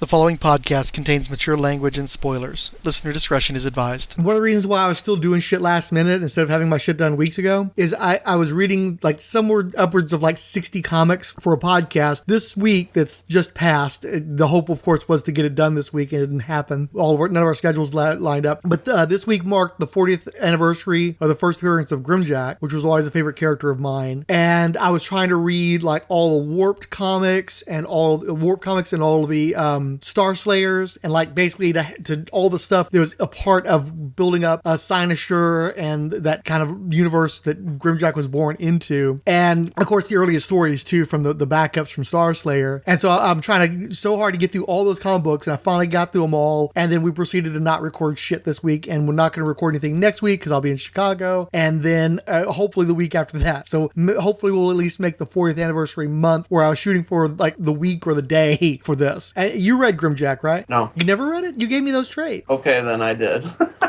The following podcast contains mature language and spoilers. Listener discretion is advised. One of the reasons why I was still doing shit last minute instead of having my shit done weeks ago is I was reading like somewhere upwards of like 60 comics for a podcast this week that's just passed. The hope, of course, was to get it done this week, and it didn't happen. None of our schedules lined up. But this week marked the 40th anniversary of the first appearance of GrimJack, which was always a favorite character of mine. And I was trying to read like all the Warped comics and all the Starslayers, and like basically to all the stuff that was a part of building up a Cynosure and that kind of universe that GrimJack was born into. And of course the earliest stories too from the backups from Starslayer. And so I'm trying so hard to get through all those comic books, and I finally got through them all. And then we proceeded to not record shit this week, and we're not going to record anything next week because I'll be in Chicago, and then hopefully the week after that. So hopefully we'll at least make the 40th anniversary month, where I was shooting for like the week or the day for this. And you read GrimJack, right? No. You never read it? You gave me those trades. Okay, then I did.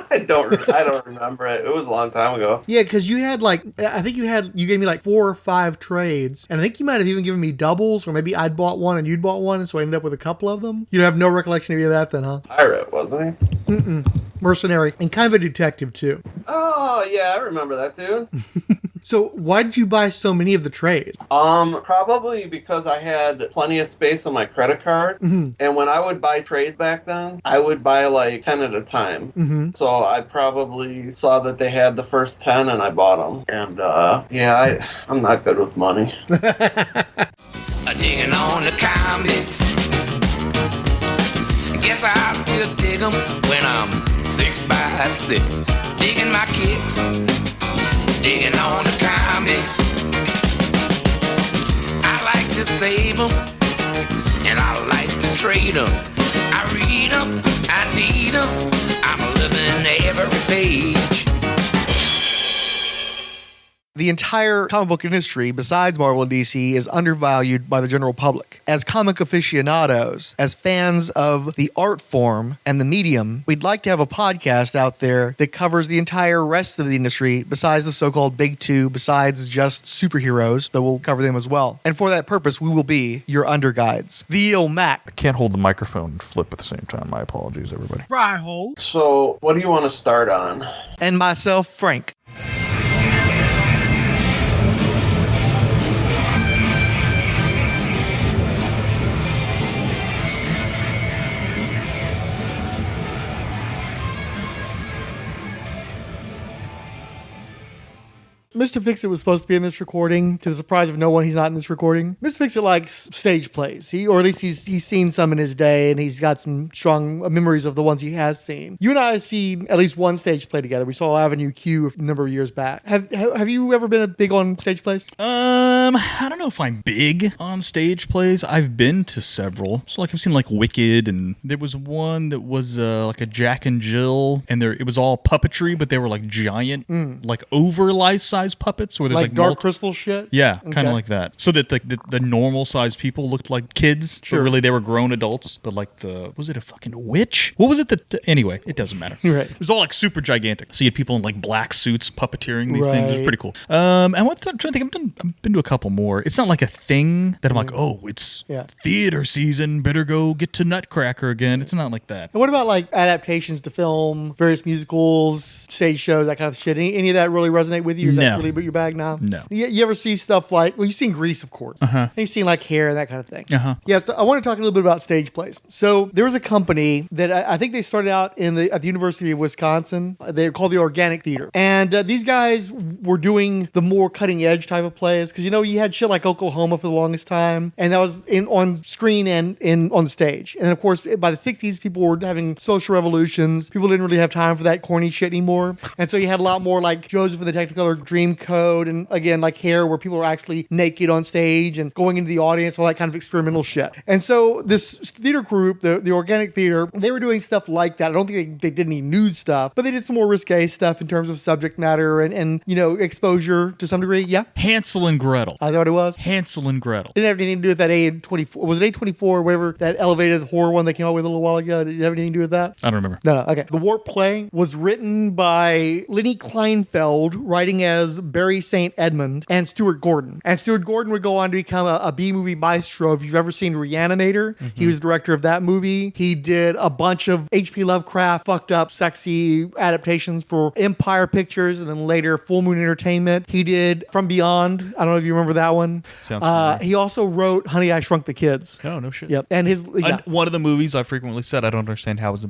I don't remember it. It was a long time ago. Yeah, because you had you gave me like 4 or 5 trades, and I think you might have even given me doubles, or maybe I'd bought one and you'd bought one, and so I ended up with a couple of them. You have no recollection of any of that then, huh? Pirate, wasn't he? Mercenary, and kind of a detective too. Oh, yeah, I remember that too. So why did you buy so many of the trades? Probably because I had plenty of space on my credit card. And when I would buy trades back then, I would buy like 10 at a time. So I probably saw that they had the first 10 and I bought them. And I'm not good with money. Digging on the comics. Guess I still dig them when I'm 6x6. Digging my kicks. Digging on the comics. I like to save them, and I like to trade them. I read them, I need them. I'm living every page. The entire comic book industry, besides Marvel and DC, is undervalued by the general public. As comic aficionados, as fans of the art form and the medium, we'd like to have a podcast out there that covers the entire rest of the industry, besides the so-called big two, besides just superheroes, though we'll cover them as well. And for that purpose, we will be your underguides. The Mac. I can't hold the microphone and flip at the same time. My apologies, everybody. Fryhole. So, what do you want to start on? And myself, Frank. Mr. Fix-It was supposed to be in this recording. To the surprise of no one, he's not in this recording. Mr. Fix-It likes stage plays. Or at least he's seen some in his day, and he's got some strong memories of the ones he has seen. You and I have seen at least one stage play together. We saw Avenue Q a number of years back. Have you ever been big on stage plays? I don't know if I'm big on stage plays. I've been to several. So like I've seen like Wicked, and there was one that was like a Jack and Jill, and it was all puppetry, but they were like giant, like over life-size puppets, where there's like Dark Crystal shit. Yeah, kind of like that. So that the normal sized people looked like kids, but really they were grown adults. But like was it a fucking witch? What was it anyway, it doesn't matter. Right. It was all like super gigantic. So you had people in like black suits puppeteering these things. It was pretty cool. And I'm trying to think. I've been to a couple more. It's not like a thing that I'm like, oh, it's theater season. Better go get to Nutcracker again. It's not like that. And what about like adaptations to film, various musicals, stage shows, that kind of shit? Any of that really resonate with you? Is that really your bag now? No. You ever see stuff like, well, you've seen Grease, of course. And you've seen like Hair and that kind of thing. Yeah, so I want to talk a little bit about stage plays. So there was a company that I think they started out at the University of Wisconsin. They're called the Organic Theater. And these guys were doing the more cutting edge type of plays. Because, you had shit like Oklahoma for the longest time. And that was on screen and on the stage. And of course, by the 60s, people were having social revolutions. People didn't really have time for that corny shit anymore. And so you had a lot more like Joseph and the Technicolor Dreamcoat, and again, like Hair, where people are actually naked on stage and going into the audience, all that kind of experimental shit. And so this theater group, the Organic Theater, they were doing stuff like that. I don't think they did any nude stuff, but they did some more risque stuff in terms of subject matter and exposure to some degree. Yeah. Hansel and Gretel. Gretel. I thought what it was. Hansel and Gretel. Didn't have anything to do with that A24. Was it A24, whatever, that elevated horror one that came out with a little while ago? Did it have anything to do with that? I don't remember. No. Okay. The Warp play was written by Lenny Kleinfeld, writing as Barry St. Edmund, and Stuart Gordon. And Stuart Gordon would go on to become a B-movie maestro. If you've ever seen Reanimator, he was the director of that movie. He did a bunch of H.P. Lovecraft, fucked up, sexy adaptations for Empire Pictures, and then later Full Moon Entertainment. He did From Beyond. I don't know if you remember that one. Sounds familiar. He also wrote Honey, I Shrunk the Kids. Oh, no shit. Yep. And his... Yeah. One of the movies I frequently said I don't understand how it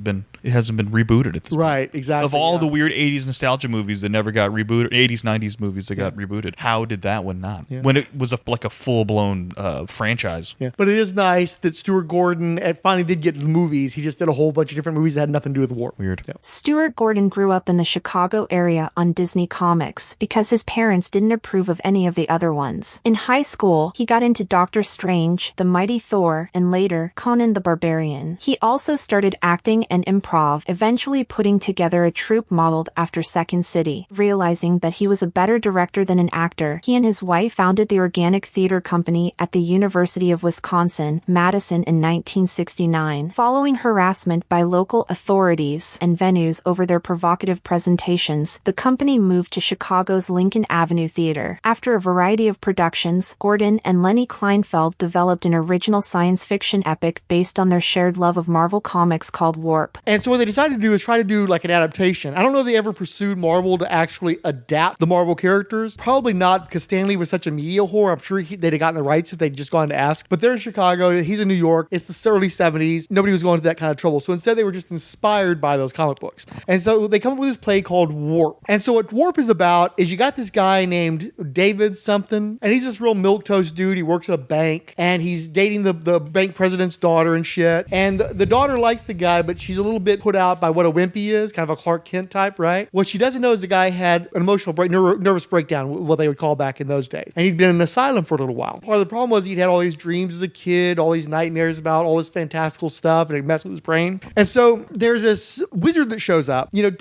hasn't been rebooted at this point. Right, exactly. Of all the weird 80s nostalgia movies that never got rebooted, 80s, 90s movies that got rebooted, how did that one not? Yeah. When it was like a full-blown franchise. Yeah. But it is nice that Stuart Gordon finally did get to the movies. He just did a whole bunch of different movies that had nothing to do with war. Weird. Yeah. Stuart Gordon grew up in the Chicago area on Disney Comics because his parents didn't approve of any of the other ones. In high school, he got into Doctor Strange, The Mighty Thor, and later, Conan the Barbarian. He also started acting and improv, eventually putting together a troupe modeled after Second City. Realizing that he was a better director than an actor, he and his wife founded the Organic Theater Company at the University of Wisconsin, Madison in 1969. Following harassment by local authorities and venues over their provocative presentations, the company moved to Chicago's Lincoln Avenue Theater. After a variety of productions, Gordon and Lenny Kleinfeld developed an original science fiction epic based on their shared love of Marvel Comics called Warp. And so what they decided to do is try to do like an adaptation. I don't know if they ever pursued Marvel to actually adapt the Marvel characters. Probably not, because Stan Lee was such a media whore. I'm sure they'd have gotten the rights if they'd just gone to ask. But they're in Chicago. He's in New York. It's the early 70s. Nobody was going to that kind of trouble. So instead, they were just inspired by those comic books. And so they come up with this play called Warp. And so what Warp is about is you got this guy named David something, and he's this real milquetoast dude. He works at a bank, and he's dating the bank president's daughter and shit. And the daughter likes the guy, but she's a little bit put out by what a wimpy is, kind of a Clark Kent type, right? What she doesn't know is the guy had an emotional nervous breakdown, what they would call back in those days. And he'd been in an asylum for a little while. Part of the problem was he'd had all these dreams as a kid, all these nightmares about all this fantastical stuff, and it messed with his brain. And so there's this wizard that shows up. You know,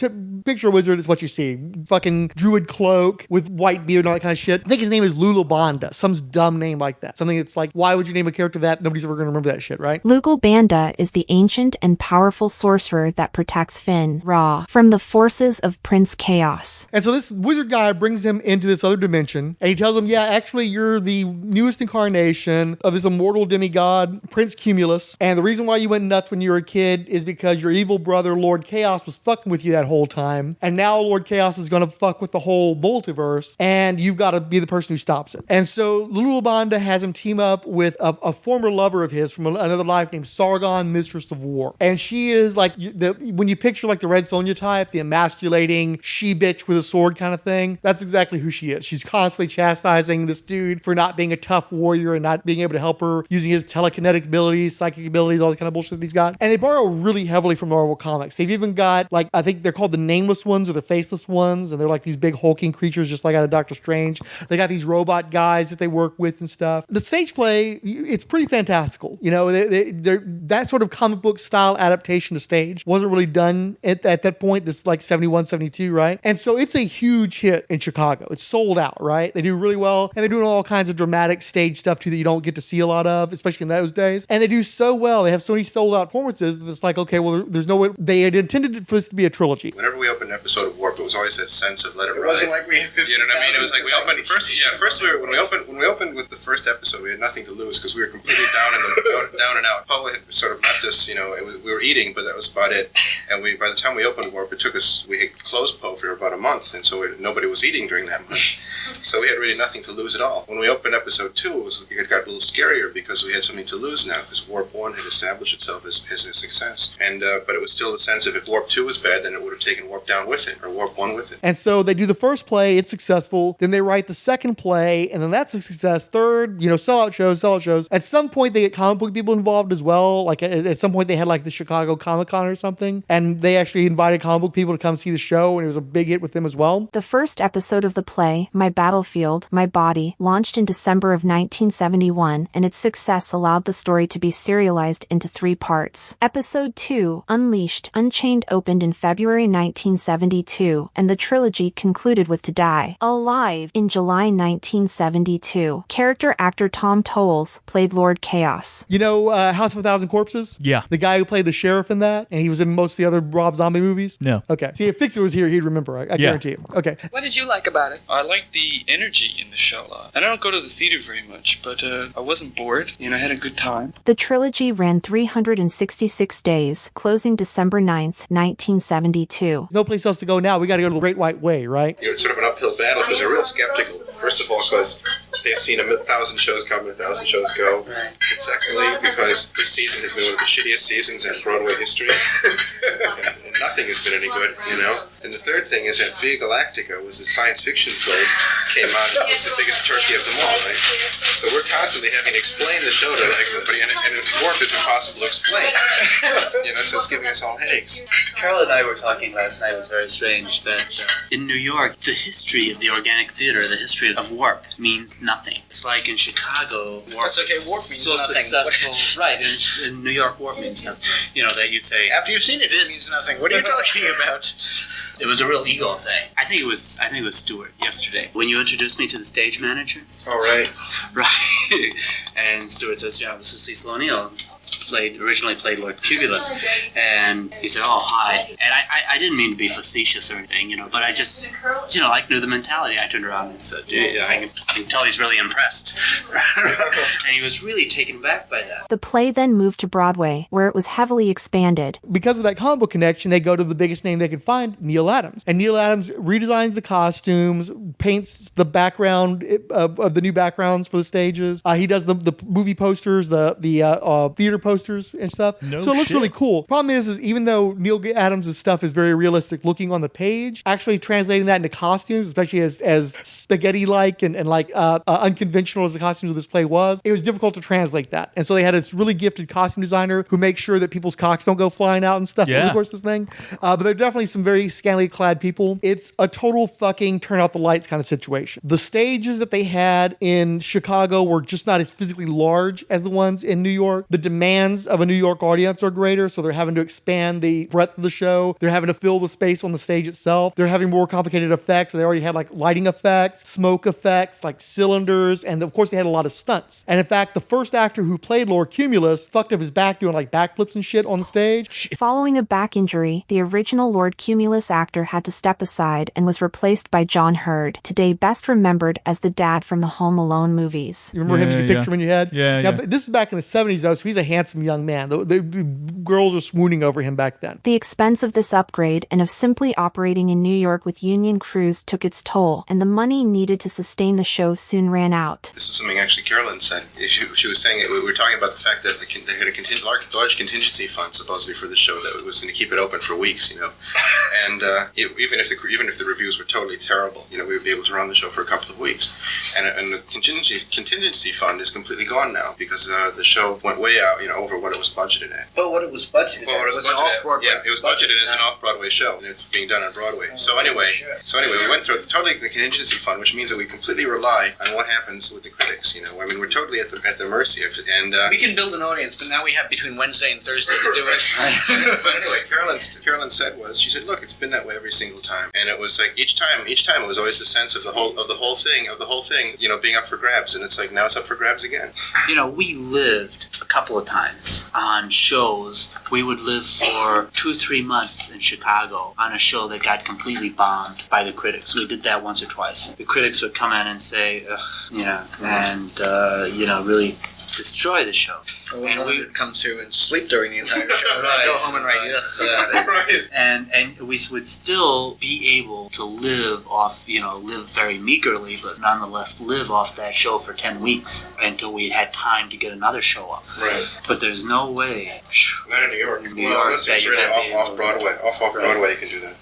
picture a wizard is what you see. Fucking druid cloak with white beard and all that kind of shit. I think his name is Lulubanda, some dumb name like that. Something that's like, why would you name a character that? Nobody's ever going to remember that shit, right? Lulubanda is the ancient and powerful sorcerer that protects Finn, Ra, from the forces of Prince Chaos. And so this wizard guy brings him into this other dimension, and he tells him, yeah, actually, you're the newest incarnation of this immortal demigod, Prince Cumulus, and the reason why you went nuts when you were a kid is because your evil brother, Lord Chaos, was fucking with you that whole time, and now Lord Chaos is going to fuck with the whole multiverse, and you've got to be the person who stops it. And so Lulubanda has him team up with a former lover of his from another life named Sargon, Mistress of War. And she is like, when you picture like the Red Sonja type, the emasculating she-bitch with a sword kind of thing, that's exactly who she is. She's constantly chastising this dude for not being a tough warrior and not being able to help her using his telekinetic abilities, psychic abilities, all the kind of bullshit that he's got. And they borrow really heavily from Marvel Comics. They've even got, like, I think they're called the Nameless Ones or the Faceless Ones, and they're like these big hulking creatures just like out of Doctor Strange. They got these robot guys that they work with and stuff. The stage play, it's pretty fantastical. You know, that sort of comic book style adaptation to stage wasn't really done at that point. This is like 71, 72, right? And so it's a huge hit in Chicago. It's sold out, right? They do really well, and they're doing all kinds of dramatic stage stuff too that you don't get to see a lot of, especially in those days. And they do so well. They have so many sold out performances that it's like, okay, well, there's no way. They had intended for this to be a trilogy. Whenever we opened an episode of Warp, it was always that sense of let it ride. It wasn't like we had 50, you know what I mean? It was like we opened first. Yeah, first when we opened with the first episode, we had nothing to lose because we were completely down and out. Paul had sort of left us. You know, we were eating, but that was about it. And by the time we opened Warp, we had closed Poe for about a month, and so nobody was eating during that month. So we had really nothing to lose at all. When we opened episode 2, it got a little scarier because we had something to lose now because Warp 1 had established itself as a success. And but it was still the sense of if Warp 2 was bad, then it would have taken Warp down with it, or Warp 1 with it. And so they do the first play, it's successful. Then they write the second play, and then that's a success. Third, sellout shows. At some point, they get comic book people involved as well. Like at some point, they had like the Chicago Comic-Con or something, and they actually invited comic book people to come see the show, and it was a big hit with them as well. The first episode of the play, My Battlefield, My Body, launched in December of 1971, and its success allowed the story to be serialized into 3 parts. Episode 2, Unleashed, Unchained, opened in February 1972, and the trilogy concluded with To Die Alive in July 1972. 1972. Character actor Tom Towles played Lord Chaos. You know House of a Thousand Corpses? Yeah. The guy who played the sheriff in that, and he was in most of the other Rob Zombie movies? No. Okay. See, if Fixer was here, he'd remember. I guarantee you. Okay. What did you like about it? I liked the energy in the show a lot. I don't go to the theater very much, but I wasn't bored, and I had a good time. The trilogy ran 366 days, closing December 9th, 1972. No place else to go now. We got to go to the Great White Way, right? It's sort of an uphill battle because they're real skeptical. First of all, because they've seen 1,000 shows come and 1,000 shows go. And secondly, because this season has been one of the shittiest seasons in Broadway history. and nothing has been any good, you know? And the third thing is that Via Galactica was a science fiction play, came out, and it was the biggest turkey of them all, right? So we're constantly having to explain the show to everybody, and warp is impossible to explain. You know, so it's giving us all headaches. Carol and I were talking last night. It was very strange that in New York, the history of the organic theater, the history of warp, means nothing. It's like in Chicago, warp is so successful. Right, in New York, warp means nothing. You know, that you say, After you've seen it, it means nothing. What are you talking about? It was a real ego thing. I think it was Stuart yesterday when you introduced me to the stage manager. All right. Right. And Stuart says, this is Cecil O'Neill. Originally played Lord Cumulus, and he said, "Oh, hi." And I didn't mean to be facetious or anything, but I just, I knew the mentality. I turned around and said, I can tell he's really impressed. And he was really taken aback by that. The play then moved to Broadway, where it was heavily expanded. Because of that comic book connection, they go to the biggest name they could find, Neil Adams. And Neil Adams redesigns the costumes, paints the background of the new backgrounds for the stages. He does the movie posters, the theater posters and stuff. So it looks really cool. Problem is even though Neil Adams' stuff is very realistic looking on the page, actually translating that into costumes, especially as spaghetti-like and unconventional as the costumes of this play was, it was difficult to translate that. And so they had this really gifted costume designer who makes sure that people's cocks don't go flying out and stuff over the course of this thing. But there are definitely some very scantily clad people. It's a total fucking turn out the lights kind of situation. The stages that they had in Chicago were just not as physically large as the ones in New York. The demands of a New York audience are greater, so they're having to expand the breadth of the show. They're having to fill the space on the stage itself. They're having more complicated effects. They already had lighting effects, smoke effects, cylinders, and of course they had a lot of stunts. And in fact, the first actor who played Lord Cumulus fucked up his back doing backflips and shit on the stage. Following a back injury, the original Lord Cumulus actor had to step aside and was replaced by John Hurd, today best remembered as the dad from the Home Alone movies. You remember him? You picture him in your head? Yeah. This is back in the 70s though, so he's a handsome young man. The girls are swooning over him back then. The expense of this upgrade and of simply operating in New York with union crews took its toll, and the money needed to sustain the show soon ran out. This is something actually Carolyn said. She was saying we were talking about the fact that they had a large contingency fund supposedly for the show that was going to keep it open for weeks, and even if the reviews were totally terrible, we would be able to run the show for a couple of weeks. And the contingency fund is completely gone now because the show went way out, over what it was budgeted at. But what it was budgeted was an off-Broadway. Yeah, it was budgeted as an off-Broadway show, and it's being done on Broadway. So anyway, we went through totally the contingency fund, which means that we completely rely on what happens with the critics. We're totally at the mercy of, and we can build an audience, but now we have between Wednesday and Thursday to do it. But anyway, Carolyn said she said, look, it's been that way every single time, and it was each time it was always the sense of the whole thing, being up for grabs, and it's now it's up for grabs again. We lived a couple of times on shows. We would live for 2-3 months in Chicago on a show that got completely bombed by the critics. We did that once or twice. The critics would come in and say, really destroy the show. And we would come through and sleep during the entire show. Right. Go home and write Right. And we would still be able to live off, live very meagerly, but nonetheless live off that show for 10 weeks until we had time to get another show up. Right. But there's no way. Not in New York. Unless it's really off Broadway. Off Broadway, you can do that.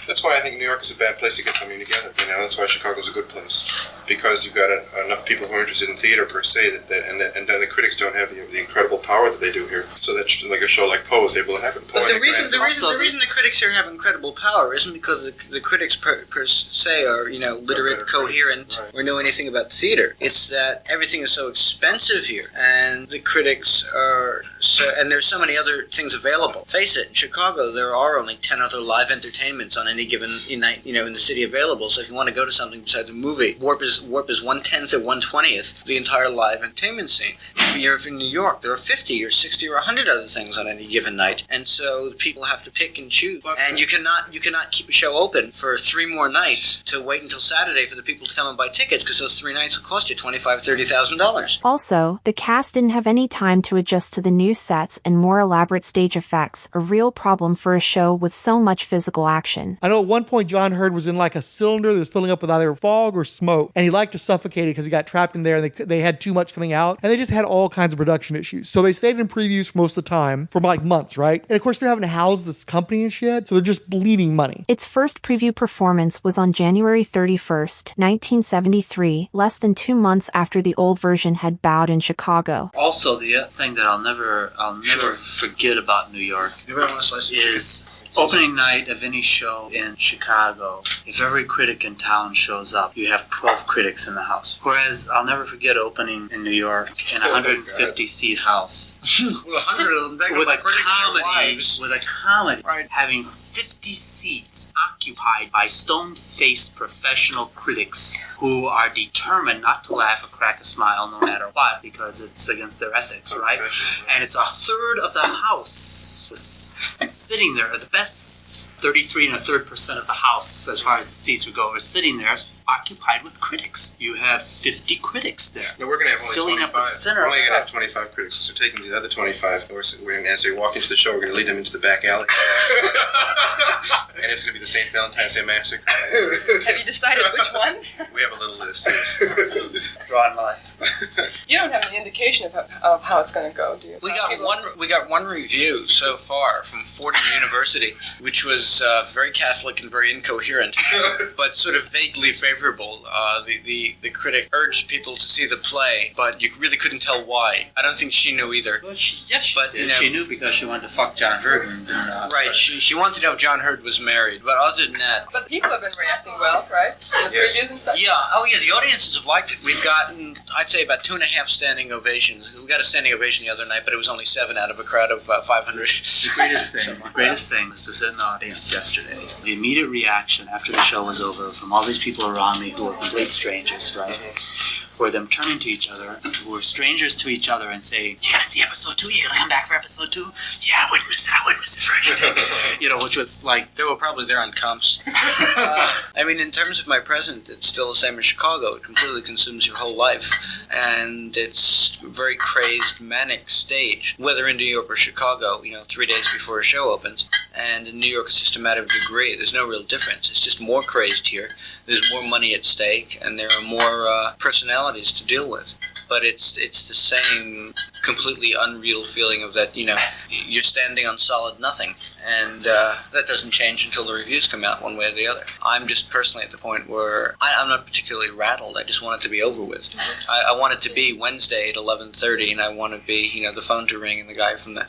That's why I think New York is a bad place to get something together. That's why Chicago's a good place, because you've got enough people who are interested in theater per se, and then the critics don't have the incredible power that they do here. So that a show like Poe is able to happen. But the reason the critics here have incredible power isn't because the critics per se are literate, coherent, or know anything about theater. It's that everything is so expensive here, and the critics are and there's so many other things available. Face it, in Chicago there are only 10 other live entertainments on any given night, in the city available. So if you want to go to something besides a movie, Warp is Warp is 1/10 or 1/20th the entire live entertainment scene. If you're in New York, there are 50 or 60 or 100 other things on any given night, and so people have to pick and choose. And you cannot keep a show open for 3 more nights to wait until Saturday for the people to come and buy tickets, because those 3 nights will cost you $25,000-$30,000. Also, the cast didn't have any time to adjust to the new sets and more elaborate stage effects, a real problem for a show with so much physical action. I know at one point John Hurd was in like a cylinder that was filling up with either fog or smoke, and he liked to suffocate it because he got trapped in there and they had too much coming out, and they just had all kinds of production issues. So they stayed in previews for most of the time, for like months, right? And of course they're having to house this company and shit, so they're just bleeding money. Its first preview performance was on January 31st, 1973, less than 2 months after the old version had bowed in Chicago. Also, the thing that I'll never forget about New York is opening night of any show in Chicago. If every critic in town shows up, you have 12 critics in the house. Whereas I'll never forget opening in New York in a 150-seat house. With 100 of them, with a comedy, right, having 50 seats occupied by stone-faced professional critics who are determined not to laugh or crack a smile no matter what, because it's against their ethics, right? And it's a third of the house was sitting there. The best 33 1/3% of the house, as far as the seats would go, are sitting there occupied with critics. You have 50 critics there. No, we're going to have only filling 25. Up the center. We're only going to have 25 critics. So taking the other 25, as they walk into the show, we're going to lead them into the back alley. And it's going to be the St. Valentine's Day Massacre. Have you decided which ones? We have a little list, yes. Drawing lines. You don't have any indication of how it's going to go, do you? We got one review so far from Fordham University, which was very Catholic and very incoherent, but sort of vaguely favorable. The critic urged people to see the play, but you really couldn't tell why. I don't think she knew either. Well, she knew because she wanted to fuck John Hurd. Right, she wanted to know if John Hurd was married, but other than that... But people have been reacting well, right? Yes. Yeah, the audiences have liked it. We've gotten, I'd say, about 2.5 standing ovations. We got a standing ovation the other night, but it was only 7 out of a crowd of 500. The greatest thing was to sit in the audience yesterday. The immediate reaction after the show was over from all these people around me who were complete strangers, right? Were them turning to each other, who were strangers to each other, and saying, "You gotta see episode 2? You gotta come back for episode 2? Yeah, I wouldn't miss it for anything." Which was like... They were probably there on comps. I mean, in terms of my present, it's still the same as Chicago. It completely consumes your whole life. And it's a very crazed, manic stage. Whether in New York or Chicago, 3 days before a show opens. And in New York, it's just a matter of degree. There's no real difference. It's just more crazed here. There's more money at stake, and there are more personalities to deal with. But it's the same completely unreal feeling of that, you're standing on solid nothing. And that doesn't change until the reviews come out one way or the other. I'm just personally at the point where I'm not particularly rattled. I just want it to be over with. I want it to be Wednesday at 11:30, and I want to be, the phone to ring and the guy from the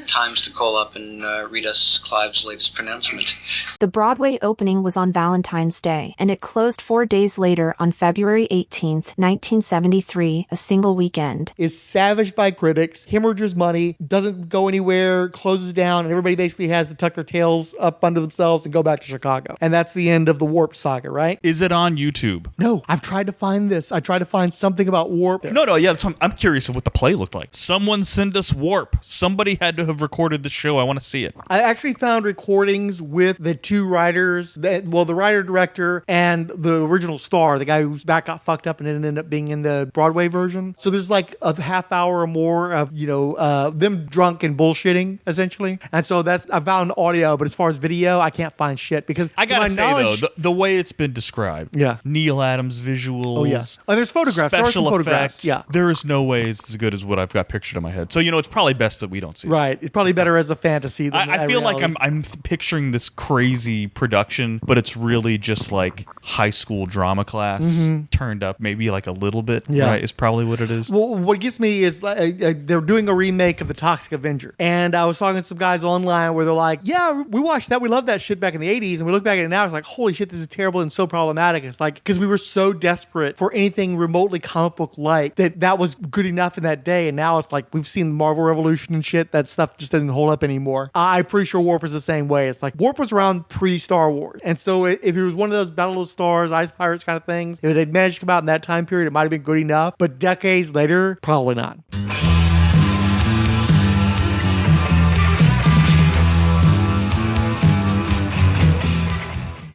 Times to call up and read us Clive's latest pronouncement. The Broadway opening was on Valentine's Day, and it closed 4 days later on February 18th, 1973, a single weekend. Is savaged by critics, hemorrhages money, doesn't go anywhere, closes down, and everybody basically has to tuck their tails up under themselves and go back to Chicago. And that's the end of the Warp saga, right? Is it on YouTube? No, I've tried to find this. I tried to find something about Warp. No, yeah, I'm curious of what the play looked like. Someone send us Warp. Somebody had to have recorded the show. I want to see it. I actually found recordings with the two writers, the writer-director and the original star, the guy whose back got fucked up and ended up being in the Broadway version. So there's like a half hour or more of, them drunk and bullshitting, essentially. And so I found audio, but as far as video, I can't find shit because I gotta say, though, the way it's been described, Neil Adams visuals, there's photographs, special effects, yeah. There is no way it's as good as what I've got pictured in my head. So, it's probably best that we don't see it. Right. It's probably better as a fantasy than I feel like I'm picturing this crazy production, but it's really just like high school drama class turned up maybe like a little bit, right? Is probably what it is. Well, what gets me is they're doing a remake of The Toxic Avenger. And I was talking to some guys online where they're like, yeah, we watched that. We loved that shit back in the 80s. And we look back at it now, it's like, holy shit, this is terrible and so problematic. It's like, because we were so desperate for anything remotely comic book-like that was good enough in that day. And now it's like, we've seen Marvel Revolution and shit. That stuff just doesn't hold up anymore. I'm pretty sure Warp is the same way. It's like, Warp was around pre-Star Wars. And so if it was one of those Battle of the Stars, Ice Pirates kind of things, if it had managed to come out in that time period, it might have been good enough. But decades later, probably not.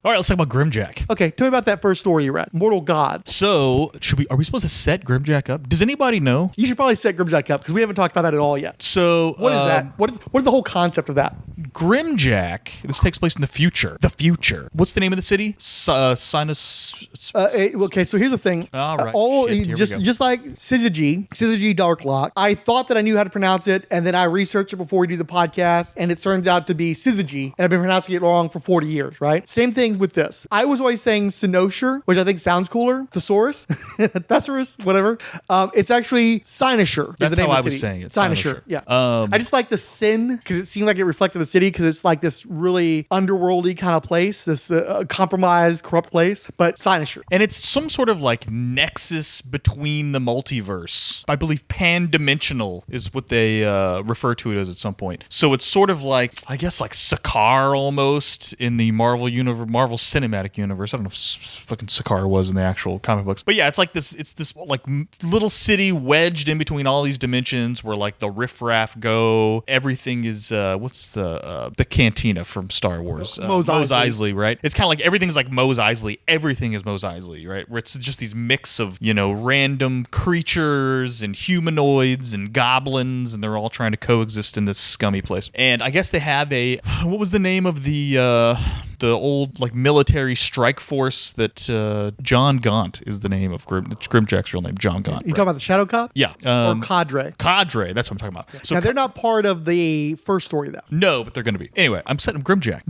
All right, let's talk about GrimJack. Okay, tell me about that first story you read, Mortal Gods. So, are we supposed to set GrimJack up? Does anybody know? You should probably set GrimJack up because we haven't talked about that at all yet. So, what is that? What is the whole concept of that? GrimJack. This takes place in the future. The future. What's the name of the city? Sinus. Okay, so here's the thing. All right. Just like Syzygy Darklock. I thought that I knew how to pronounce it, and then I researched it before we do the podcast, and it turns out to be Syzygy, and I've been pronouncing it wrong for 40 years. Right? Same thing with this. I was always saying Cynosure, which I think sounds cooler. Thesaurus, Thesaurus, whatever. It's actually Cynosure. That's how I was saying it. Cynosure. Yeah. I just like the Sin because it seemed like it reflected the city because it's like this really underworldy kind of place, this compromised, corrupt place. But Cynosure, and it's some sort of like nexus between the multiverse. I believe pan-dimensional is what they refer to it as at some point. So it's sort of like, I guess, like Sakaar almost in the Marvel Cinematic Universe. I don't know if fucking Sakaar was in the actual comic books, but yeah, it's this like little city wedged in between all these dimensions where like the riffraff go. Everything is what's the cantina from Star Wars? Mos Eisley, right? It's kind of like everything's like Mos Eisley. Everything is Mos Eisley, right? Where it's just these mix of random creatures and humanoids and goblins, and they're all trying to coexist in this scummy place. And I guess they have what was the name of the old like military strike force that John Gaunt is the name of GrimJack's real name, John Gaunt. You talking about the Shadow Cop? Yeah. Or Cadre? Cadre, that's what I'm talking about. So now they're not part of the first story though. No, but they're going to be. Anyway, I'm setting GrimJack.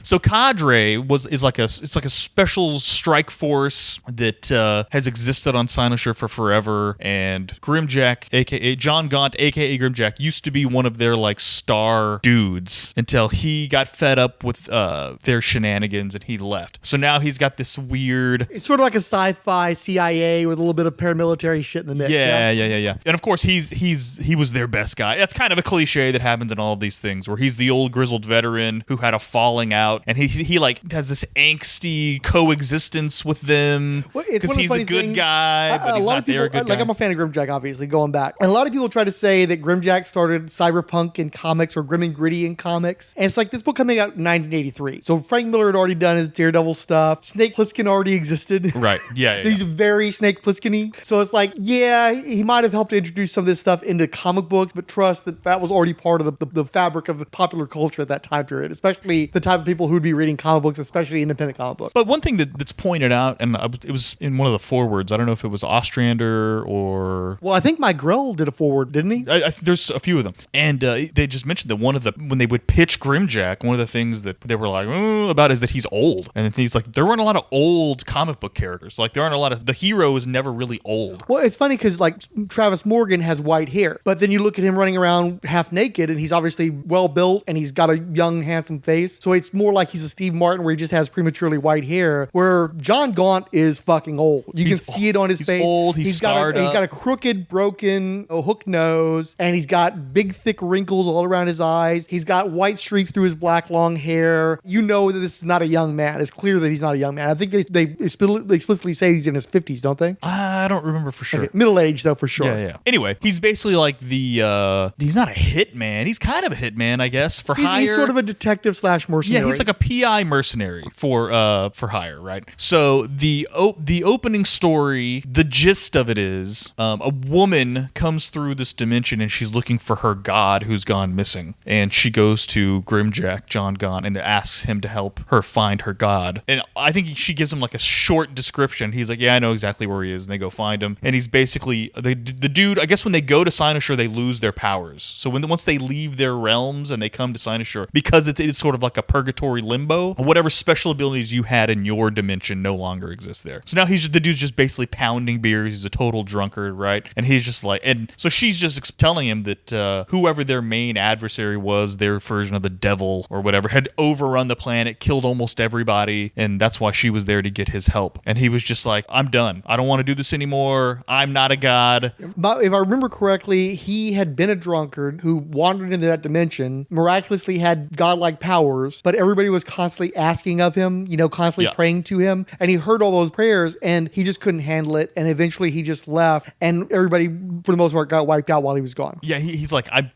So Cadre is like a special strike force that has existed on Cynosure for forever, and GrimJack, aka John Gaunt, aka GrimJack, used to be one of their like star dudes until he got fed up with their shenanigans and he left. So now he's got this weird... It's sort of like a sci-fi CIA with a little bit of paramilitary shit in the mix. Yeah. And of course, he was their best guy. That's kind of a cliche that happens in all of these things, where he's the old grizzled veteran who had a falling out, and he like has this angsty coexistence with them because he's a good guy, but he's not their good guy. Like, I'm a fan of GrimJack, obviously, going back. And a lot of people try to say that GrimJack started cyberpunk in comics or grim and gritty in comics. And it's like this book coming out in 1983. So Frank Miller had already done his Daredevil stuff. Snake Plissken already existed. Right. Yeah. He's very Snake Plissken-y. So it's like, yeah, he might have helped to introduce some of this stuff into comic books, but trust that was already part of the fabric of the popular culture at that time period, especially the type of people who would be reading comic books, especially independent comic books. But one thing that's pointed out, and it was in one of the forewords, I don't know if it was Ostrander or... Well, I think Mike Grell did a foreword, didn't he? There's a few of them. And they just mentioned that when they would pitch GrimJack, one of the things that they were like, about is that he's old. And he's like, there weren't a lot of old comic book characters. Like, there aren't a lot of... The hero is never really old. Well, it's funny because, like, Travis Morgan has white hair, but then you look at him running around half naked, and he's obviously well-built, and he's got a young, handsome face. So it's more like he's a Steve Martin where he just has prematurely white hair, where John Gaunt is fucking old. You can see it on his face. He's old, he's scarred up. He's got a crooked, broken, hook nose, and he's got big, thick wrinkles all around his eyes. He's got white streaks through his black, long hair. You know that this is not a young man. It's clear that he's not a young man. I think they explicitly say he's in his 50s, don't they? I don't remember for sure. Okay. Middle-aged, though, for sure. Yeah. Anyway, he's basically like he's not a hitman. He's kind of a hitman, I guess, for hire. He's sort of a detective / mercenary. Yeah, he's like a PI mercenary for hire, right? So the opening story, the gist of it is a woman comes through this dimension and she's looking for her god who's gone missing. And she goes to GrimJack, John Gaunt, and asks him to help her find her god. And I think she gives him like a short description. He's like, yeah, I know exactly where he is. And they go find him, and he's basically the dude. I guess when they go to Cynosure, they lose their powers. So once they leave their realms and they come to Cynosure, because it's sort of like a purgatory limbo, whatever special abilities you had in your dimension no longer exist there. So now the dude's just basically pounding beers. He's a total drunkard, right? And he's just like, and so she's just telling him that whoever their main adversary was, their version of the devil or whatever, had overrun the planet, killed almost everybody, and that's why she was there to get his help. And he was just like, I'm done. I don't want to do this anymore. I'm not a god. If I remember correctly, he had been a drunkard who wandered into that dimension, miraculously had godlike powers, but everybody was constantly asking of him, constantly praying to him, and he heard all those prayers, and he just couldn't handle it, and eventually he just left, and everybody, for the most part, got wiped out while he was gone. Yeah, he's like, I'm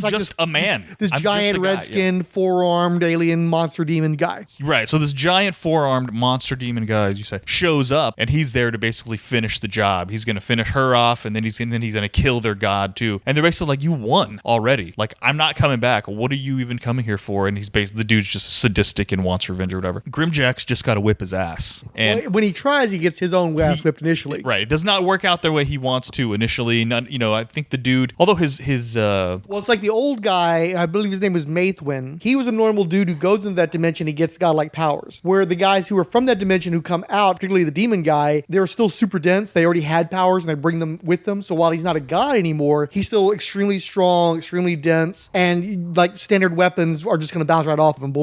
just a man. This giant red-skinned, four-armed alien monster demon guy. Right, so this giant four-armed monster demon guy, as you say, shows up, and he's there to basically finish the job. He's going to finish her off, and then he's going to kill their god, too. And they're basically like, you won already. Like, I'm not coming back. What are you even coming here for? And he's basically, the dude's just sadistic and wants revenge or whatever. GrimJack's just got to whip his ass. And when he tries, he gets his own ass whipped initially. Right, it does not work out the way he wants to initially. None, I think the dude, although his well, it's like the old guy, I believe his name was Mathwin. He was a normal dude who goes into that dimension, he gets godlike powers. Where the guys who are from that dimension who come out, particularly the demon guy, they're still super dense. They already had powers and they bring them with them. So while he's not a god anymore, he's still extremely strong, extremely dense, and like standard weapons are just going to bounce right off of him.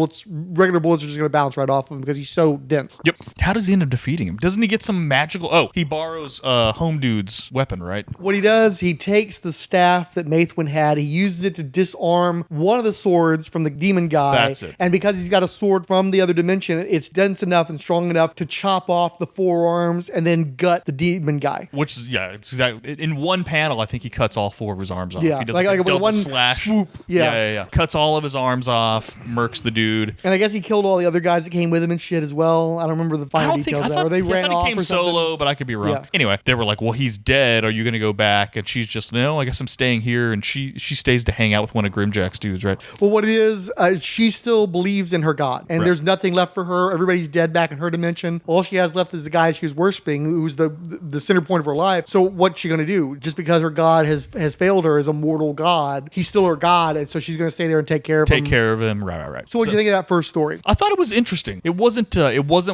Regular bullets are just going to bounce right off of him because he's so dense. Yep. How does he end up defeating him? Doesn't he get some magical... Oh, he borrows Home Dude's weapon, right? What he does, he takes the staff that Mathwin had, he uses it to disarm one of the swords from the demon guy. That's it. And because he's got a sword from the other dimension, it's dense enough and strong enough to chop off the forearms and then gut the demon guy. Which is, it's exactly... In one panel, I think he cuts all four of his arms off. Yeah. He does like a double one slash. Swoop. Yeah. Cuts all of his arms off, murks the dude. And I guess he killed all the other guys that came with him and shit as well. I don't remember the final details of that. Or they ran off he came or something. solo, but I could be wrong. Yeah. Anyway, they were like, well, he's dead. Are you going to go back? And she's just, no, I guess I'm staying here. And she stays to hang out with one of GrimJack's dudes, right? Well, what it is, she still believes in her god. And there's nothing left for her. Everybody's dead back in her dimension. All she has left is the guy she was worshiping, who's the center point of her life. So what's she going to do? Just because her god has failed her as a mortal god, he's still her god. And so she's going to stay there and take care of him. Right. So what do you think of that first story? I thought it was interesting. It wasn't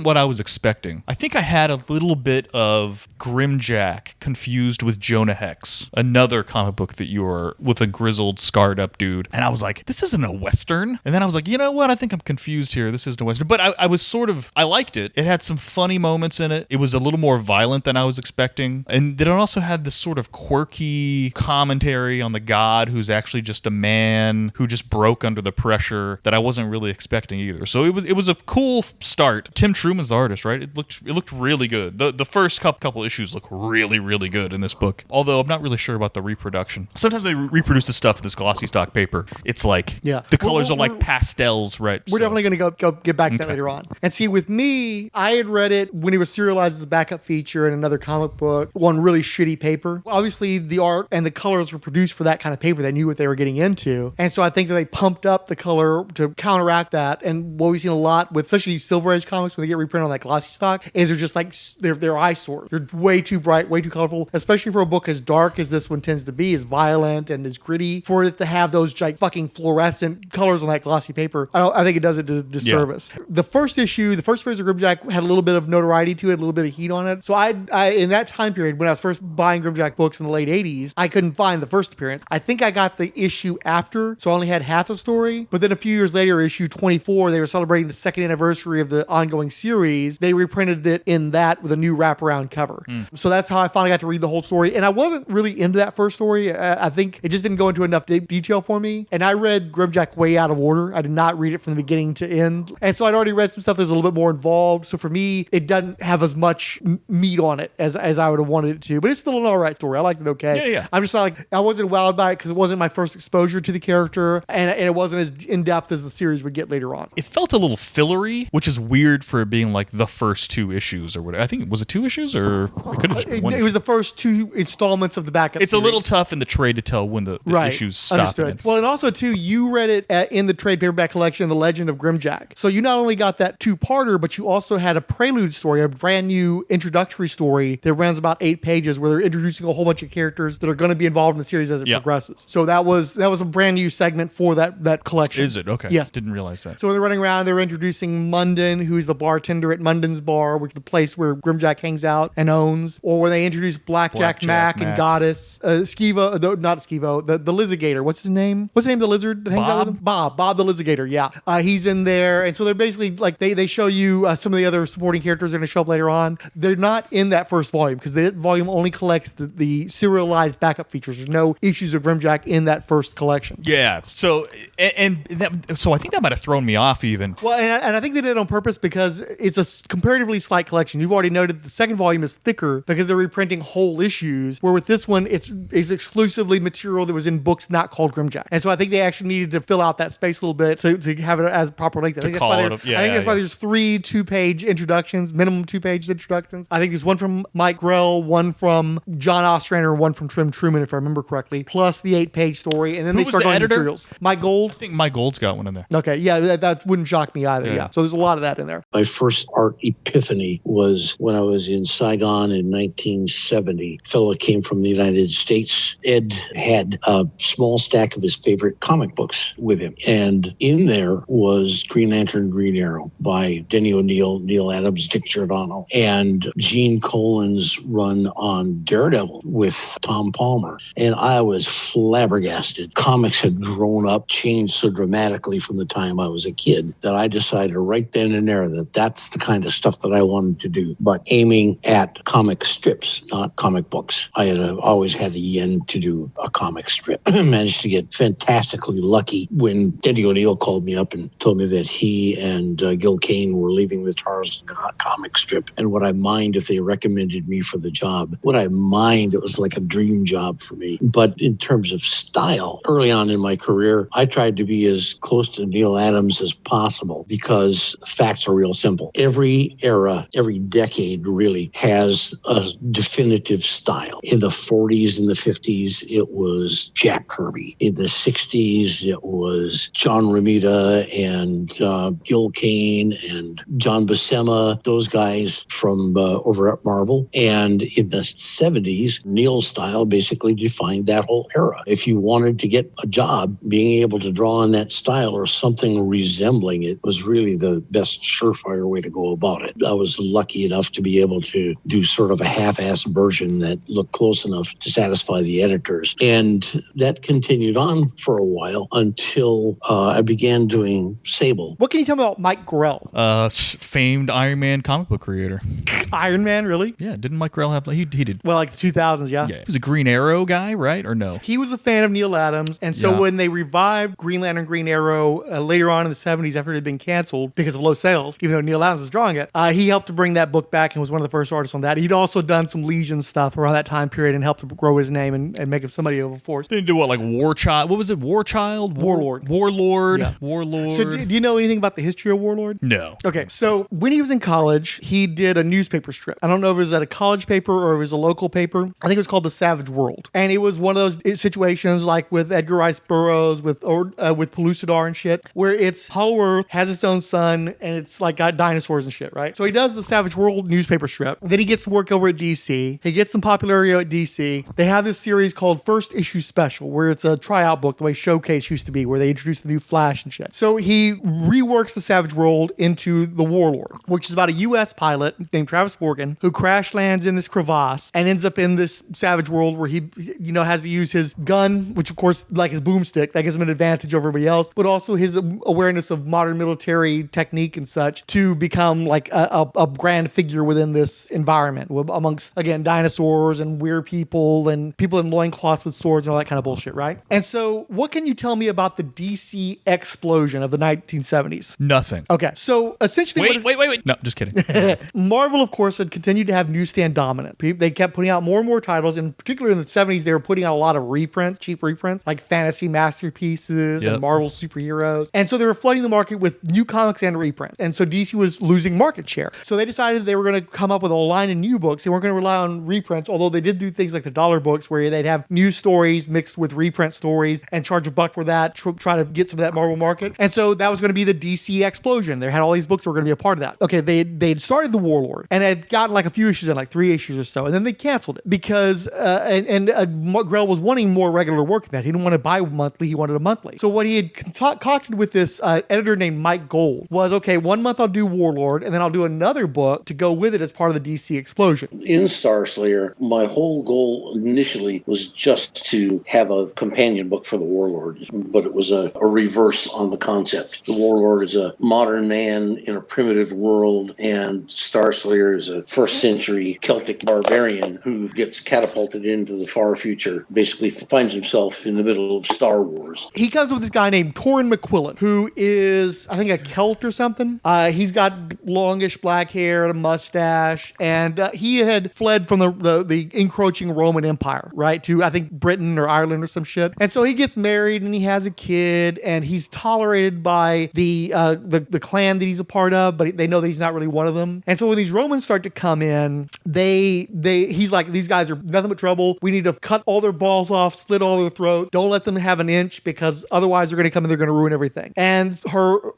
what I was expecting. I think I had a little bit of GrimJack confused with Jonah Hex, another comic book that you were with a grizzled, scarred up dude. And I was like, this isn't a Western. And then I was like, you know what? I think I'm confused here. This isn't a Western. But I liked it. It had some funny moments in it. It was a little more violent than I was expecting. And then it also had this sort of quirky commentary on the god who's actually just a man who just broke under the pressure that I wasn't really expecting either. So it was a cool start. Tim Truman's the artist, right? It looked really good. The first couple issues look really, really good in this book. Although I'm not really sure about the reproduction. Sometimes they reproduce the stuff in this glossy stock paper. It's like the colors are like pastels, right? We're definitely going to go get back to that later on. And see, with me, I had read it when it was serialized as a backup feature in another comic book on really shitty paper. Obviously, the art and the colors were produced for that kind of paper. They knew what they were getting into. And so I think that they pumped up the color to counteract that. And what we've seen a lot with, especially these Silver Age comics, when they get reprinted on that glossy stock, is they're just like, they're eyesores. They're way too bright, way too colorful, especially for a book as dark as this one tends to be, as violent and as gritty. For it to have those like fucking fluorescent colors on that glossy paper, I think it does it a disservice. Yeah. The first appearance of GrimJack had a little bit of notoriety to it, a little bit of heat on it. So I in that time period, when I was first buying GrimJack books in the late 80s, I couldn't find the first appearance. I think I got the issue after, so I only had half the story. But then a few years later, issue 24, they were celebrating the second anniversary of the ongoing series. They reprinted it in that with a new wraparound cover. So that's how I finally got to read the whole story. And I wasn't really into that first story. I think it just didn't go into enough detail for me. And I read GrimJack way out of order. I did not read it from the beginning to end. And so I'd already read some stuff that was a little bit more involved. So for me, it doesn't have as much meat on it as I would have wanted it to. But it's still an all right story. I liked it okay. Yeah. I'm just not like, I wasn't wowed by it because it wasn't my first exposure to the character. And it wasn't as in-depth as the series would get later on. It felt a little fillery, which is weird for it being like the first two issues or whatever. I think, was it 2 issues or it could have just been one? It was the first 2 installments of the backup It's series. a little tough in the trade to tell when the issues stop. Understood. Well, and also too, you read it in the trade paperback collection, The Legend of GrimJack. So you not only got that 2-parter, but you also had a prelude story, a brand new introductory story that runs about 8 pages where they're introducing a whole bunch of characters that are going to be involved in the series as it progresses. So that was a brand new segment for that collection. Is it? Okay. Yes. Didn't realize that. So they're running around, they're introducing Munden, who's the bartender at Munden's Bar, which is the place where GrimJack hangs out and owns. Or when they introduce Blackjack Mac and Goddess, Skeevo, not Skeevo, the Lizzigator. What's his name? What's the name of the lizard that hangs out with him? Bob the Lizzigator, yeah. He's in there. And so they're basically like, they show you some of the other supporting characters that are going to show up later on. They're not in that first volume because that volume only collects the serialized backup features. There's no issues of GrimJack in that first collection. Yeah. So I think that might have thrown me off even. Well, and I think they did it on purpose because it's a comparatively slight collection. You've already noted the second volume is thicker because they're reprinting whole issues, where with this one, it's exclusively material that was in books not called GrimJack. And so I think they actually needed to fill out that space a little bit to have it as a proper length. I think that's why there's 3 2-page introductions, minimum 2-page introductions. I think there's one from Mike Grell, one from John Ostrander, and one from Tim Truman, if I remember correctly, plus the 8-page story. And then they start going to serials. Mike Gold? I think Mike Gold's got one in there. Okay, yeah, that wouldn't shock me either. Yeah. So there's a lot of that in there. My first art epiphany was when I was in Saigon in 1970. A fellow came from the United States. Ed had a small stack of his favorite comic books with him. And in there was Green Lantern, Green Arrow by Denny O'Neil, Neil Adams, Dick Giordano, and Gene Colan's run on Daredevil with Tom Palmer. And I was flabbergasted. Comics had grown up, changed so dramatically from the time I was a kid that I decided right then and there that that's the kind of stuff that I wanted to do, but aiming at comic strips, not comic books. I had always had a yen to do a comic strip. Managed to get fantastically lucky when Denny O'Neil called me up and told me that he and Gil Kane were leaving the Tarzan comic strip, and would I mind if they recommended me for the job? Would I mind? It was like a dream job for me. But in terms of style, early on in my career, I tried to be as close to Neil Adams as possible because facts are real simple. Every era, every decade really has a definitive style. In the 40s and the 50s, it was Jack Kirby. In the 60s, it was John Romita and Gil Kane and John Buscema, those guys from over at Marvel. And in the 70s, Neil's style basically defined that whole era. If you wanted to get a job, being able to draw on that style or something resembling it was really the best surefire way to go about it. I was lucky enough to be able to do sort of a half-assed version that looked close enough to satisfy the editors. And that continued on for a while until I began doing Sable. What can you tell me about Mike Grell? Famed Iron Man comic book creator. Iron Man, really? Yeah, didn't Mike Grell have... He did... Well, like the 2000s, yeah. Yeah, he was a Green Arrow guy, right? Or no? He was a fan of Neil Adams, and so when they revived Green Lantern, Green Arrow later on in the 70s after it had been canceled because of low sales, even though Neil Adams was drawing it, he helped to bring that book back and was one of the first artists on that. He'd also done some Legion stuff around that time period and helped to grow his name and make him somebody of a force. Didn't do what, like War Child? What was it? War Child? Warlord. Yeah. Warlord. So do you know anything about the history of Warlord? No. Okay, so when he was in college, he did a newspaper strip. I don't know if it was at a college paper or it was a local paper. I think it was called The Savage World. And it was one of those situations like with Edgar Rice Burroughs, with Pellucidar and shit, where it's Hollow Earth, has its own sun, and it's like got dinosaurs and shit, right? So he does the Savage World newspaper strip. Then he gets to work over at DC. He gets some popularity at DC. They have this series called First Issue Special, where it's a tryout book, the way Showcase used to be, where they introduce the new Flash and shit. So he reworks the Savage World into the Warlord, which is about a U.S. pilot named Travis Morgan who crash lands in this crevasse and ends up in this Savage World where he, has to use his gun, which of course, like his boomstick, that gives him an advantage over everybody else, but also his awareness of modern military technique and such to become like a grand figure within this environment amongst, again, dinosaurs and weird people and people in loincloths with swords and all that kind of bullshit, right? And so what can you tell me about the DC explosion of the 1970s? Nothing. Okay, so essentially... Wait. No, just kidding. Marvel, of course, had continued to have newsstand dominance. They kept putting out more and more titles, and particularly in the 70s, they were putting out a lot of reprints, cheap reprints, like fantasy masterpieces and Marvel superheroes. And so they were flooding the market with new comics and reprints. And so DC was losing market share. So they decided they were going to come up with a line of new books. They weren't going to rely on reprints, although they did do things like the dollar books where they'd have new stories mixed with reprint stories and charge $1 for that, try to get some of that Marvel market. And so that was going to be the DC explosion. They had all these books that were going to be a part of that. Okay, they'd started the Warlord. And had gotten like a few issues in, like 3 issues or so, and then they canceled it because Grell was wanting more regular work than that. He didn't want to buy monthly; he wanted a monthly. So what he had concocted with this editor named Mike Gold was, okay, 1 month I'll do Warlord, and then I'll do another book to go with it as part of the DC Explosion. In Starslayer, my whole goal initially was just to have a companion book for the Warlord, but it was a reverse on the concept. The Warlord is a modern man in a primitive world, and Starslayer is a first century Celtic barbarian who gets catapulted into the far future, basically finds himself in the middle of Star Wars. He comes with this guy named Torrin McQuillan, who is, I think, a Celt or something. He's got longish black hair and a mustache, and he had fled from the encroaching Roman Empire, right, to, I think, Britain or Ireland or some shit. And so he gets married and he has a kid, and he's tolerated by the clan that he's a part of, but they know that he's not really one of them. And so when these Romans start to come in, he's like, these guys are nothing but trouble. We need to cut all their balls off, slit all their throat. Don't let them have an inch, because otherwise they're going to come and they're going to ruin everything. And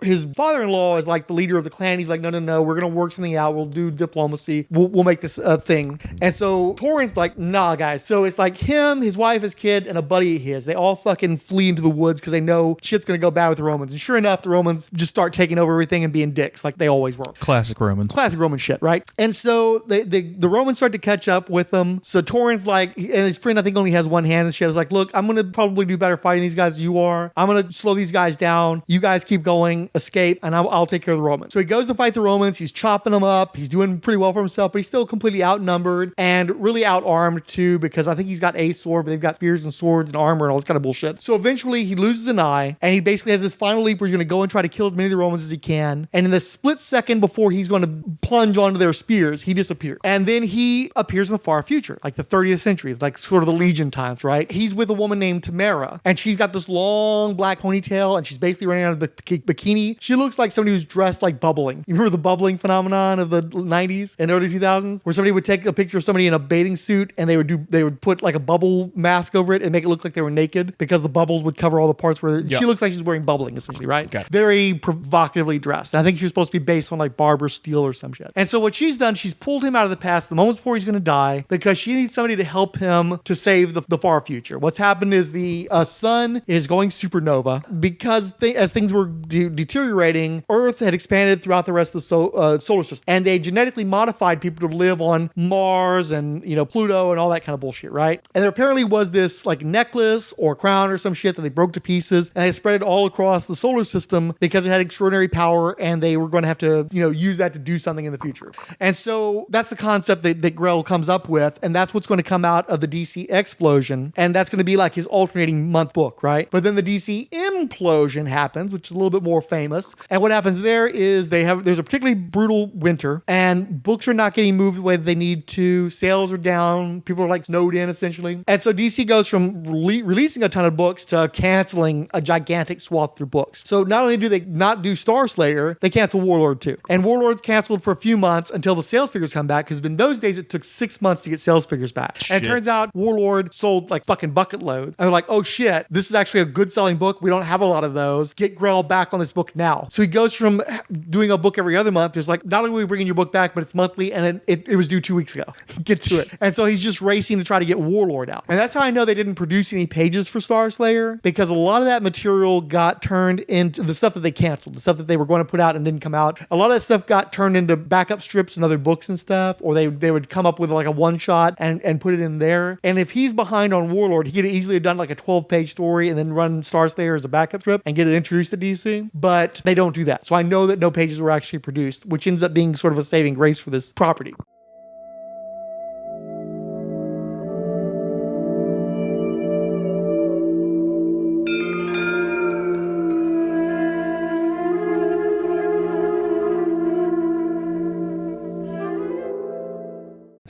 his father-in-law is like the leader of the clan. He's like, no, we're going to work something out. We'll do diplomacy. We'll make this a thing. And so Torrin's like, nah, guys. So it's like him, his wife, his kid, and a buddy of his. They all fucking flee into the woods because they know shit's going to go bad with the Romans. And sure enough, the Romans just start taking over everything and being dicks like they always were. Classic Roman shit, right? And so the Romans start to catch up with them. So Torrin's like, and his friend I think only has one hand and shit, is like, look, I'm going to probably do better fighting these guys than you are. I'm going to slow these guys down. You guys keep going, escape, and I'll take care of the Romans. So he goes to fight the Romans. He's chopping them up. He's doing pretty well for himself, but he's still completely outnumbered and really outarmed too, because I think he's got a sword, but they've got spears and swords and armor and all this kind of bullshit. So eventually he loses an eye, and he basically has this final leap where he's going to go and try to kill as many of the Romans as he can. And in the split second before he's going to plunge onto their spears, he disappears. And then he appears in the far future, like the 30th century, like sort of the Legion times, right? He's with a woman named Tamara, and she's got this long black ponytail, and she's basically running out of the bikini. She looks like somebody who's dressed like bubbling. You remember the bubbling phenomenon of the 90s and early 2000s, where somebody would take a picture of somebody in a bathing suit and they would put like a bubble mask over it and make it look like they were naked because the bubbles would cover all the parts where she looks like she's wearing bubbling, essentially, right? Very provocatively dressed. And I think she was supposed to be based on like Barbara Steele or some shit. And so what she's done, she's pulled him out of the past the moments before he's going to die, because she needs somebody to help him to save the far future. What's happened is the sun is going supernova because as things were deteriorating, Earth had expanded throughout the rest of the solar system, and they genetically modified people to live on Mars and Pluto and all that kind of bullshit, right? And there apparently was this like necklace or crown or some shit that they broke to pieces, and they spread it all across the solar system because it had extraordinary power, and they were going to have to use that to do something in the future. And so that's the concept that Grell comes up with, and that's what's going to come out of the DC Explosion, and that's going to be like his alternating month book, right? But then the DC Implosion happens, which is a little bit more famous, and what happens there is there's a particularly brutal winter, and books are not getting moved the way that they need to. Sales are down. People are like snowed in, essentially. And so DC goes from releasing a ton of books to canceling a gigantic swath through books. So not only do they not do Starslayer, they cancel Warlord too. And Warlord's canceled for a few months until the sales figures come back, because in those days it took 6 months to get sales figures back. Shit. And it turns out Warlord sold like fucking bucket loads. And they're like, oh shit, this is actually a good selling book. We don't have a lot of those. Get Grell back on this book now. So he goes from doing a book every other month. There's like, not only are we bringing your book back, but it's monthly, and it was due 2 weeks ago. Get to it. And so he's just racing to try to get Warlord out. And that's how I know they didn't produce any pages for Starslayer, because a lot of that material got turned into the stuff that they canceled, the stuff that they were going to put out and didn't come out. A lot of that stuff got turned into backup strips and other books and stuff, or they would come up with like a one shot and put it in there. And if he's behind on Warlord, he could easily have done like a 12-page story and then run Starslayer as a backup strip and get it introduced to DC. But they don't do that. So I know that no pages were actually produced, which ends up being sort of a saving grace for this property.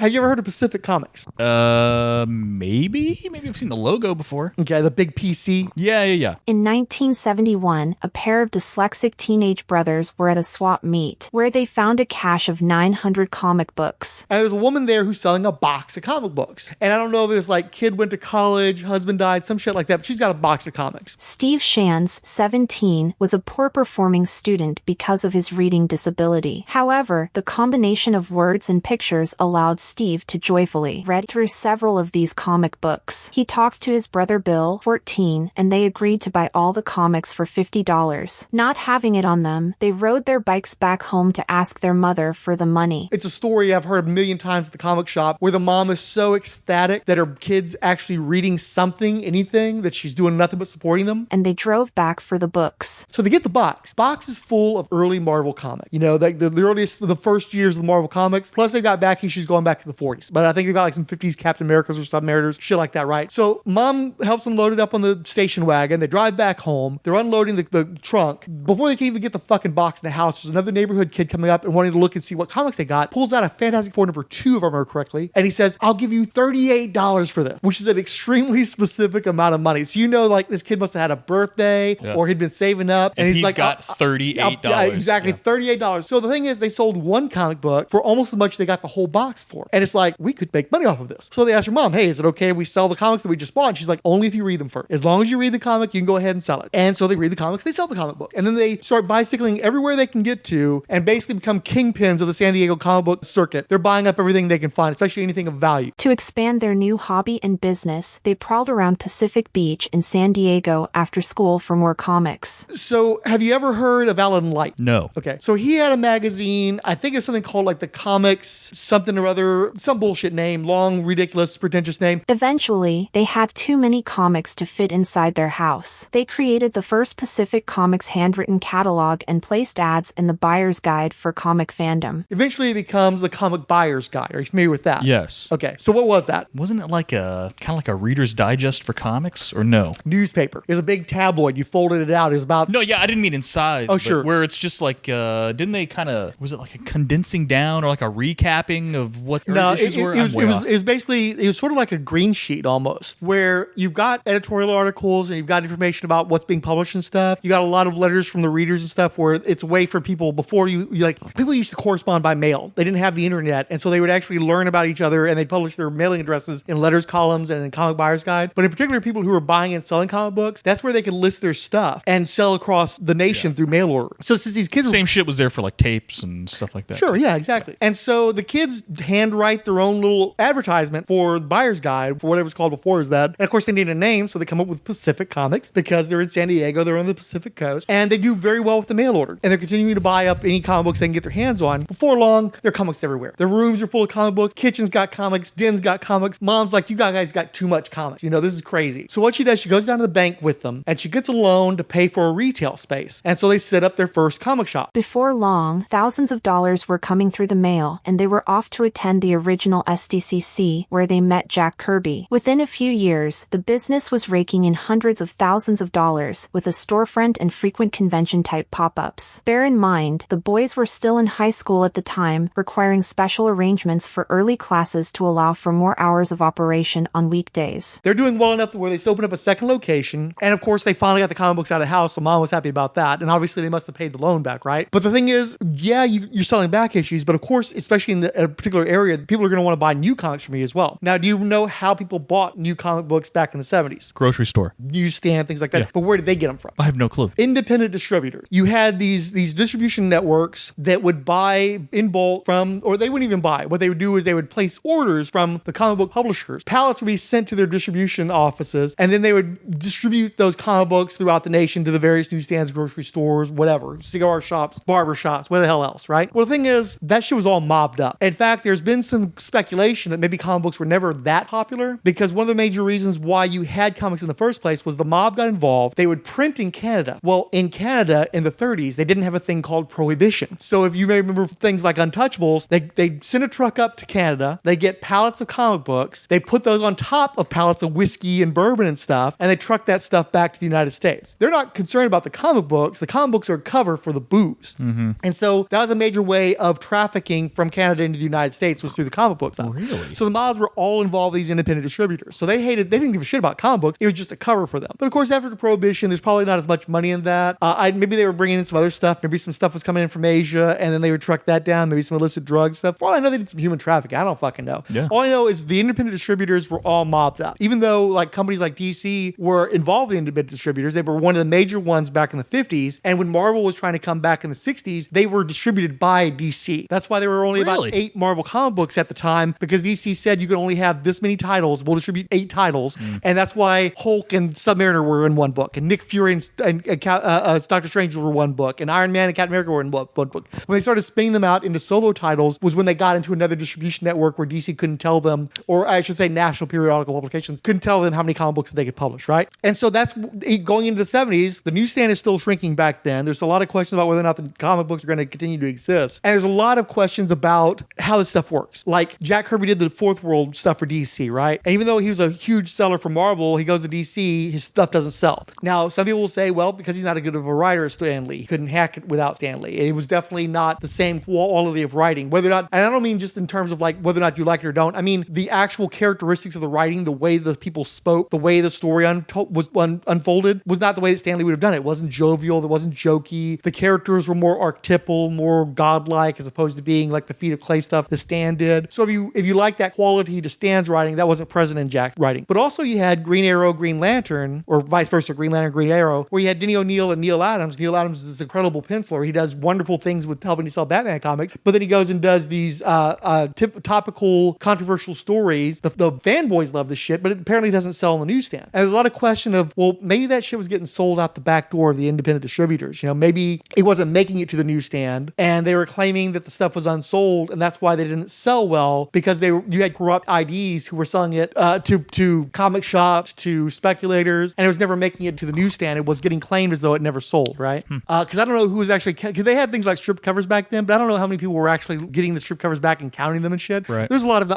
Have you ever heard of Pacific Comics? Maybe I've seen the logo before. Okay, the big PC. Yeah. In 1971, a pair of dyslexic teenage brothers were at a swap meet where they found a cache of 900 comic books. And there's a woman there who's selling a box of comic books. And I don't know if it was like kid went to college, husband died, some shit like that, but she's got a box of comics. Steve Shands, 17, was a poor performing student because of his reading disability. However, the combination of words and pictures allowed Steve to joyfully read through several of these comic books. He talked to his brother Bill, 14, and they agreed to buy all the comics for $50. Not having it on them, they rode their bikes back home to ask their mother for the money. It's a story I've heard a million times at the comic shop where the mom is so ecstatic that her kid's actually reading something, anything, that she's doing nothing but supporting them. And they drove back for the books. So they get the box. Box is full of early Marvel comics. You know, like the earliest, the first years of the Marvel comics. Plus they got back issues going back to the 40s. But I think they got like some 50s Captain Americas or Submariners, shit like that, right? So mom helps them load it up on the station wagon. They drive back home. They're unloading the trunk. Before they can even get the fucking box in the house, there's another neighborhood kid coming up and wanting to look and see what comics they got. Pulls out a Fantastic Four number 2, if I remember correctly. And he says, I'll give you $38 for this, which is an extremely specific amount of money. So you know, like this kid must have had a birthday or he'd been saving up. And he's like, got $38. Yeah, exactly. $38. So the thing is, they sold one comic book for almost as much as they got the whole box for. And it's like, we could make money off of this. So they asked her mom, hey, is it okay if we sell the comics that we just bought? And she's like, only if you read them first. As long as you read the comic, you can go ahead and sell it. And so they read the comics, they sell the comic book. And then they start bicycling everywhere they can get to and basically become kingpins of the San Diego comic book circuit. They're buying up everything they can find, especially anything of value. To expand their new hobby and business, they prowled around Pacific Beach in San Diego after school for more comics. So have you ever heard of Alan Light? No. Okay. So he had a magazine, I think it's something called like the Comics, something or other, some bullshit name, long, ridiculous, pretentious name. Eventually, they had too many comics to fit inside their house. They created the first Pacific Comics handwritten catalog and placed ads in the buyer's guide for comic fandom. Eventually it becomes the Comic Buyer's Guide. Are you familiar with that? Yes. Okay. So what was that? Wasn't it like a kind of like a Reader's Digest for comics, or no? Newspaper. It was a big tabloid. You folded it out. It was about... No, yeah, I didn't mean in size. Oh, sure. Where it's just like, didn't they kind of, was it like a condensing down or like a recapping of what issues were? It was basically, it was sort of like a green sheet almost, where you've got editorial articles and you've got information about what's being published and stuff. You got a lot of letters from the readers and stuff where it's a way for people before you like, people used to correspond by mail. They didn't have the internet. And so they would actually learn about each other and they publish their mailing addresses in letters columns and in Comic Buyer's Guide. But in particular, people who were buying and selling comic books, that's where they could list their stuff and sell across the nation through mail order. So since these kids... Same shit was there for like tapes and stuff like that. Sure, yeah, exactly. And so the kids handwrite their own little advertisement for the Buyer's Guide, for whatever it's called before is that. And of course they need a name, so they come up with Pacific Comics because they're in San Diego, they're on the Pacific Coast, and they do very well with the mail order. And they're continuing to buy up any comic books they can get their hands on. Before long, there are comics everywhere. Their rooms are full of comic books, kitchen's got comics, den's got comics. Mom's like, you guys got too much comics. You know, this is crazy. So what she does, she goes down to the bank with them and she gets a loan to pay for a retail space. And so they set up their first comic shop. Before long, thousands of dollars were coming through the mail, and they were off to attend the original SDCC, where they met Jack Kirby. Within a few years, the business was raking in hundreds of thousands of dollars, with a storefront and frequent convention-type pop-ups. Bear in mind, the boys were still in high school at the time, requiring special arrangements for early classes to allow for more hours of operation on weekdays. They're doing well enough where they open up a second location, and of course they finally got the comic books out of the house, so mom was happy about that, and obviously they must have paid the loan back, right? But the thing is, yeah, you're selling back issues, but of course, especially in a particular area, people are going to want to buy new comics from me as well. Now, do you know how people bought new comic books back in the 70s? Grocery store. Newsstand, things like that. Yeah. But where did they get them from? I have no clue. Independent distributors. You had these distribution networks that would buy in bulk from, or they wouldn't even buy. What they would do is they would place orders from the comic book publishers. Pallets would be sent to their distribution offices, and then they would distribute those comic books throughout the nation to the various newsstands, grocery stores, whatever, cigar shops, barber shops, what the hell else, right? Well, the thing is, that shit was all mobbed up. In fact, there's been some speculation that maybe comic books were never that popular because one of the major reasons why you had comics in the first place was the mob got involved. They would print in Canada. Well, in Canada in the 30s, they didn't have a thing called prohibition. So if you may remember things like Untouchables, they send a truck up to Canada, they get pallets of comic books, they put those on top of pallets of whiskey and bourbon and stuff, and they truck that stuff back to the United States. They're not concerned about the comic books. The comic books are cover for the booze. Mm-hmm. And so that was a major way of trafficking from Canada into the United States, was through the comic book stuff. Really? So the mods were all involved with these independent distributors. So they didn't give a shit about comic books. It was just a cover for them. But of course, after the Prohibition, there's probably not as much money in that. Maybe they were bringing in some other stuff. Maybe some stuff was coming in from Asia, and then they would truck that down. Maybe some illicit drug stuff. For all I know, they did some human trafficking. I don't fucking know. Yeah. All I know is the independent distributors were all mobbed up. Even though like companies like DC were involved in independent distributors, they were one of the major ones back in the 50s. And when Marvel was trying to come back in the 60s, they were distributed by DC. That's why there were only about 8 Marvel comic books at the time, because DC said you could only have this many titles. We'll distribute 8 titles. And that's why Hulk and Submariner were in one book, and Nick Fury and Doctor Strange were one book, and Iron Man and Captain America were in one book. When they started spinning them out into solo titles was when they got into another distribution network where DC couldn't tell them, or I should say National Periodical Publications couldn't tell them how many comic books they could publish, right? And so that's going into the 70s. The newsstand is still shrinking back then. There's a lot of questions about whether or not the comic books are going to continue to exist. And there's a lot of questions about how this stuff works. Like Jack Kirby did the Fourth World stuff for DC, right? And even though he was a huge seller for Marvel, he goes to DC, his stuff doesn't sell. Now, some people will say, well, because he's not as good of a writer as Stan Lee. He couldn't hack it without Stan Lee. It was definitely not the same quality of writing. Whether or not, and I don't mean just in terms of like whether or not you like it or don't. I mean the actual characteristics of the writing, the way the people spoke, the way the story unfolded was not the way that Stan Lee would have done it. It wasn't jovial. It wasn't jokey. The characters were more archetypal, more godlike, as opposed to being like the feet of clay stuff that Stan did. So if you like that quality to Stan's writing, that wasn't present in Jack's writing. But also you had Green Arrow, Green Lantern, or vice versa, Green Lantern, Green Arrow, where you had Denny O'Neil and Neil Adams. Neil Adams is this incredible penciler. He does wonderful things with helping to sell Batman comics, but then he goes and does these topical, controversial stories. The fanboys love this shit, but it apparently doesn't sell on the newsstand. And there's a lot of question of, well, maybe that shit was getting sold out the back door of the independent distributors. You know, maybe it wasn't making it to the newsstand, and they were claiming that the stuff was unsold, and that's why they didn't sell well, because you had corrupt IDs who were selling it to comic shops, to speculators, and it was never making it to the newsstand. It was getting claimed as though it never sold, right? Because I don't know who was actually, because they had things like strip covers back then, but I don't know how many people were actually getting the strip covers back and counting them and shit. Right. There's a lot of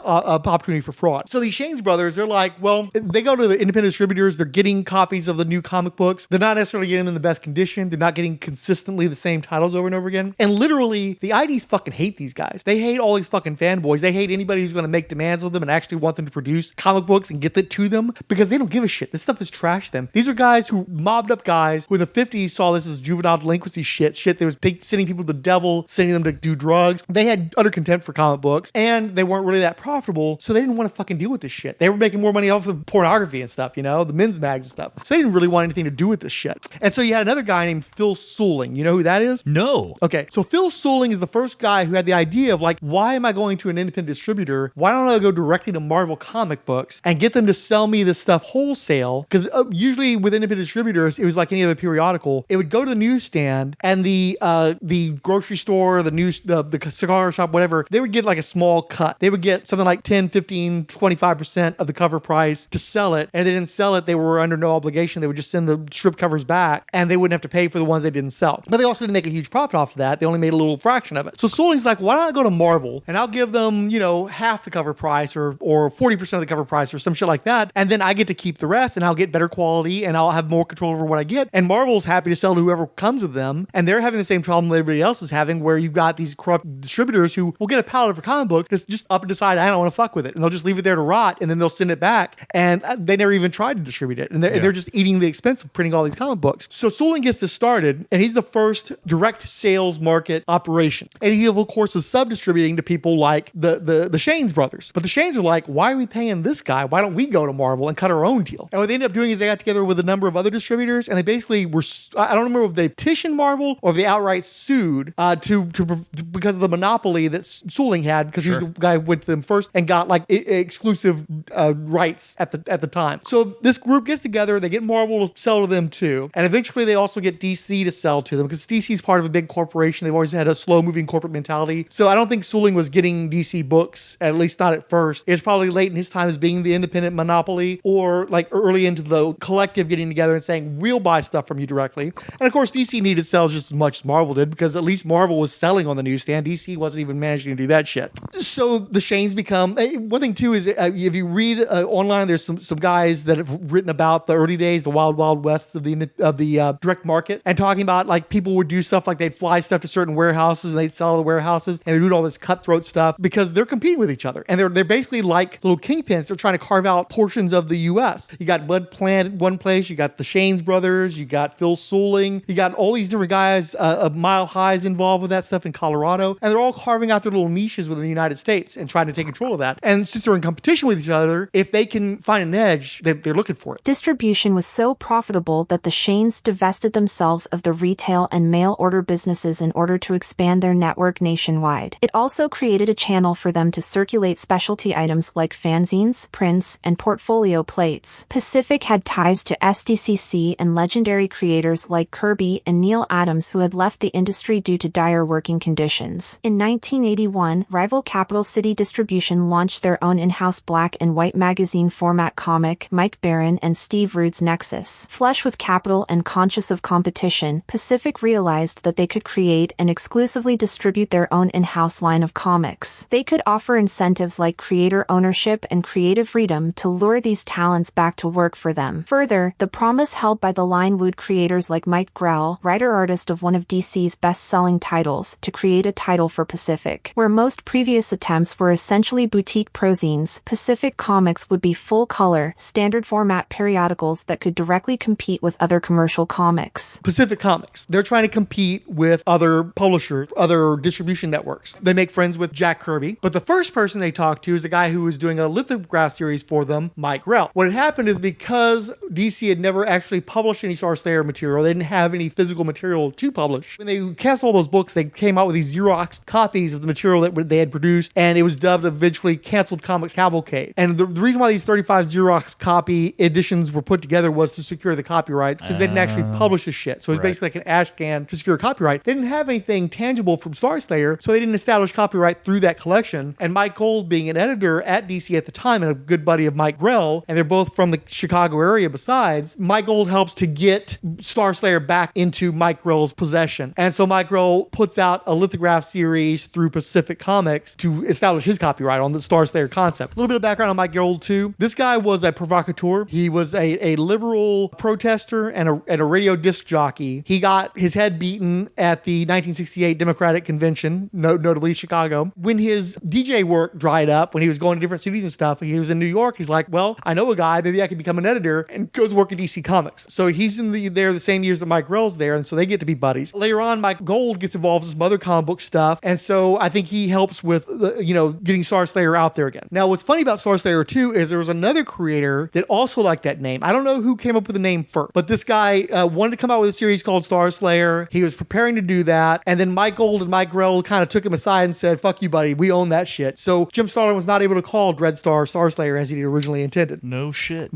opportunity for fraud. So these Shanes brothers, they're like, well, they go to the independent distributors, they're getting copies of the new comic books. They're not necessarily getting them in the best condition. They're not getting consistently the same titles over and over again. And literally, the IDs fucking hate these guys. They hate all these fucking fanboys. They hate anybody who's going to make demands of them and actually want them to produce comic books and get it to them, because they don't give a shit. This stuff is trash to them. These are guys who mobbed up guys who in the 50s saw this as juvenile delinquency shit. They was sending people to the devil, sending them to do drugs. They had utter contempt for comic books, and they weren't really that profitable, so they didn't want to fucking deal with this shit. They were making more money off of pornography and stuff, you know, the men's mags and stuff. So they didn't really want anything to do with this shit. And so you had another guy named Phil Suling. You know who that is? No. Okay, so Phil Suling is the first guy who had the idea of like, why am I going to an independent distributor? Why don't I go directly to Marvel comic books and get them to sell me this stuff wholesale? Because usually with independent distributors, it was like any other periodical. It would go to the newsstand, and the grocery store, the cigar shop, whatever, they would get like a small cut. They would get something like 10, 15, 25% of the cover price to sell it. And if they didn't sell it, they were under no obligation. They would just send the strip covers back, and they wouldn't have to pay for the ones they didn't sell. But they also didn't make a huge profit off of that. They only made a little fraction of it. So Suling's like, why don't I go to Marvel and I'll give them, you know, half the cover price or 40% of the cover price or some shit like that. And then I get to keep the rest, and I'll get better quality, and I'll have more control over what I get. And Marvel's happy to sell to whoever comes with them. And they're having the same problem that everybody else is having, where you've got these corrupt distributors who will get a pallet for comic books, just up and decide, I don't want to fuck with it. And they'll just leave it there to rot, and then they'll send it back. And they never even tried to distribute it. And they're just eating the expense of printing all these comic books. So Suling gets this started, and he's the first direct sales market operation. And he, of course, is sub-distributing to people like the Shanes brothers. But the Shanes are like, why are we paying this guy? Why don't we go to Marvel and cut our own deal? And what they ended up doing is they got together with a number of other distributors, and they basically were, I don't remember if they petitioned Marvel or if they outright sued because of the monopoly that Suling had, because he was the guy who went to them first and got like exclusive rights at the time. So this group gets together, they get Marvel to sell to them too, and eventually they also get DC to sell to them, because DC's part of a big corporation. They've always had a slow-moving corporate mentality. So I don't think Suling was getting DC books, at least not at first. It was probably late in his time as being the independent monopoly, or like early into the collective getting together and saying, we'll buy stuff from you directly. And of course, DC needed to sell just as much as Marvel did, because at least Marvel was selling on the newsstand. DC wasn't even managing to do that shit. So the Shanes become, one thing too is if you read online, there's some guys that have written about the early days, the wild, wild west of the direct market, and talking about like people would do stuff like they'd fly stuff to certain warehouses and they'd sell to the warehouses, and they'd do all this cutthroat stuff. because they're competing with each other. And they're basically like little kingpins. They're trying to carve out portions of the U.S. You got Bud Plant at one place. You got the Shanes brothers. You got Phil Suling. You got all these different guys, Mile High's involved with that stuff in Colorado. And they're all carving out their little niches within the United States and trying to take control of that. And since they're in competition with each other, if they can find an edge, they're looking for it. Distribution was so profitable that the Shanes divested themselves of the retail and mail order businesses in order to expand their network nationwide. It also created a channel for them to circulate specialty items like fanzines, prints, and portfolio plates. Pacific had ties to SDCC and legendary creators like Kirby and Neil Adams, who had left the industry due to dire working conditions. In 1981, rival Capital City Distribution launched their own in-house black and white magazine format comic, Mike Barron and Steve Rude's Nexus. Flush with capital and conscious of competition, Pacific realized that they could create and exclusively distribute their own in-house line of comics. They could offer incentives like creator ownership and creative freedom to lure these talents back to work for them. Further, the promise held by the line wooed creators like Mike Grell, writer-artist of one of DC's best-selling titles, to create a title for Pacific. Where most previous attempts were essentially boutique prozines, Pacific Comics would be full-color, standard-format periodicals that could directly compete with other commercial comics. Pacific Comics, they're trying to compete with other publishers, other distribution networks. They make friends with Jack Kirby, but the first person they talked to is a guy who was doing a lithograph series for them, Mike Grell. What had happened is because DC had never actually published any Starslayer material, they didn't have any physical material to publish. When they canceled all those books, they came out with these Xerox copies of the material that they had produced, and it was dubbed eventually Canceled Comics Cavalcade. And the reason why these 35 Xerox copy editions were put together was to secure the copyright, because they didn't actually publish this shit. So it was basically like an ash can to secure copyright. They didn't have anything tangible from Starslayer, so they didn't establish copyright through that collection. And Mike Gold, being an editor at DC at the time and a good buddy of Mike Grell, and they're both from the Chicago area besides, Mike Gold helps to get Starslayer back into Mike Grell's possession. And so Mike Grell puts out a lithograph series through Pacific Comics to establish his copyright on the Starslayer concept. A little bit of background on Mike Gold too. This guy was a provocateur. He was a liberal protester and a radio disc jockey. He got his head beaten at the 1968 Democratic Convention, notably Chicago. When his DJ work dried up, when he was going to different cities and stuff, he was in New York. He's like, well, I know a guy, maybe I could become an editor, and goes work at DC Comics. So he's there the same years that Mike Grell's there, and so they get to be buddies. Later on, Mike Gold gets involved in some other comic book stuff, and so I think he helps with, getting Starslayer out there again. Now, what's funny about Starslayer too is there was another creator that also liked that name. I don't know who came up with the name first, but this guy wanted to come out with a series called Starslayer. He was preparing to do that, and then Mike Gold and Mike Grell kind of took him aside and said, fuck you, buddy, we own that shit. So Jim Starlin was not able to call Dreadstar Starslayer as he originally intended. No shit.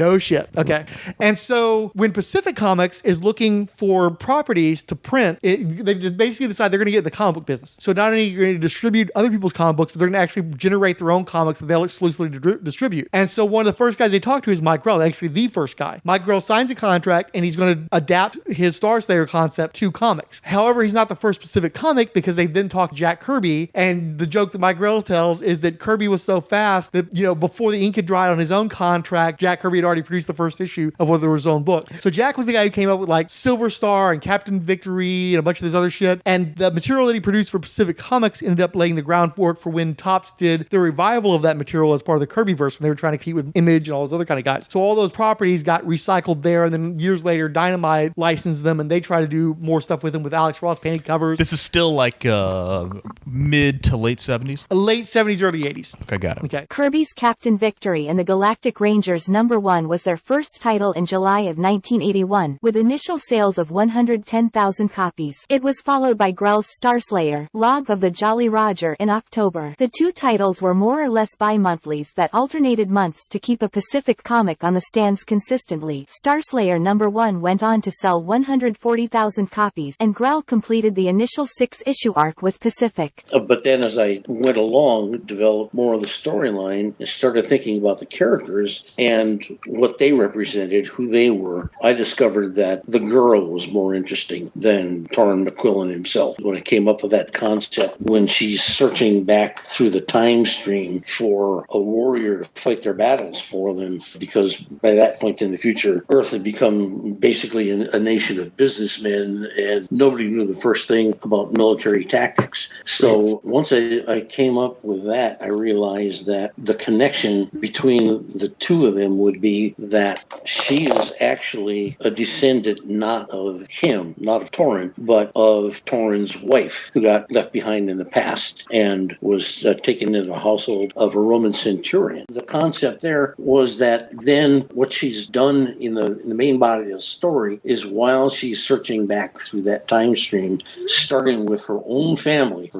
Okay. And so when Pacific Comics is looking for properties to print, they just basically decide they're going to get in the comic book business. So not only are you going to distribute other people's comic books, but they're going to actually generate their own comics that they'll exclusively distribute. And so one of the first guys they talk to is Mike Grell, actually the first guy. Mike Grell signs a contract, and he's going to adapt his Starslayer concept to comics. However, he's not the first Pacific comic, because they then talk Jack Kirby, and the joke that Mike Grell tells is that Kirby was so fast that, before the ink had dried on his own contract, Jack Kirby had already produced the first issue of one of his own book. So Jack was the guy who came up with like Silver Star and Captain Victory and a bunch of this other shit. And the material that he produced for Pacific Comics ended up laying the groundwork for when Topps did the revival of that material as part of the Kirbyverse, when they were trying to compete with Image and all those other kind of guys. So all those properties got recycled there, and then years later, Dynamite licensed them, and they try to do more stuff with them with Alex Ross painted covers. This is still like mid to late 70s? Late 70s, early 80s. Okay, got it. Okay. Kirby's Captain Victory and the Galactic Rangers #1 was their first title in July of 1981, with initial sales of 110,000 copies. It was followed by Grell's Starslayer, Log of the Jolly Roger in October. The two titles were more or less bi-monthlies that alternated months to keep a Pacific comic on the stands consistently. Starslayer #1 went on to sell 140,000 copies, and Grell completed the initial 6-issue arc with Pacific. But then as I went along, developed more of the storyline and started thinking about the characters and what they represented, who they were, I discovered that the girl was more interesting than Torrin McQuillan himself. When I came up with that concept, when she's searching back through the time stream for a warrior to fight their battles for them, because by that point in the future, Earth had become basically a nation of businessmen, and nobody knew the first thing about military tactics. So once I came up with that, I realized that the connection between the two of them would be that she is actually a descendant not of him, not of Torin, but of Torin's wife, who got left behind in the past and was taken into the household of a Roman centurion. The concept there was that then what she's done in the main body of the story is while she's searching back through that time stream, starting with her own family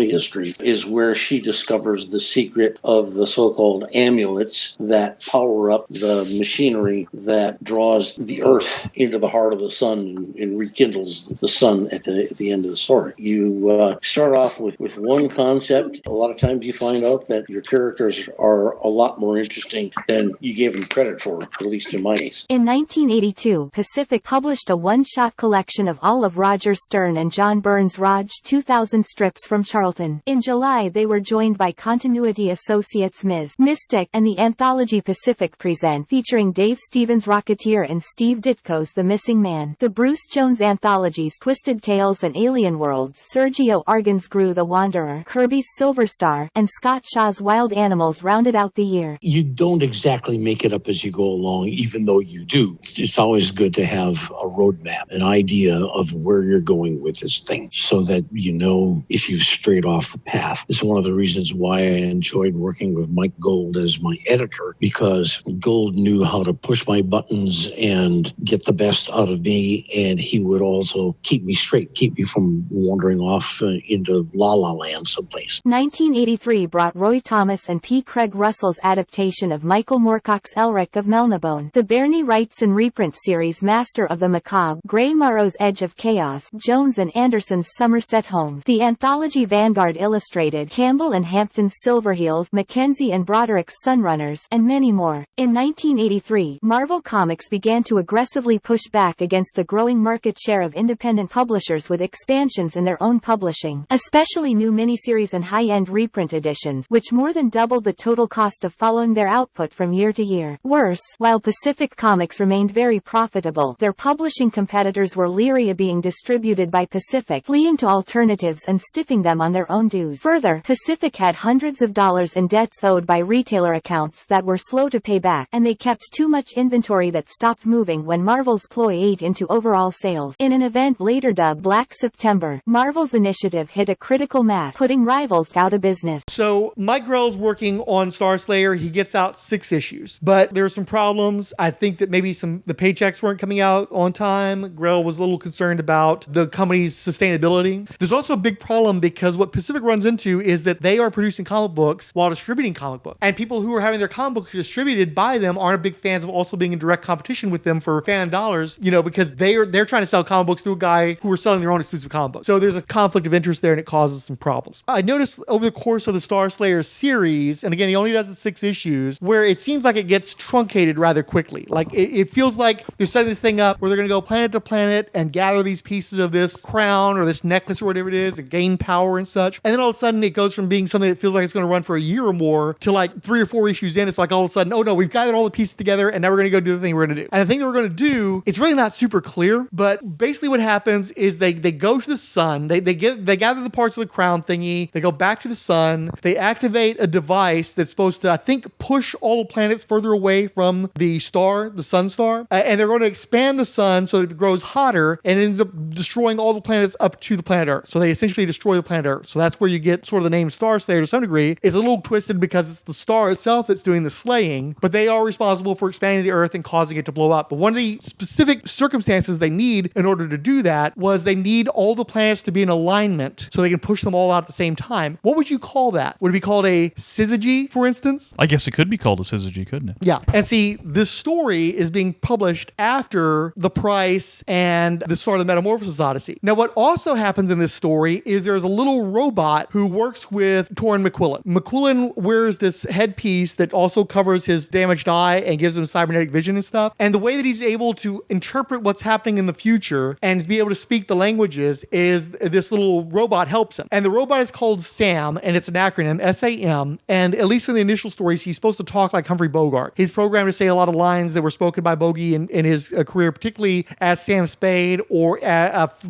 history, is where she discovers the secret of the so-called amulets that power up the machinery that draws the earth into the heart of the sun and rekindles the sun at the end of the story. You start off with one concept. A lot of times you find out that your characters are a lot more interesting than you gave them credit for, at least in my case. In 1982, Pacific published a one-shot collection of all of Roger Stern and John Byrne's Rog 2000 strips from Charlton. In July, they were joined by Continuity Associates Ms. Mystic and the anthology Pacific Present, featuring Dave Stevens' Rocketeer and Steve Ditko's The Missing Man. The Bruce Jones anthologies Twisted Tales and Alien Worlds, Sergio Argan's Gru the Wanderer, Kirby's Silver Star, and Scott Shaw's Wild Animals rounded out the year. You don't exactly make it up as you go along, even though you do. It's always good to have a roadmap, an idea of where you're going with this thing, so that you know if you've strayed off the path. It's one of the reasons why I enjoyed working with Mike Gold as my editor, because Gold knew how to push my buttons and get the best out of me, and he would also keep me straight, keep me from wandering off into La La Land someplace. 1983 brought Roy Thomas and P. Craig Russell's adaptation of Michael Moorcock's Elric of Melnibone, the Bernie Wrightson reprint series Master of the Macabre, Gray Morrow's Edge of Chaos, Jones and Anderson's Somerset Homes, the anthology Vanguard Illustrated, Campbell and Hampton's Silverheels, Mackenzie and Broderick's Sunrunners, and many more. In 1983, Marvel Comics began to aggressively push back against the growing market share of independent publishers with expansions in their own publishing, especially new miniseries and high-end reprint editions, which more than doubled the total cost of following their output from year to year. Worse, while Pacific Comics remained very profitable, their publishing competitors were leery of being distributed by Pacific, fleeing to alternatives and stiffing them on their own dues. Further, Pacific had hundreds of dollars in debts owed by retailer accounts that were slow to pay back, and they kept too much inventory that stopped moving when Marvel's ploy ate into overall sales. In an event later dubbed Black September, Marvel's initiative hit a critical mass, putting rivals out of business. So Mike Grell's working on Starslayer. He gets out 6 issues, but there are some problems. I think that maybe the paychecks weren't coming out on time. Grell was a little concerned about the company's sustainability. There's also a big problem because what Pacific runs into is that they are producing comic books while distributing comic books, and people who are having their comic books distributed by them aren't big fans of also being in direct competition with them for fan dollars, because they're trying to sell comic books to a guy who are selling their own exclusive comic books. So there's a conflict of interest there, and it causes some problems. I noticed over the course of the Starslayer series, and again, he only does the 6 issues, where it seems like it gets truncated rather quickly. Like it feels like they're setting this thing up where they're going to go planet to planet and gather these pieces of this crown or this necklace or whatever it is and gain power and such. And then all of a sudden it goes from being something that feels like it's going to run for a year or more to like 3 or 4 issues in. It's like all of a sudden, oh no, we've gathered all the pieces together and now we're going to go do the thing we're going to do. And the thing that we're going to do, it's really not super clear, but basically what happens is they go to the sun, they gather the parts of the crown thingy, they go back to the sun, they activate a device that's supposed to, I think, push all the planets further away from the star, the sun star, and they're going to expand the sun so that it grows hotter and ends up destroying all the planets up to the planet Earth. So they essentially destroy the planet Earth. So that's where you get sort of the name Starslayer to some degree. It's a little twisted because it's the star itself that's doing the slaying, but they are responsible for expanding the Earth and causing it to blow up. But one of the specific circumstances they need in order to do that was they need all the planets to be in alignment so they can push them all out at the same time. What would you call that? Would it be called a syzygy, for instance? I guess it could be called a syzygy, couldn't it? Yeah. And see, this story is being published after The Price and the Start of the Metamorphosis Odyssey. Now, what also happens in this story is there's a little robot who works with Torin McQuillan. McQuillan wears this headpiece that also covers his damaged eye and gives him cybernetic vision and stuff. And the way that he's able to interpret what's happening in the future and be able to speak the languages is this little robot helps him. And the robot is called SAM, and it's an acronym, SAM. And at least in the initial stories, he's supposed to talk like Humphrey Bogart. He's programmed to say a lot of lines that were spoken by Bogey in his career, particularly as Sam Spade or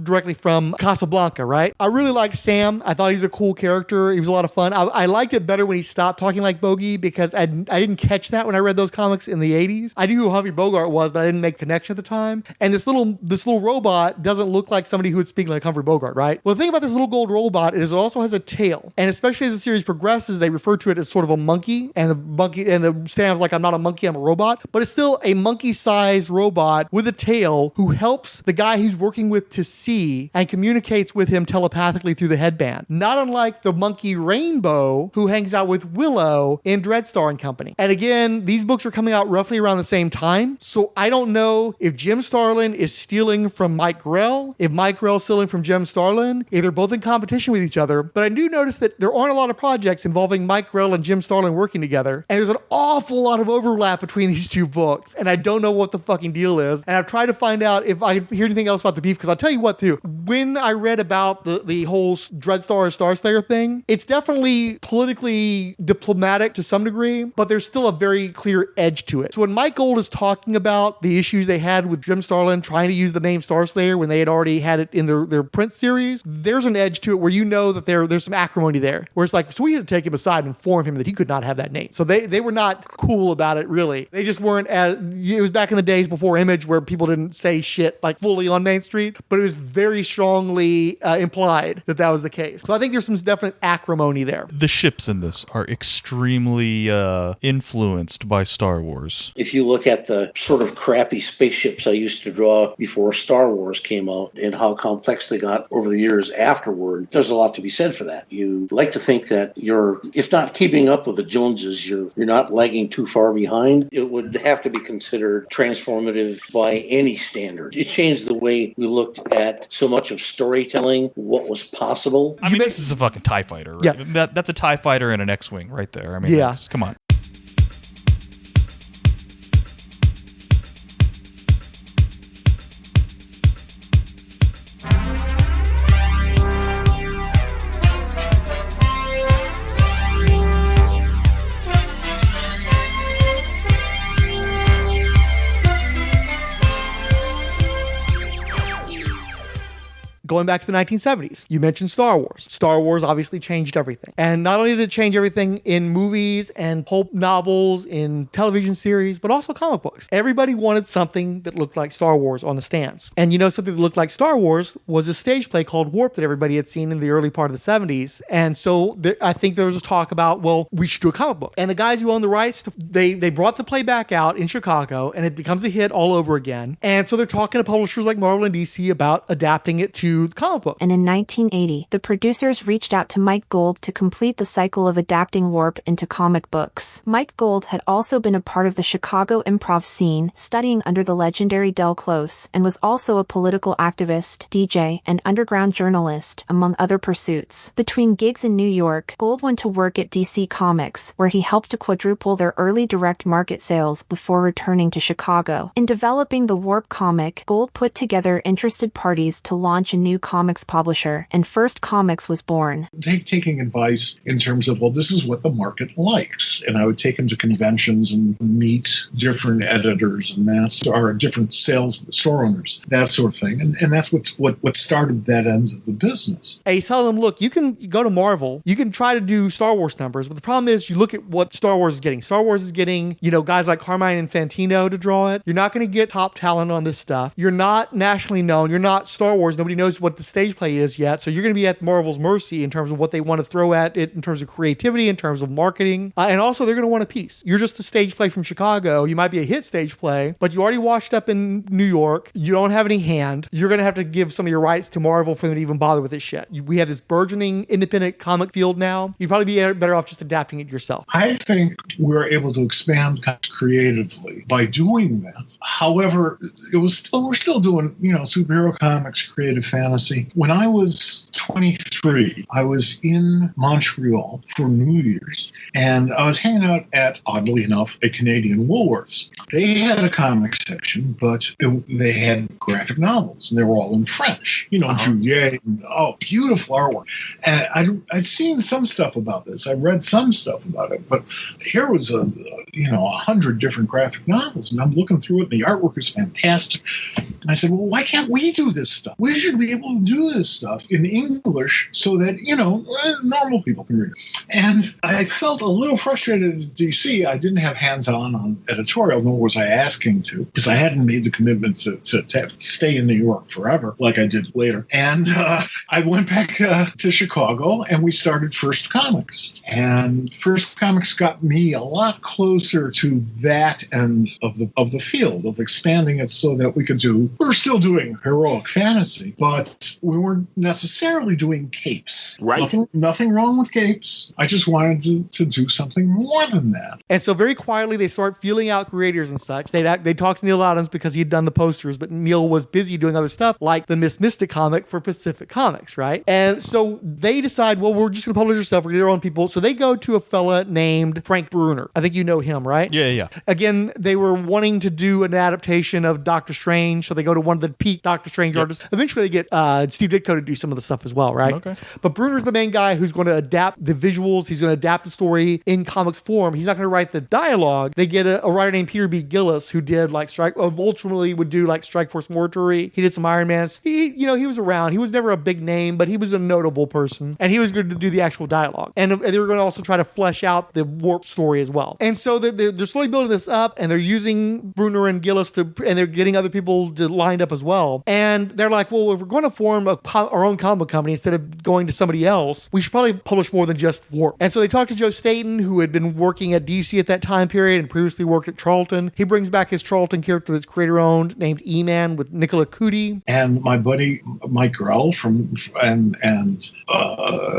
directly from Casablanca, right? I really liked Sam. I thought he's a cool character. character. He was a lot of fun. I liked it better when he stopped talking like Bogey because I didn't catch that when I read those comics in the 80s. I knew who Humphrey Bogart was, but I didn't make connection at the time. And this little robot doesn't look like somebody who would speak like Humphrey Bogart, right? Well, the thing about this little gold robot is it also has a tail. And especially as the series progresses, they refer to it as sort of a monkey. And the stands like, I'm not a monkey, I'm a robot. But it's still a monkey-sized robot with a tail who helps the guy he's working with to see and communicates with him telepathically through the headband. Not unlike the monkey Rainbow, who hangs out with Willow in Dreadstar and Company. And again, these books are coming out roughly around the same time. So I don't know if Jim Starlin is stealing from Mike Grell, if Mike Grell is stealing from Jim Starlin, if they're both in competition with each other. But I do notice that there aren't a lot of projects involving Mike Grell and Jim Starlin working together. And there's an awful lot of overlap between these two books. And I don't know what the fucking deal is. And I've tried to find out if I hear anything else about the beef, because I'll tell you what, too. When I read about the whole Dreadstar or Starslayer thing, it's definitely politically diplomatic to some degree, but there's still a very clear edge to it. So when Mike Gold is talking about the issues they had with Jim Starlin trying to use the name Starslayer when they had already had it in their print series, there's an edge to it where you know that there's some acrimony there, where it's like, so we had to take him aside and inform him that he could not have that name. So they were not cool about it, really. They just weren't as, it was back in the days before Image where people didn't say shit like fully on Main Street, but it was very strongly implied that was the case. So I think there's some definite acrimony there. The ships in this are extremely influenced by Star Wars. If you look at the sort of crappy spaceships I used to draw before Star Wars came out and how complex they got over the years afterward, there's a lot to be said for that. You like to think that you're, if not keeping up with the Joneses, you're not lagging too far behind. It would have to be considered transformative by any standard. It changed the way we looked at so much of storytelling, what was possible. I mean, this is a fucking TIE fighter, right? Yeah. That's a TIE fighter and an X-Wing right there. I mean, yeah. Come on. Going back to the 1970s, you mentioned Star Wars. Star Wars obviously changed everything. And not only did it change everything in movies and pulp novels, in television series, but also comic books. Everybody wanted something that looked like Star Wars on the stands. And you know, something that looked like Star Wars was a stage play called Warp that everybody had seen in the early part of the 70s. And so I think there was a talk about, well, we should do a comic book. And the guys who own the rights, they brought the play back out in Chicago, and it becomes a hit all over again. And so they're talking to publishers like Marvel and DC about adapting it to comic book. And in 1980, the producers reached out to Mike Gold to complete the cycle of adapting Warp into comic books. Mike Gold had also been a part of the Chicago improv scene, studying under the legendary Del Close, and was also a political activist, DJ, and underground journalist, among other pursuits. Between gigs in New York, Gold went to work at DC Comics, where he helped to quadruple their early direct market sales before returning to Chicago. In developing the Warp comic, Gold put together interested parties to launch a new comics publisher, and First Comics was born. Taking advice in terms of, well, this is what the market likes. And I would take him to conventions and meet different editors and different sales store owners, that sort of thing. And that's what started that end of the business. Hey, tell them, look, you can go to Marvel, you can try to do Star Wars numbers, but the problem is you look at what Star Wars is getting. Star Wars is getting, guys like Carmine Infantino to draw it. You're not going to get top talent on this stuff. You're not nationally known. You're not Star Wars. Nobody knows what the stage play is yet. So you're going to be at Marvel's mercy in terms of what they want to throw at it, in terms of creativity, in terms of marketing. And also they're going to want a piece. You're just a stage play from Chicago. You might be a hit stage play, but you already washed up in New York. You don't have any hand. You're going to have to give some of your rights to Marvel for them to even bother with this shit. We have this burgeoning independent comic field now. You'd probably be better off just adapting it yourself. I think we're able to expand creatively by doing that. However, we're still doing, superhero comics, creative fantasy. When I was 23, I was in Montreal for New Year's, and I was hanging out at, oddly enough, a Canadian Woolworths. They had a comic section, but they had graphic novels, and they were all in French. Juliet, beautiful artwork. And I'd seen some stuff about this. I read some stuff about it, but here was 100 different graphic novels, and I'm looking through it, and the artwork is fantastic. And I said, well, why can't we do this stuff? We should be able to do this stuff in English so that, normal people can read it. And I felt a little frustrated at DC. I didn't have hands-on on editorial, nor was I asking to, because I hadn't made the commitment to stay in New York forever, like I did later. And I went back to Chicago, and we started First Comics. And First Comics got me a lot closer to that end of the field, of expanding it so that we were still doing heroic fantasy, but we weren't necessarily doing capes. Right. Nothing wrong with capes. I just wanted to do something more than that. And so very quietly, they start feeling out creators and such. They talked to Neil Adams because he had done the posters, but Neil was busy doing other stuff like the Miss Mystic comic for Pacific Comics, right? And so they decide, well, we're just going to publish ourselves. We're going to get our own people. So they go to a fella named Frank Brunner. I think you know him, right? Yeah. Again, they were wanting to do an adaptation of Doctor Strange, so they go to one of the peak Doctor Strange artists. Eventually, they get Steve Ditko to do some of the stuff as well, right? Okay. But Brunner's the main guy who's going to adapt the visuals. He's going to adapt the story in comics form. He's not going to write the dialogue. They get a writer named Peter B. Gillis who did like ultimately would do like Strike Force Mortuary. He did some Iron Man. He was around. He was never a big name, but he was a notable person, and he was going to do the actual dialogue. And they were going to also try to flesh out the warp story as well. And so they're slowly building this up, and they're using Brunner and Gillis and they're getting other people to lined up as well. And they're like, well, if we're going to form our own comic book company instead of going to somebody else, we should probably publish more than just Warp. And so they talked to Joe Staton, who had been working at DC at that time period and previously worked at Charlton. He brings back his Charlton character that's creator-owned named E-Man with Nicola Cootie. And my buddy Mike Grell and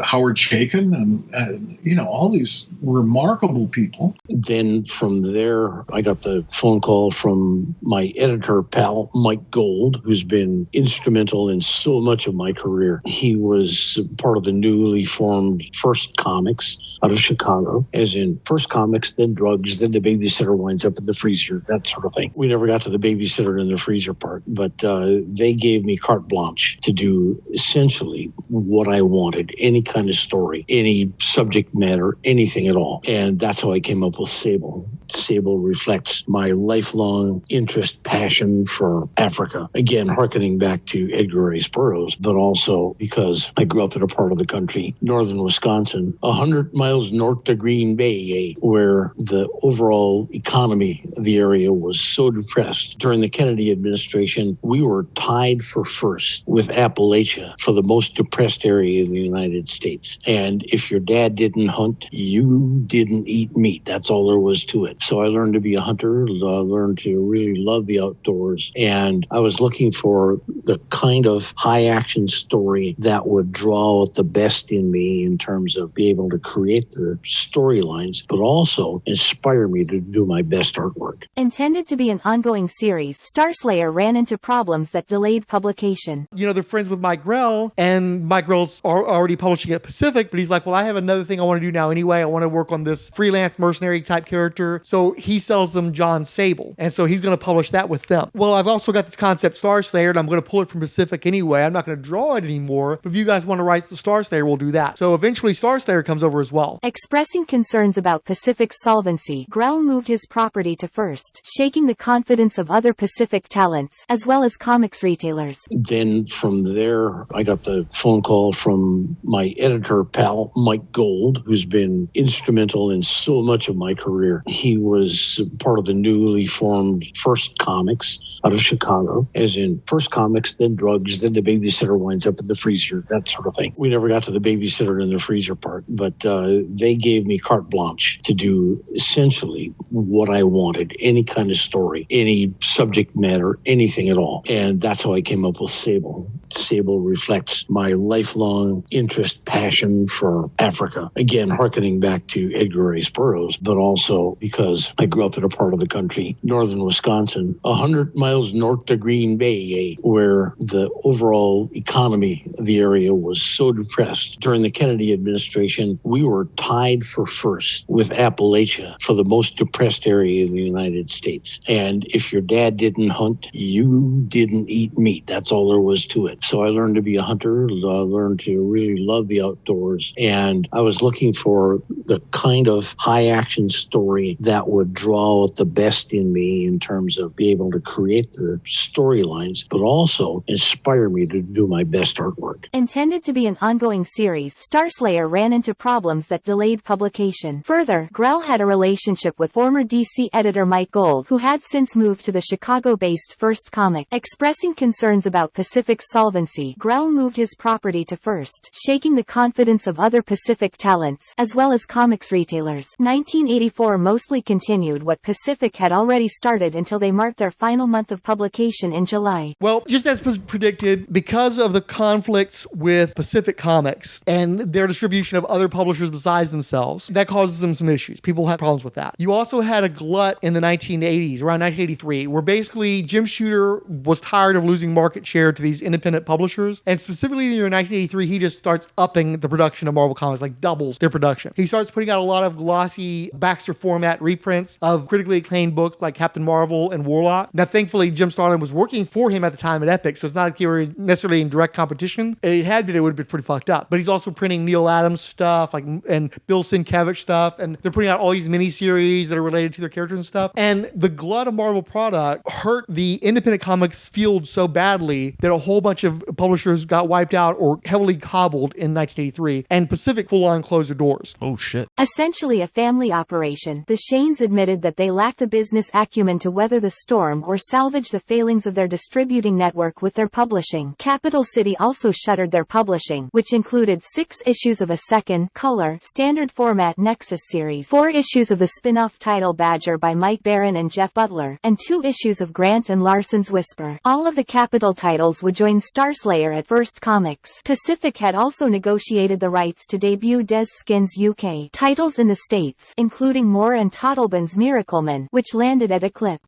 Howard Chaykin and all these remarkable people. Then from there, I got the phone call from my editor pal, Mike Gold, who's been instrumental in so much of my career. He was part of the newly formed First Comics out of Chicago, as in First Comics, then Drugs, then the babysitter winds up in the freezer, that sort of thing. We never got to the babysitter in the freezer part, but they gave me carte blanche to do essentially what I wanted, any kind of story, any subject matter, anything at all. And that's how I came up with Sable. Sable reflects my lifelong interest, passion for Africa. Again, hearkening back to Edgar Rice Burroughs, but also because I grew up in a part of the country, northern Wisconsin, 100 miles north of Green Bay, where the overall economy of the area was so depressed. During the Kennedy administration, we were tied for first with Appalachia for the most depressed area in the United States. And if your dad didn't hunt, you didn't eat meat. That's all there was to it. So I learned to be a hunter, I learned to really love the outdoors. And I was looking for the kind of high action story that would draw out the best in me in terms of being able to create the storylines, but also inspire me to do my best artwork. Intended to be an ongoing series, Starslayer ran into problems that delayed publication. They're friends with Mike Grell, and Mike Grell's already publishing at Pacific, but he's like, well, I have another thing I want to do now anyway. I want to work on this freelance mercenary type character. So he sells them John Sable, and so he's going to publish that with them. Well, I've also got this concept Starslayer, and I'm going to pull it from Pacific anyway. I'm not going to draw it anymore, but if you guys want to write the Starslayer, we'll do that. So eventually Starslayer comes over as well. Expressing concerns about Pacific's solvency, Grell moved his property to First, shaking the confidence of other Pacific talents, as well as comics retailers. Then from there, I got the phone call from my editor pal, Mike Gold, who's been instrumental in so much of my career. He was part of the newly formed First Comics out of Chicago, as in First Comics, then Drugs, then the babysitter winds up in the freezer, that sort of thing. We never got to the babysitter in the freezer part, but they gave me carte blanche to do essentially what I wanted, any kind of story, any subject matter, anything at all. And that's how I came up with Sable. Sable reflects my lifelong interest, passion for Africa. Again, hearkening back to Edgar Rice Burroughs, but also because I grew up in a part of the country, northern Wisconsin, 100 miles north of Green Bay, where the overall economy of the area was so depressed. During the Kennedy administration, we were tied for first with Appalachia for the most depressed area in the United States. And if your dad didn't hunt, you didn't eat meat. That's all there was to it. So I learned to be a hunter. I learned to really love the outdoors. And I was looking for the kind of high action story that would draw out the best in me in terms of being able to create the storylines, but also inspire me to do my best artwork. Intended to be an ongoing series, Starslayer ran into problems that delayed publication. Further, Grell had a relationship with former DC editor Mike Gold, who had since moved to the Chicago-based First Comic. Expressing concerns about Pacific's solvency, Grell moved his property to First, shaking the confidence of other Pacific talents, as well as comics retailers. 1984 mostly continued what Pacific had already started until they marked their final month of publication in July. Well, just as predicted, because of the conflicts with Pacific Comics and their distribution of other publishers besides themselves, that causes them some issues. People had problems with that. You also had a glut in the 1980s, around 1983, where basically Jim Shooter was tired of losing market share to these independent publishers. And specifically in the year 1983, he just starts upping the production of Marvel Comics, like doubles their production. He starts putting out a lot of glossy Baxter format reprints of critically acclaimed books like Captain Marvel and Warlock. Now, thankfully, Jim Starlin was working for him at the time at Epic, so it's not like they were necessarily in direct competition. If it had been, it would have been pretty fucked up. But he's also printing Neil Adams stuff, and Bill Sienkiewicz stuff, and they're putting out all these miniseries that are related to their characters and stuff. And the glut of Marvel product hurt the independent comics field so badly that a whole bunch of publishers got wiped out or heavily cobbled in 1983, and Pacific full-on closed their doors. Oh, shit. Essentially a family operation, the Shanes admitted that they lacked the business acumen to weather the storm or salvage the failings of their distributing network with their publishing. Capital City also shuttered their publishing, which included 6 issues of a second, color, standard format Nexus series, 4 issues of the spin-off title Badger by Mike Barron and Jeff Butler, and 2 issues of Grant and Larson's Whisper. All of the Capital titles would join Starslayer at First Comics. Pacific had also negotiated the rights to debut Des Skin's UK titles in the States, including Moore and Toddleban's Miracleman, which landed at Eclipse.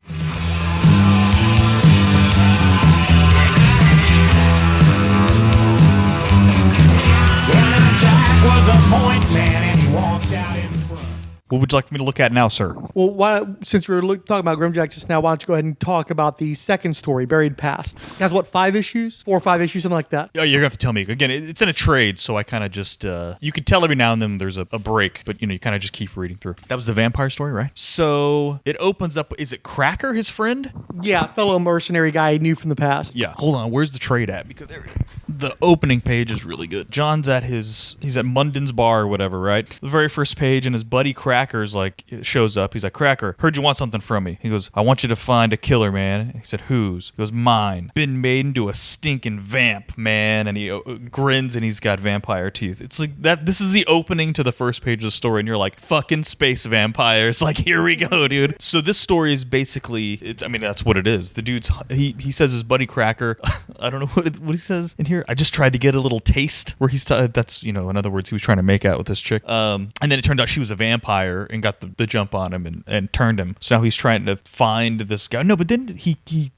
What would you like me to look at now, sir? Well, since we were talking about GrimJack just now, why don't you go ahead and talk about the second story, Buried Past? It has, 5 issues? 4 or 5 issues, something like that? Oh, you're going to have to tell me. Again, it's in a trade, so I kind of just... you can tell every now and then there's a break, but, you kind of just keep reading through. That was the vampire story, right? So, it opens up... Is it Cracker, his friend? Yeah, fellow mercenary guy he knew from the past. Yeah. Hold on. Where's the trade at? Because there it is. The opening page is really good. John's at he's at Munden's bar or whatever, right? The very first page, and his buddy Cracker's shows up. He's like, Cracker, heard you want something from me. He goes, I want you to find a killer, man. He said, whose? He goes, mine. Been made into a stinking vamp, man. And he grins and he's got vampire teeth. It's like that. This is the opening to the first page of the story, and you're like, fucking space vampires. Like, here we go, dude. So this story is basically, that's what it is. The dude's, he says his buddy Cracker, I don't know what he says in here. I just tried to get a little taste where he's, that's, in other words, he was trying to make out with this chick. And then it turned out she was a vampire and got the jump on him and turned him. So now he's trying to find this guy. No, but then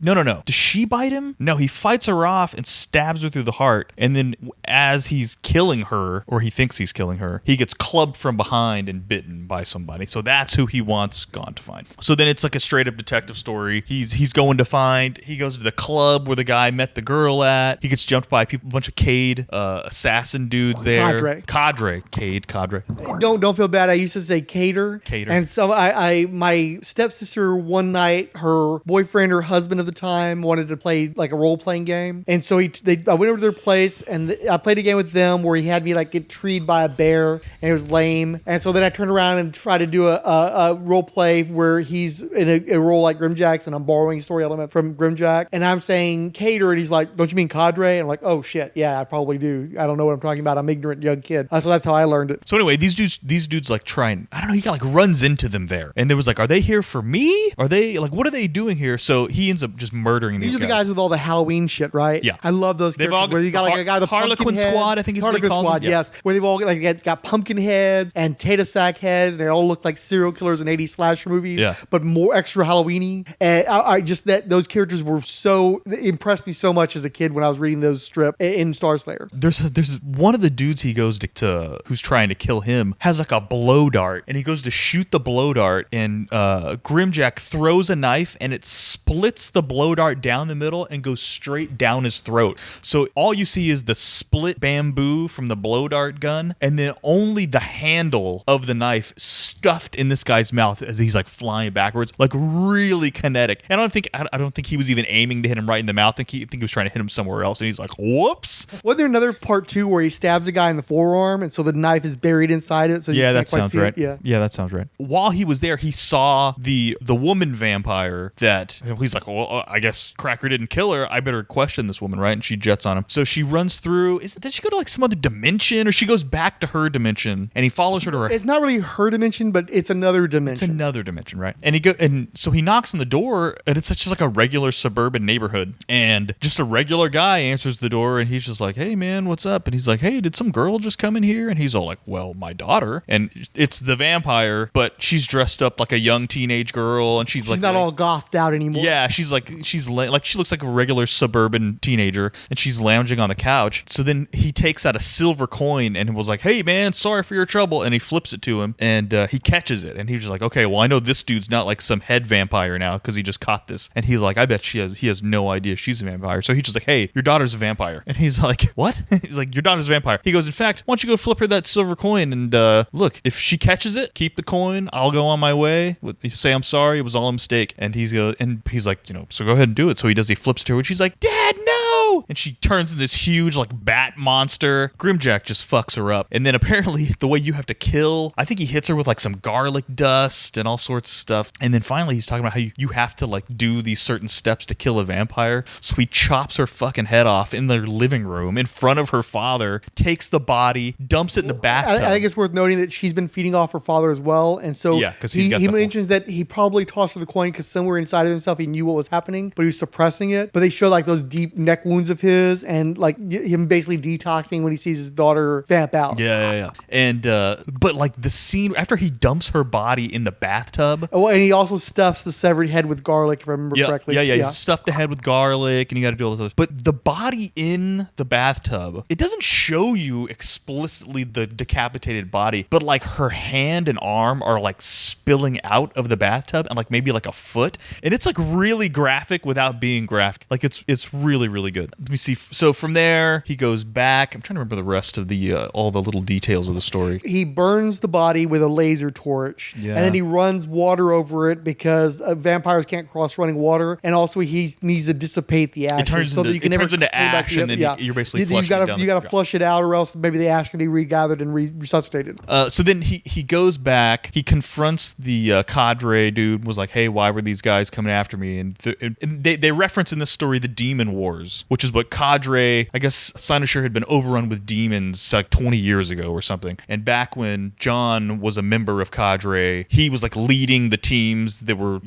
no. Does she bite him? No, he fights her off and stabs her through the heart. And then as he's killing her, or he thinks he's killing her, he gets clubbed from behind and bitten by somebody. So that's who he wants gone to find. So then it's like a straight up detective story. He goes to the club where the guy met the girl at. He gets jumped by a bunch of Cade assassin dudes there. Cadre. Don't feel bad. I used to say Cater. And so my stepsister one night, her boyfriend or husband of the time wanted to play like a role-playing game. And so I went over to their place and I played a game with them where he had me get treed by a bear, and it was lame. And so then I turned around and tried to do a role play where he's in a role like GrimJack's and I'm borrowing a story element from GrimJack. And I'm saying Cater, and he's like, don't you mean Cadre? And I'm like, oh shit, yeah, I probably do. I don't know what I'm talking about. I'm an ignorant young kid. So that's how I learned it. So anyway, these dudes try and, I don't know, he got runs into them there. And there was are they here for me? Are they, what are they doing here? So he ends up just murdering these guys. These are the guys with all the Halloween shit, right? Yeah. I love those characters where you got a guy with a Harlequin Squad, I think is what he calls them. Yes. Where they've all got pumpkin heads and tater sack heads, and they all look like serial killers in 80s slasher movies, but more extra Halloween-y. And I just, those characters were so, impressed me so much as a kid when I was reading those strips. ship in Starslayer. There's one of the dudes he goes to who's trying to kill him has like a blow dart, and he goes to shoot the blow dart, and GrimJack throws a knife, and it splits the blow dart down the middle and goes straight down his throat. So all you see is the split bamboo from the blow dart gun, and then only the handle of the knife stuffed in this guy's mouth as he's like flying backwards, like really kinetic. And I don't think he was even aiming to hit him right in the mouth. I think he was trying to hit him somewhere else, and he's like, whoops. Wasn't there another part 2 where he stabs a guy in the forearm, and so the knife is buried inside it? So yeah, you that can't quite sounds see right. it? Yeah, that sounds right. While he was there, he saw the woman vampire that he's like, well, I guess Cracker didn't kill her. I better question this woman, right? And she jets on him. So she runs through. Did she go to like some other dimension, or she goes back to her dimension, and he follows her to her? It's not really her dimension, but it's another dimension. It's another dimension, right? And so he knocks on the door, and it's just like a regular suburban neighborhood, and just a regular guy answers the door, and he's just like, hey man, what's up? And he's like, hey, did some girl just come in here? And he's all like, well, my daughter. And it's the vampire, but she's dressed up like a young teenage girl, and she's like not all gothed out anymore. Yeah, she looks like a regular suburban teenager, and she's lounging on the couch. So then he takes out a silver coin and was like, hey man, sorry for your trouble, and he flips it to him, and he catches it, and he's just like, okay, well, I know this dude's not like some head vampire now because he just caught this. And he's like, I bet he has no idea she's a vampire. So he's just like, hey, your daughter's a vampire. And he's like, what? He's like, your daughter's a vampire. He goes, in fact, why don't you go flip her that silver coin, and look, if she catches it, keep the coin, I'll go on my way, say I'm sorry, it was all a mistake. And he's like, so go ahead and do it. So he flips to her, and she's like, Dad, no! And she turns into this huge like bat monster. GrimJack just fucks her up. And then apparently the way you have to kill, I think he hits her with like some garlic dust and all sorts of stuff. And then finally he's talking about how you have to like do these certain steps to kill a vampire. So he chops her fucking head off in their living room in front of her father, takes the body, dumps it in the bathtub. I think it's worth noting that she's been feeding off her father as well. And so he mentions that he probably tossed her the coin because somewhere inside of himself he knew what was happening, but he was suppressing it. But they show like those deep neck wounds of his, and like him basically detoxing when he sees his daughter vamp out. Yeah. And but like the scene after he dumps her body in the bathtub. Oh, and he also stuffs the severed head with garlic, if I remember correctly. Yeah. He stuffed the head with garlic, and you got to do all this other. But the body in the bathtub, it doesn't show you explicitly the decapitated body, but like her hand and arm are like spilling out of the bathtub, and like maybe like a foot, and it's like really graphic without being graphic. Like it's really, really good. Let me see. So from there he goes back. I'm trying to remember the rest of the all the little details of the story. He burns the body with a laser torch, and then he runs water over it because vampires can't cross running water, and also he needs to dissipate the ash. It turns into ash, and then you're basically flushing it down. You got to flush it out, or else maybe the ash can be regathered and resuscitated. So then he goes back. He confronts the cadre dude. Was like, hey, why were these guys coming after me? And they reference in this story the Demon Wars, which is what cadre. I guess Cynosure had been overrun with demons like 20 years ago or something. And back when John was a member of cadre, he was like leading the teams that were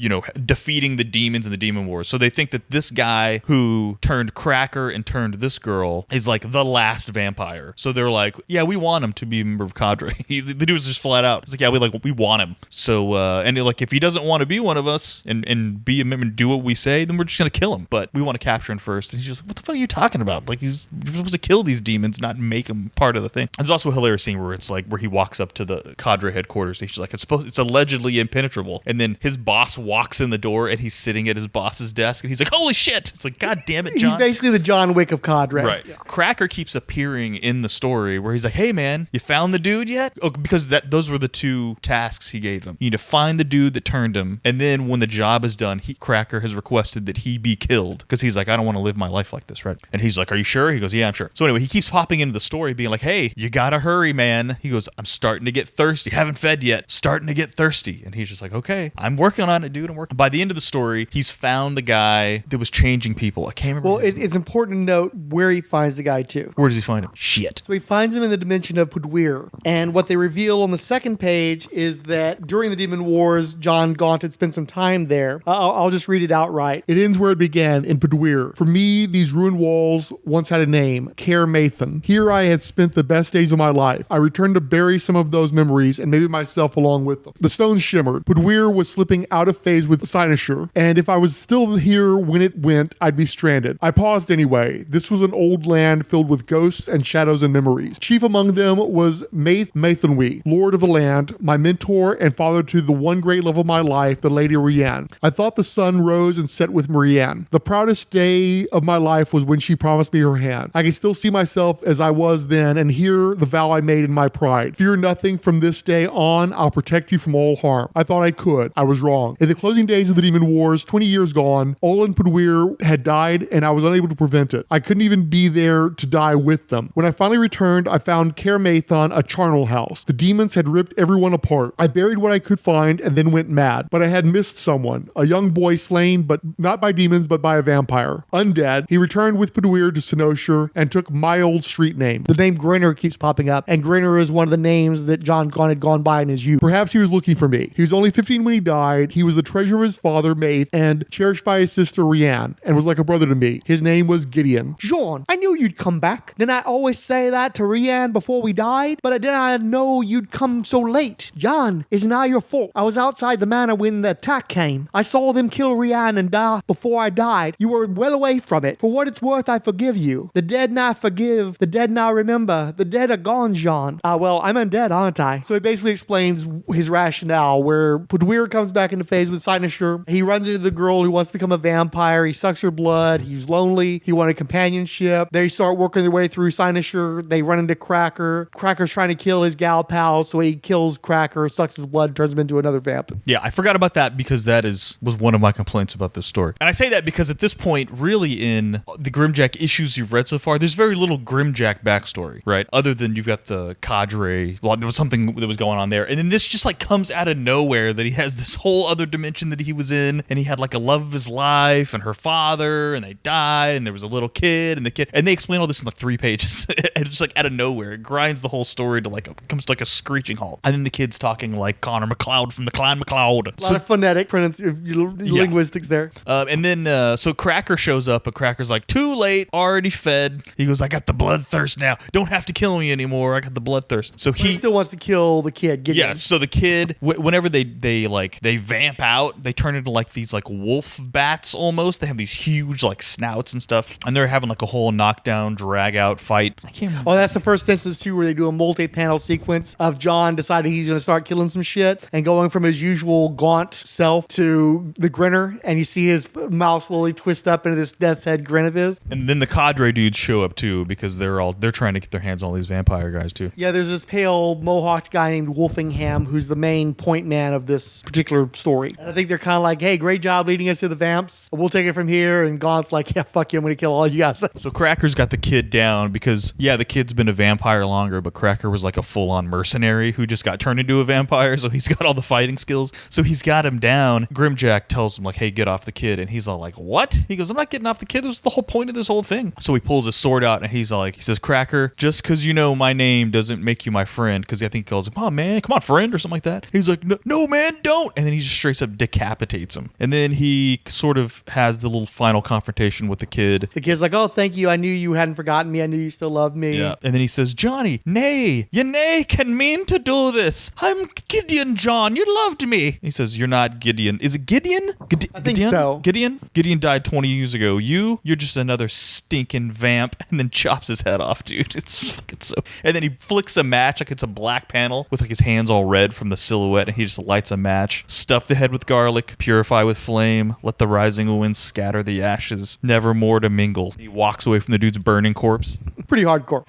defeating the demons in the Demon Wars. So they think that this guy who turned Cracker and turned this girl is like the last vampire. So they're like, yeah, we want him to be a member of cadre. The dude was just flat out. It's like, yeah, we want him. So and like if he doesn't want to be one of us and be a member and do what we say, then we're just gonna kill him. But we want to capture him first. And he's just like, what the fuck are you talking about? Like you're supposed to kill these demons, not make them part of the thing. There's also a hilarious scene where it's like where he walks up to the cadre headquarters. And he's like, it's allegedly impenetrable. And then his boss walks in the door, and he's sitting at his boss's desk, and he's like, holy shit! It's like, god damn it, John. He's basically the John Wick of cadre. Right. Yeah. Cracker keeps appearing in the story where he's like, hey man, you found the dude yet? Oh, because those were the two tasks he gave him. You need to find the dude that turned him, and then when the job is done, Cracker has requested that he be killed because he's like, I don't want to live my life like this, right? And he's like, are you sure? He goes, yeah, I'm sure. So anyway, he keeps popping into the story being like, hey, you gotta hurry, man. He goes, I'm starting to get thirsty. Haven't fed yet. Starting to get thirsty. And he's just like, okay, I'm working on it, dude. I'm working. By the end of the story, he's found the guy that was changing people. I can't remember. Well, it's important to note where he finds the guy too. Where does he find him? Shit. So he finds him in the dimension of Pudweir. And what they reveal on the second page is that during the Demon Wars, John Gaunt had spent some time there. I'll just read it outright. It ends where it began, in Pudweir. For me, these ruined walls once had a name, Caer Mathan. Here I had spent the best days of my life. I returned to bury some of those memories and maybe myself along with them. The stones shimmered. Budweir was slipping out of phase with Cynosure, and if I was still here when it went, I'd be stranded. I paused anyway. This was an old land filled with ghosts and shadows and memories. Chief among them was Mathanwi, lord of the land, my mentor and father to the one great love of my life, the Lady Rianne. I thought the sun rose and set with Marianne. The proudest day of my life was when she promised me her hand. I can still see myself as I was then and hear the vow I made in my pride. Fear nothing from this day on. I'll protect you from all harm. I thought I could. I was wrong. In the closing days of the Demon Wars, 20 years gone, Olin Budweir had died and I was unable to prevent it. I couldn't even be there to die with them. When I finally returned, I found Caer Mathan a charnel house. The demons had ripped everyone apart. I buried what I could find and then went mad. But I had missed someone. A young boy slain, but not by demons, but by a vampire. Undead, he returned with Budweir to Cynosure and took my old street name. The name Grinner keeps popping up, and Grinner is one of the names that John Gunn had gone by in his youth. Perhaps he was looking for me. He was only 15 when he died. He was the treasure of his father, Maith, and cherished by his sister, Rianne, and was like a brother to me. His name was Gideon. John, I knew you'd come back. Didn't I always say that to Rianne before we died? But didn't I know you'd come so late? John, it's not your fault. I was outside the manor when the attack came. I saw them kill Rianne and die before I died. You were well away from it. For what it's worth, I forgive you. The dead now forgive. The dead now remember. The dead are gone, John. Well, I'm undead, aren't I? So he basically explains his rationale where Budweir comes back into phase with Cynosure. He runs into the girl who wants to become a vampire. He sucks her blood. He's lonely. He wanted companionship. They start working their way through Cynosure. They run into Cracker. Cracker's trying to kill his gal pal, so he kills Cracker, sucks his blood, turns him into another vamp. Yeah, I forgot about that because that was one of my complaints about this story. And I say that because at this point, really in the GrimJack issues you've read so far, there's very little GrimJack backstory, right? Other than you've got the cadre. Well, there was something that was going on there. And then this just like comes out of nowhere that he has this whole other dimension that he was in, and he had like a love of his life and her father, and they died, and there was a little kid, and they explain all this in like 3 pages. And it's just like out of nowhere. It grinds the whole story to like comes to like a screeching halt. And then the kid's talking like Connor McLeod from the Clan McLeod. A lot of phonetic linguistics there. And then so Cracker shows up, but Cracker's like, too late, already fed. He goes, I got the bloodthirst now. Don't have to kill me anymore. I got the bloodthirst. So he still wants to kill the kid. Yeah. So the kid, whenever they vamp out, they turn into like these like wolf bats almost. They have these huge like snouts and stuff, and they're having like a whole knockdown, drag out fight. I can't remember. Oh, that's the first instance too where they do a multi-panel sequence of John deciding he's going to start killing some shit and going from his usual gaunt self to the Grinner, and you see his mouth slowly twist up into this death's head grin of his. And then the cadre dudes show up too because they're trying to get their hands on all these vampire guys too. Yeah, there's this pale mohawked guy named Wolfingham who's the main point man of this particular story. And I think they're kind of like, hey, great job leading us to the vamps. We'll take it from here. And Gaunt's like, yeah, fuck you, I'm going to kill all you guys. So Cracker's got the kid down because, yeah, the kid's been a vampire longer, but Cracker was like a full-on mercenary who just got turned into a vampire, so he's got all the fighting skills. So he's got him down. GrimJack tells him, like, hey, get off the kid. And he's all like, what? He goes, I'm not getting off the kid. This is the whole point of this whole thing. So he pulls his sword out, and he says, Cracker, just because you know my name doesn't make you my friend, because I think he calls him, oh, man, come on, friend, or something like that. He's like, no, man, don't. And then he just straight up decapitates him. And then he sort of has the little final confrontation with the kid. The kid's like, oh, thank you. I knew you hadn't forgotten me. I knew you still loved me. Yeah. And then he says, Johnny, nay, you nay can mean to do this. I'm Gideon, John. You loved me. He says, you're not Gideon. Is it Gideon? I think so. Gideon? Gideon died 20 years ago. You're just another stinking vamp. And then chops his head off, dude. It's fucking so... And then he flicks a match, like it's a black panel, with like his hands all red from the silhouette, and he just lights a match. Stuff the head with garlic, purify with flame, let the rising wind scatter the ashes, never more to mingle. He walks away from the dude's burning corpse. Pretty hardcore.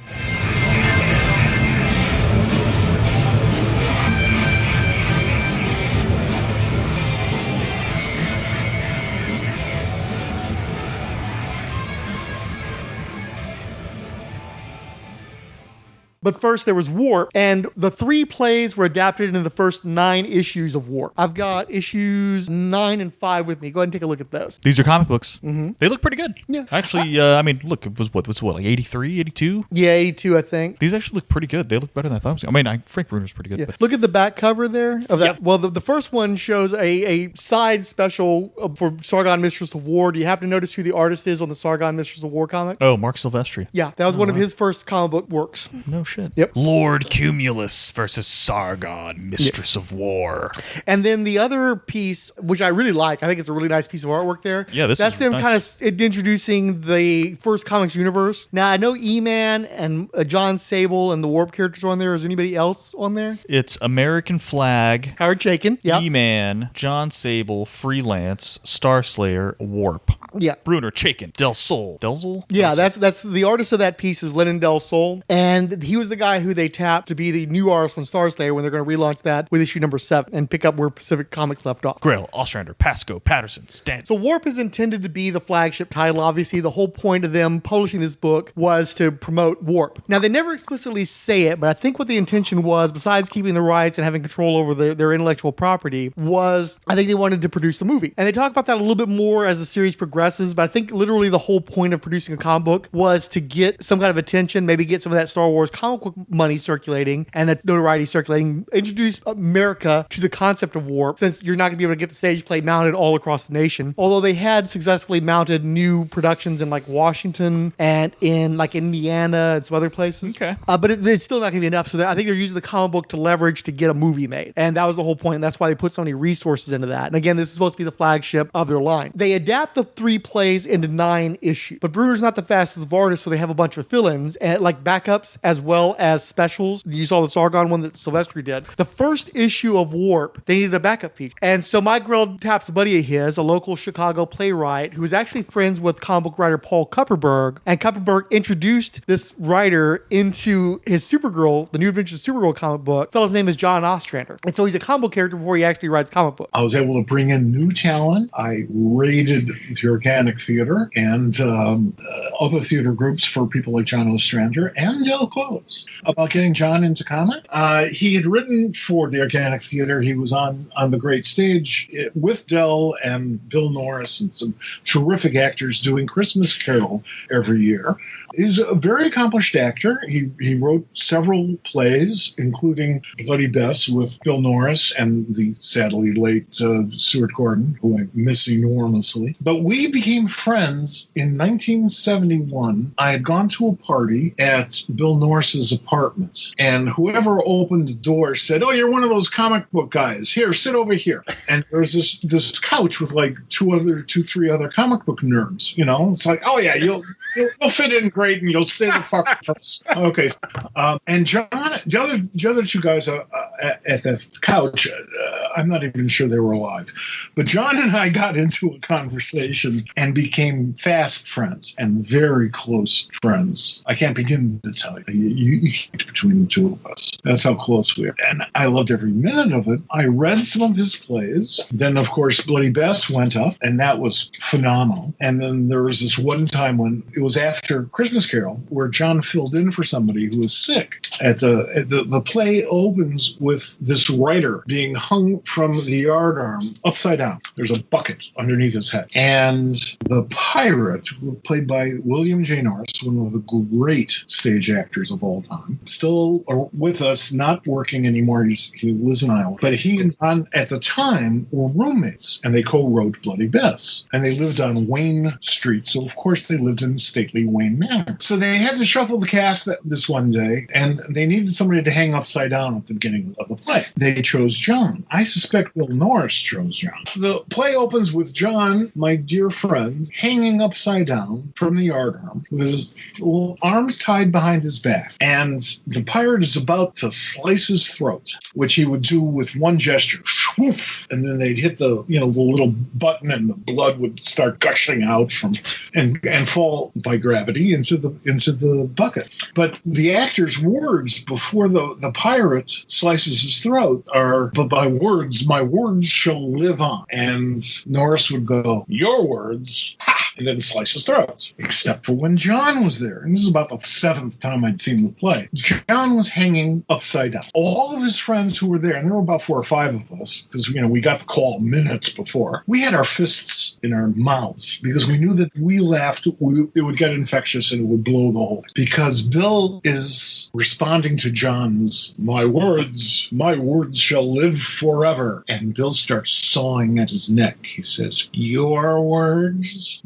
But first there was Warp, and the 3 plays were adapted into the first 9 issues of Warp. I've got issues 9 and 5 with me. Go ahead and take a look at those. These are comic books. Mm-hmm. They look pretty good. Yeah. Actually, I mean, look, it was what, like 83, 82? Yeah, 82, I think. These actually look pretty good. They look better than I thought. I mean, Frank Brunner's pretty good. Yeah. But. Look at the back cover there of that. Yeah. Well, the first one shows a side special for Sargon Mistress of War. Do you happen to notice who the artist is on the Sargon Mistress of War comic? Oh, Marc Silvestri. Yeah, that was one of his first comic book works. No shit. Yep. Lord Cumulus versus Sargon, Mistress of War. And then the other piece, which I really like, I think it's a really nice piece of artwork there. Yeah, that's them nice. Kind of introducing the first comics universe. Now, I know E-Man and John Sable and the Warp characters are on there. Is anybody else on there? It's American Flag, Howard Chaykin, yeah. E-Man, John Sable, Freelance, Starslayer, Warp. Yeah. Brunner, Chaykin, Delsol. Delsol? Yeah, that's the artist of that piece is Lenin Delsol. And he was the guy who they tapped to be the new artist on Starslayer when they're going to relaunch that with issue number 7 and pick up where Pacific Comics left off. Grell, Ostrander, Pascoe, Patterson, Stanton. So Warp is intended to be the flagship title. Obviously, the whole point of them publishing this book was to promote Warp. Now, they never explicitly say it, but I think what the intention was, besides keeping the rights and having control over their intellectual property, was I think they wanted to produce the movie. And they talk about that a little bit more as the series progresses, but I think literally the whole point of producing a comic book was to get some kind of attention, maybe get some of that Star Wars comic book money circulating and that notoriety circulating, introduce America to the concept of Warp, since you're not going to be able to get the stage play mounted all across the nation. Although they had successfully mounted new productions in like Washington and in like Indiana and some other places. Okay. But it's still not going to be enough. So I think they're using the comic book to leverage to get a movie made. And that was the whole point. And that's why they put so many resources into that. And again, this is supposed to be the flagship of their line. They adapt the 3 plays into 9 issues. But Brunner's not the fastest of artists, so they have a bunch of fill-ins and like backups as well as specials. You saw the Sargon one that Silvestri did. The first issue of Warp, they needed a backup feature. And so Mike Grell taps a buddy of his, a local Chicago playwright who was actually friends with comic book writer Paul Kupperberg. And Kupperberg introduced this writer into his Supergirl, the New Adventures of Supergirl comic book. The fellow's name is John Ostrander. And so he's a comic book character before he actually writes comic books. I was able to bring in new talent. I raided the Organic Theater and other theater groups for people like John Ostrander and Del Close about getting John into comic. He had written for the Organic Theater. He was on the great stage with Del and Bill Norris and some terrific actors doing Christmas Carol every year. He's a very accomplished actor. He wrote several plays, including Bloody Bess with Bill Norris and the sadly late Stuart Gordon, who I miss enormously. But we became friends in 1971. I had gone to a party at Bill Norris's apartment, and whoever opened the door said, "Oh, you're one of those comic book guys. Here, sit over here." And there was this couch with like three other comic book nerds. You know, it's like, "Oh yeah, you'll fit in great and you'll stay the fuck first." Okay. And John, the other 2 guys at that couch, I'm not even sure they were alive. But John and I got into a conversation and became fast friends and very close friends. I can't begin to tell you. You between the 2 of us. That's how close we are. And I loved every minute of it. I read some of his plays. Then, of course, Bloody Bess went up, and that was phenomenal. And then there was this one time when it was after Christmas Carol where John filled in for somebody who was sick. The play opens with this writer being hung from the yardarm upside down. There's a bucket underneath his head. And the pirate, played by William J. Norris, one of the great stage actors of all time, still with us, not working anymore. He lives in Iowa. But he and John at the time were roommates, and they co-wrote Bloody Bess. And they lived on Wayne Street, so of course they lived in stately Wayne Manor. So they had to shuffle the cast this one day, and they needed somebody to hang upside down at the beginning of the play. They chose John. I suspect Bill Norris chose John. The play opens with John, my dear friend, hanging upside down from the yardarm with his little arms tied behind his back. And the pirate is about to slice his throat, which he would do with one gesture. woof, and then they'd hit the little button, and the blood would start gushing out and fall by gravity into the bucket. But the actor's words before the pirate slices his throat are, "But my words shall live on." And Norris would go, "Your words," ha, and then slice his throat. Except for when John was there. And this is about the 7th time I'd seen the play. John was hanging upside down. All of his friends who were there, and there were about 4 or 5 of us, because we got the call minutes before, we had our fists in our mouths because we knew that if we laughed, it would get infectious and it would blow the whole thing. Because Bill is responding to John's, my words shall live forever. And Bill starts sawing at his neck. He says, your words,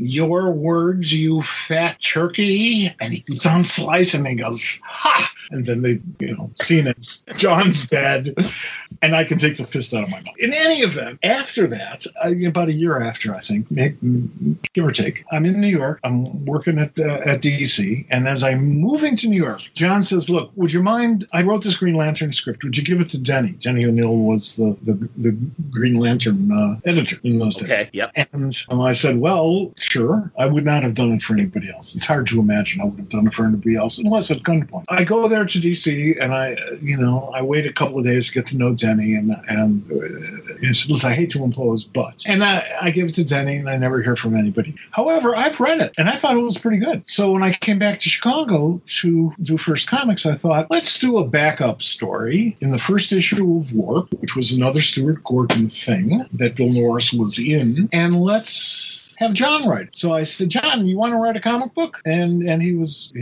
you fat turkey. And he keeps on slicing and he goes, ha! And then they, scene it's John's dead. And I can take the fist out of my mouth. In any event, after that, about a year after, I think, give or take, I'm in New York. I'm working at DC. And as I'm moving to New York, John says, look, would you mind, I wrote this Green Lantern script. Would you give it to Denny? Denny O'Neil was the Green Lantern editor in those days. Okay, yep. And I said, well, sure. I would not have done it for anybody else. It's hard to imagine I would have done it for anybody else unless at gunpoint. I go there to DC and I wait a couple of days to get to know Denny and he said, listen, I hate to impose, but. And I give it to Denny and I never hear from anybody. However, I've read it and I thought it was pretty good. So when I came back to Chicago to do First Comics, I thought, let's do a backup story in the first issue of Warp, which was another Stuart Gordon thing that Bill Norris was in, and let's have John write. So I said, John, you want to write a comic book? And he was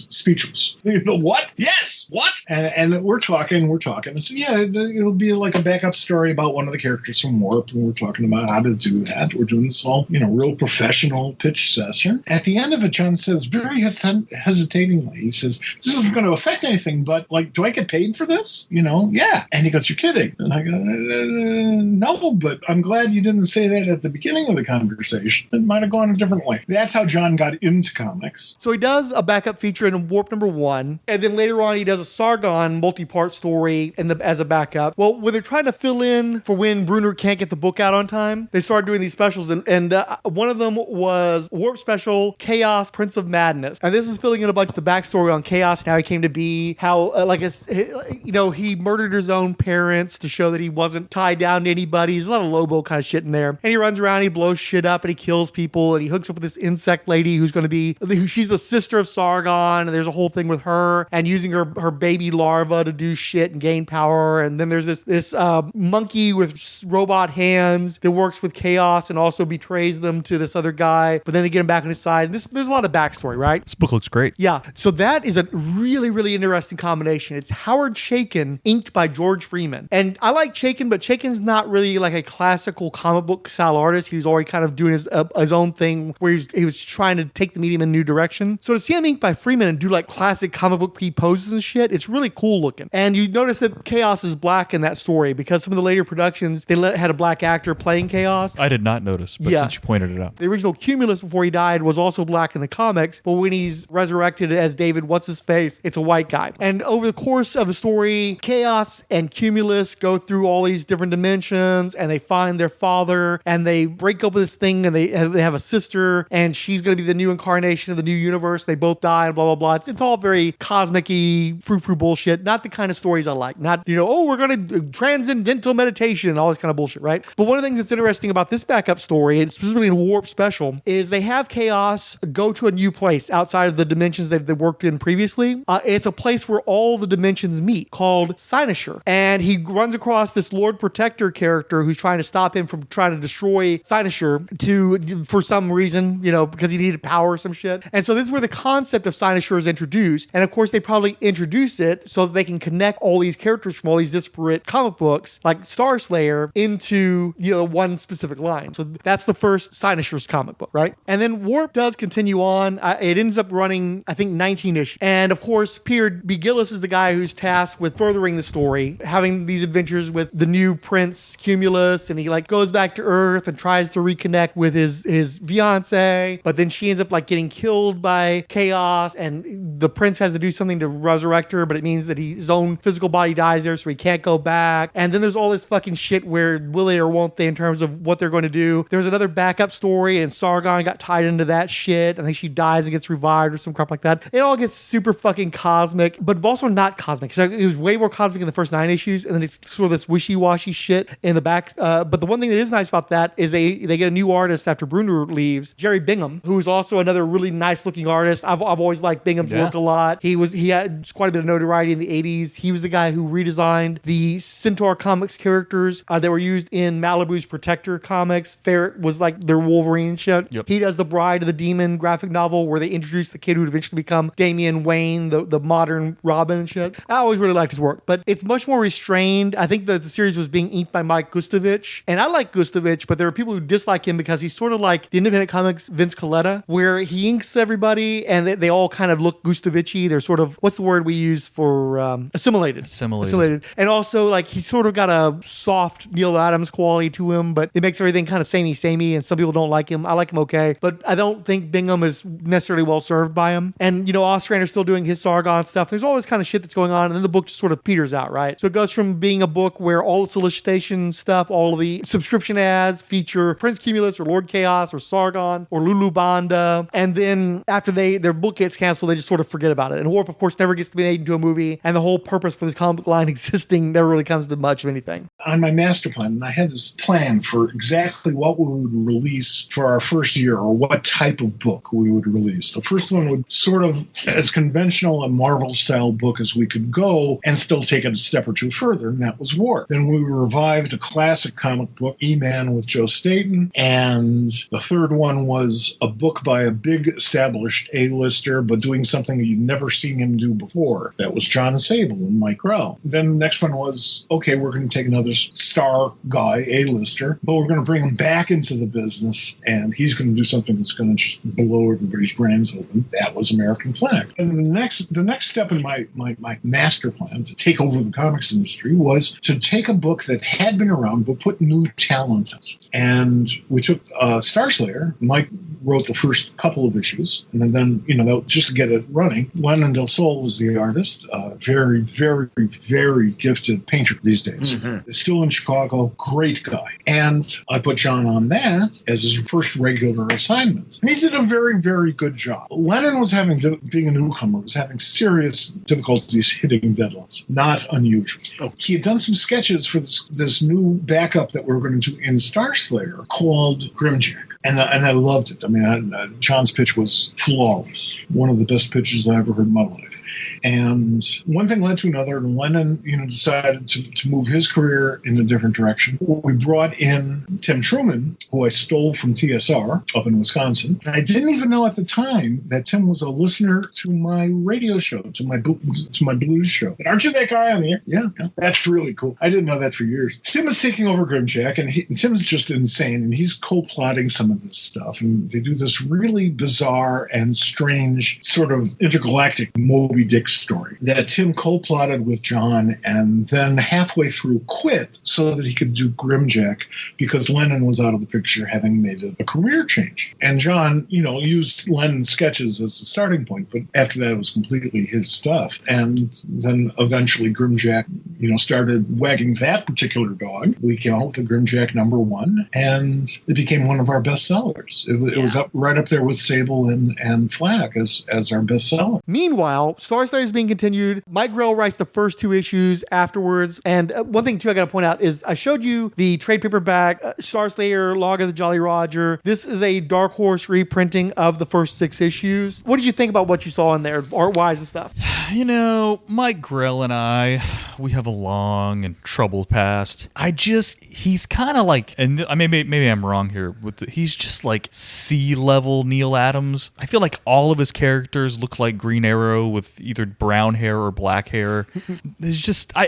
speechless. What? Yes. What? And we're talking. I said, yeah, it'll be like a backup story about one of the characters from Warp, and we're talking about how to do that. We're doing this all, real professional pitch session. At the end of it, John says, very hesitatingly, he says, this isn't going to affect anything, but do I get paid for this? Yeah. And he goes, you're kidding. And I go, no, but I'm glad you didn't say that at the beginning of the conversation. It might have gone a different way. That's how John got into comics. So he does a backup feature in Warp #1, and then later on he does a Sargon multi-part story as a backup. Well, when they're trying to fill in for when Brunner can't get the book out on time, they started doing these specials, and one of them was Warp Special Chaos Prince of Madness. And this is filling in a bunch of the backstory on Chaos and how he came to be, how, he murdered his own parents to show that he wasn't tied down to anybody. There's a lot of Lobo kind of shit in there. And he runs around, he blows shit up, and he kills people, and he hooks up with this insect lady she's the sister of Sargon, and there's a whole thing with her and using her baby larva to do shit and gain power. And then there's this monkey with robot hands that works with Chaos and also betrays them to this other guy, but then they get him back on his side. And there's a lot of backstory, right? This book looks great. Yeah. So that is a really, really interesting combination. It's Howard Chaykin, inked by George Freeman. And I like Chaykin, but Chaykin's not really like a classical comic book style artist. He was already kind of doing his own thing where he was trying to take the medium in a new direction. So to see him inked by Freeman and do like classic comic book poses and shit, it's really cool looking. And you notice that Chaos is black in that story because some of the later productions, they had a black actor playing Chaos. I did not notice, but since you pointed it out. The original Cumulus before he died was also black in the comics, but when he's resurrected as David What's-His-Face, it's a white guy. And over the course of the story, Chaos and Cumulus go through all these different dimensions and they find their father and they break open this thing and they have a sister and she's going to be the new incarnation of the new universe. They both die and blah, blah, blah. It's all very cosmic-y, frou-frou bullshit. Not the kind of stories I like. Not, we're going to transcendental meditation and all this kind of bullshit, right? But one of the things that's interesting about this backup story, and specifically in Warp Special, is they have Chaos go to a new place outside of the dimensions that they worked in previously. It's a place where all the dimensions meet called Cynosure. And he runs across this Lord Protector character who's trying to stop him from trying to destroy Cynosure for some reason, because he needed power or some shit. And so this is where the concept of Cynosure is introduced. And of course, they probably introduce it so that they can connect all these characters from all these disparate comic books, like Starslayer, into, one specific line. So that's the first Cynosure's comic book, right? And then Warp does continue on. It ends up running, I think, 19 issues. And of course, Peter B. Gillis is the guy who's tasked with furthering the story, having these adventures with the new Prince Cumulus, and he goes back to Earth and tries to reconnect with with his fiance, but then she ends up like getting killed by chaos, and the prince has to do something to resurrect her, but it means that his own physical body dies there, so he can't go back. And then there's all this fucking shit where will they or won't they in terms of what they're going to do. There's another backup story, and Sargon got tied into that shit. I think she dies and gets revived or some crap like that. It all gets super fucking cosmic, but also not cosmic. So it was way more cosmic in the first 9 issues, and then it's sort of this wishy-washy shit in the back. But the one thing that is nice about that is they get a new artist after Brunner leaves, Jerry Bingham, who is also another really nice-looking artist. I've always liked Bingham's work a lot. He had quite a bit of notoriety in the 80s. He was the guy who redesigned the Centaur Comics characters that were used in Malibu's Protector comics. Ferret was like their Wolverine and shit. Yep. He does the Bride of the Demon graphic novel where they introduce the kid who would eventually become Damian Wayne, the modern Robin and shit. I always really liked his work, but it's much more restrained. I think that the series was being inked by Mike Gustovich, and I like Gustovich, but there are people who dislike him because he's sort of like the independent comics Vince Colletta, where he inks everybody and they all kind of look Gustovich-y. They're sort of, what's the word we use for assimilated. And also like he's sort of got a soft Neil Adams quality to him, but it makes everything kind of samey, and some people don't like him. I like him okay, but I don't think Bingham is necessarily well served by him. And Ostrander's still doing his Sargon stuff. There's all this kind of shit that's going on, and then the book just sort of peters out, right? So it goes from being a book where all the solicitation stuff, all of the subscription ads feature Prince Cumulus or Lord Chaos or Sargon or Lulu Banda, and then after their book gets canceled, they just sort of forget about it. And Warp, of course, never gets to be made into a movie, and the whole purpose for this comic line existing never really comes to much of anything. On my master plan, I had this plan for exactly what we would release for our first year, or what type of book we would release. The first one would sort of as conventional a Marvel-style book as we could go, and still take it a step or two further, and that was War. Then we revived a classic comic book, E-Man with Joe Staton, and the third one was a book by a big established A-lister, but doing something that you'd never seen him do before. That was John Sable and Mike Grell. Then the next one was, okay, we're going to take another star guy, A-lister, but we're going to bring him back into the business, and he's going to do something that's going to just blow everybody's brains open. That was American Flag. And the next step in my master plan to take over the comics industry was to take a book that had been around but put new talent in it. And we took Starslayer. Mike wrote the first couple of issues, and then just to get it running, Lenin Delsol was the artist. Very, very, very gifted painter these days. Mm-hmm. Still in Chicago, great guy. And I put John on that as his first regular assignment. And he did a very, very good job. Lenin was being a newcomer, was having serious difficulties hitting deadlines. Not unusual. He had done some sketches for this new backup that we were going to do in Starslayer called GrimJack. And I loved it. I mean, John's pitch was flawless. One of the best pitches I ever heard in my life. And one thing led to another, and Lennon, decided to move his career in a different direction. We brought in Tim Truman, who I stole from TSR up in Wisconsin. And I didn't even know at the time that Tim was a listener to my radio show, to my blues show. And aren't you that guy on the air? Yeah, that's really cool. I didn't know that for years. Tim is taking over GrimJack, and Tim is just insane, and he's co-plotting some of this stuff. And they do this really bizarre and strange sort of intergalactic Moby Dick story that Tim co-plotted with John, and then halfway through quit so that he could do GrimJack because Lennon was out of the picture, having made a career change. And John, used Lennon's sketches as the starting point, but after that it was completely his stuff. And then eventually GrimJack, started wagging that particular dog. We came out with the GrimJack #1, and it became one of our best sellers. It was right up there with Sable and Flack as our best seller. Meanwhile, Starslayer is being continued. Mike Grell writes the first 2 issues afterwards. And one thing, too, I got to point out is I showed you the trade paperback Starslayer, Log of the Jolly Roger. This is a Dark Horse reprinting of the first 6 issues. What did you think about what you saw in there, art-wise and stuff? Mike Grell and we have a long and troubled past. He's kind of like, and maybe I'm wrong here, he's just like C-level Neil Adams. I feel like all of his characters look like Green Arrow with either brown hair or black hair.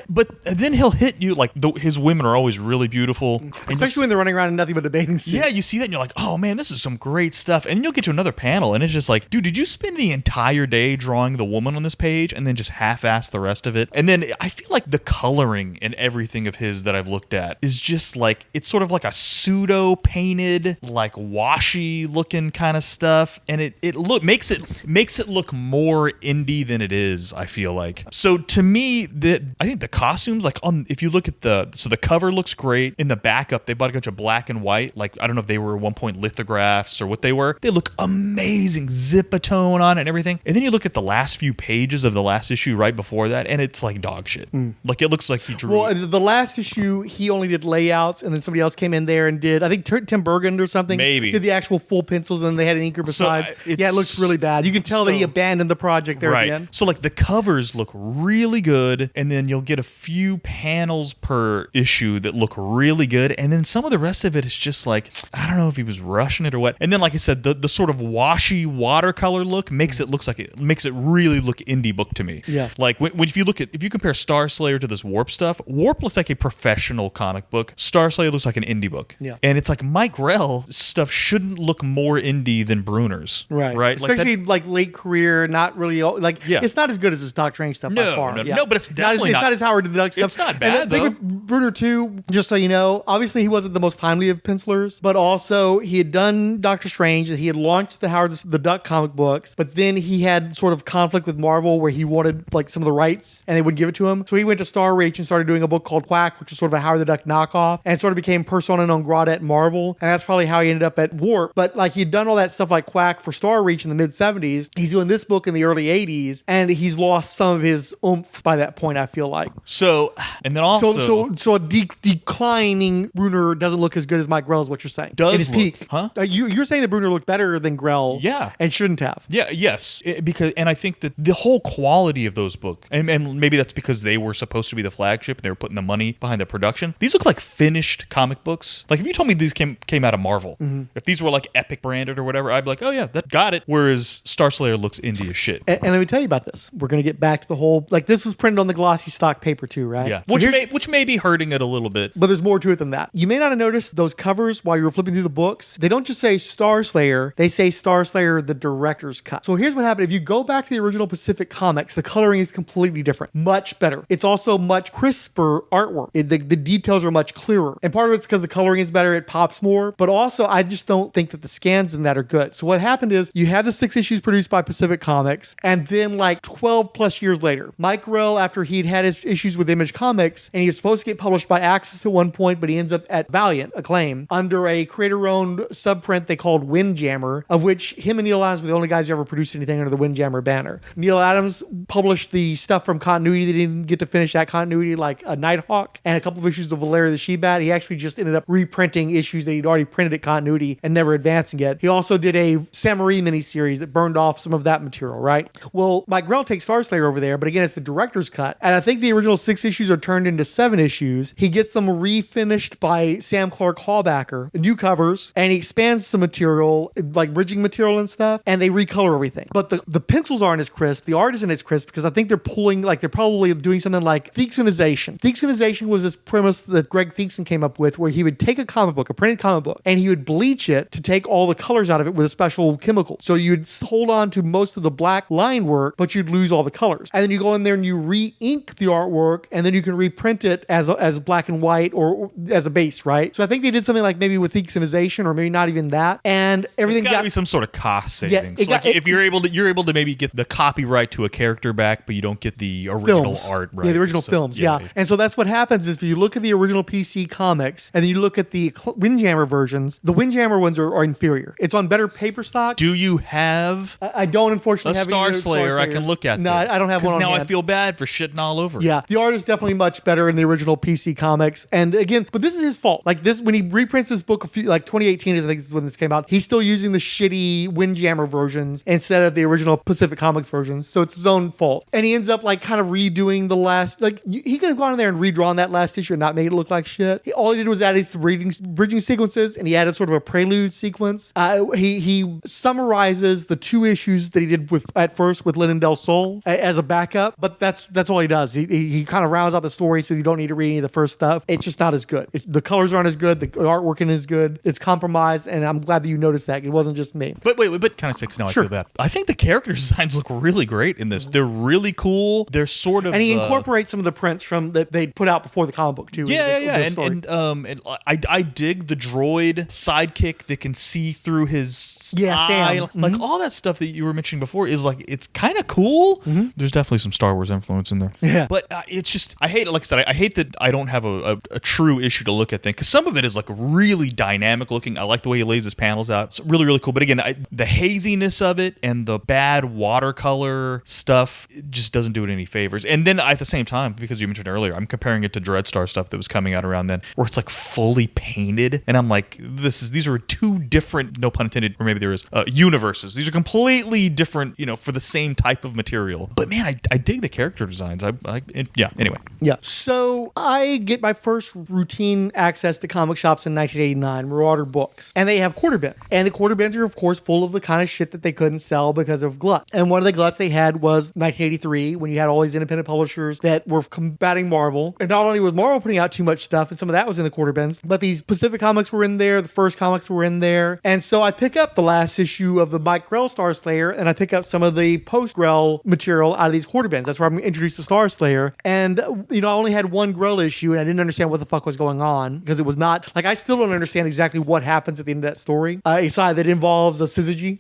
But then he'll hit you, like his women are always really beautiful. Especially when they're running around in nothing but a bathing suit. Yeah, you see that and you're like, oh man, this is some great stuff. And then you'll get to another panel and it's just like, dude, did you spend the entire day drawing the woman on this page and then just half-ass the rest of it? And then I feel like the coloring and everything of his that I've looked at is just like, it's sort of like a pseudo-painted, like like washy looking kind of stuff, and it makes it look more indie than it is, I feel like. So to me, I think the costumes, like if you look at the cover looks great. In the backup, they bought a bunch of black and white, like I don't know if they were at one point lithographs or what they were. They look amazing, zip-a-tone on it and everything. And then you look at the last few pages of the last issue right before that, and it's like dog shit. Like it looks like he drew. Well, the last issue, he only did layouts, and then somebody else came in there and did, I think Tim Bergen or something. Maybe. Did the actual full pencils, and they had an inker besides. Yeah, it looks really bad. You can tell that he abandoned the project there at the end. So like the covers look really good, and then you'll get a few panels per issue that look really good, and then some of the rest of it is just like, I don't know if he was rushing it or what. And then like I said, the sort of washy watercolor look makes it really look indie book to me. Yeah. Like if you compare Starslayer to this Warp stuff, Warp looks like a professional comic book. Starslayer looks like an indie book. Yeah. And it's like Mike Grell stuff shouldn't look more indie than Brunner's. Right. Especially like late career, not really it's not as good as his Doc Strange stuff by far. No, but it's definitely not as Howard the Duck stuff. It's not bad, and the thing with Brunner too, just so you know, obviously he wasn't the most timely of pencilers, but also he had done Doctor Strange, he had launched the Howard the Duck comic books, but then he had sort of conflict with Marvel where he wanted like some of the rights and they wouldn't give it to him. So he went to Star Reach and started doing a book called Quack, which is sort of a Howard the Duck knockoff, and sort of became persona non grata at Marvel, and that's probably how he ended up at Warp. But like he'd done all that stuff like Quack for Star Reach in the mid 70s. He's doing this book in the early 80s, and he's lost some of his oomph by that point, I feel like. So, and then also... So a declining Brunner doesn't look as good as Mike Grell is what you're saying. Does in his look, peak. Huh? You're saying that Brunner looked better than Grell. Yeah. And shouldn't have. Yeah, yes. And I think that the whole quality of those books, and maybe that's because they were supposed to be the flagship and they were putting the money behind the production. These look like finished comic books. Like if you told me these came out of Marvel, if these were like Epic branded or whatever, I'd be like, oh yeah, that got it. Whereas Starslayer looks indie as shit. And let me tell you about this. We're going to get back to the whole, like this was printed on the glossy stock paper too, right? Yeah. So Which may be hurting it a little bit. But there's more to it than that. You may not have noticed those covers while you were flipping through the books. They don't just say Starslayer, they say Starslayer the director's cut. So here's what happened. If you go back to the original Pacific Comics, the coloring is completely different. Much better. It's also much crisper artwork. The details are much clearer. And part of it's because the coloring is better, it pops more. But also, I just don't think that the scans in that are good. So what happened is you had the 6 issues produced by Pacific Comics, and then like 12 plus years later, Mike Grell, after he'd had his issues with Image Comics, and he was supposed to get published by Axis at one point, but he ends up at Valiant, Acclaim, under a creator-owned subprint they called Windjammer, of which him and Neil Adams were the only guys who ever produced anything under the Windjammer banner. Neil Adams published the stuff from Continuity. They didn't get to finish that continuity, like a Nighthawk and a couple of issues of Valeria the She-Bat. He actually just ended up reprinting issues that he'd already printed at Continuity and never advancing it. He also did a Samaree miniseries that burned off some of that material, right? Well, Mike Grell takes Starslayer over there, but again, it's the director's cut. And I think the original 6 issues are turned into 7 issues. He gets them refinished by Sam Clark Hallbacker, new covers, and he expands some material, like bridging material and stuff, and they recolor everything. But the pencils aren't as crisp. The art isn't as crisp because I think they're probably doing something like Theaksonization. Theaksonization was this premise that Greg Theakson came up with where he would take a comic book, a printed comic book, and he would bleach it to take all the colors out of it with a special chemical. So you'd hold on to most of the black line work, but you'd lose all the colors. And then you go in there and you re-ink the artwork, and then you can reprint it as black and white or as a base, right? So I think they did something like maybe with Theaksonization or maybe not even that. And everything got to be some sort of cost savings. Yeah, if you're able to maybe get the copyright to a character back, but you don't get the original art, right? Yeah, the original films, yeah. And so that's what happens is if you look at the original PC comics and then you look at the Windjammer versions, the Windjammer ones are inferior. It's on better paper stock. Do you have I don't unfortunately have Starslayer I can look at? No, I don't have one on now hand. I feel bad for shitting all over. Yeah, the art is definitely much better in the original PC comics. And again, but this is his fault. Like this, when he reprints this book, 2018 is I think is when this came out, he's still using the shitty Windjammer versions instead of the original Pacific Comics versions. So it's his own fault. And he ends up like kind of redoing the last, like he could have gone in there and redrawn that last issue and not made it look like shit. All he did was add some bridging sequences, and he added sort of a prelude sequence. He summarizes the 2 issues that he did at first with Lenin Delsol as a backup, but that's all he does. He kind of rounds out the story so you don't need to read any of the first stuff. It's just not as good. The colors aren't as good. The artwork isn't as good. It's compromised, and I'm glad that you noticed that. It wasn't just me. But kind of 6 now. Sure. I feel bad. I think the character designs look really great in this. They're really cool. They're sort of, and he incorporates some of the prints from that they put out before the comic book too. Yeah. And I dig the droid side sidekick that can see through his eye. Sam. Like all that stuff that you were mentioning before is like, it's kind of cool. There's definitely some Star Wars influence in there. Yeah. But it's just, I hate it. Like I said, I hate that I don't have a true issue to look at things, because some of it is like really dynamic looking. I like the way he lays his panels out. It's really, really cool. But again, the haziness of it and the bad watercolor stuff, it just doesn't do it any favors. And then at the same time, because you mentioned earlier, I'm comparing it to Dreadstar stuff that was coming out around then, where it's like fully painted. And I'm like, these are two different, no pun intended, or maybe there is, universes. These are completely different, for the same type of material. But man, I dig the character designs. Anyway. Yeah. So I get my first routine access to comic shops in 1989, Marauder Books, and they have quarter bins. And the quarter bins are, of course, full of the kind of shit that they couldn't sell because of glut. And one of the gluts they had was 1983, when you had all these independent publishers that were combating Marvel. And not only was Marvel putting out too much stuff, and some of that was in the quarter bins, but these Pacific comics were in there, the first comics were in there. And so I pick up the last issue of the Mike Grell Starslayer, and I pick up some of the post-Grell material out of these quarter bins. That's where I'm introduced to Starslayer. And, I only had one Grell issue, and I didn't understand what the fuck was going on, because it was not, like, I still don't understand exactly what happens at the end of that story. A side that involves a syzygy,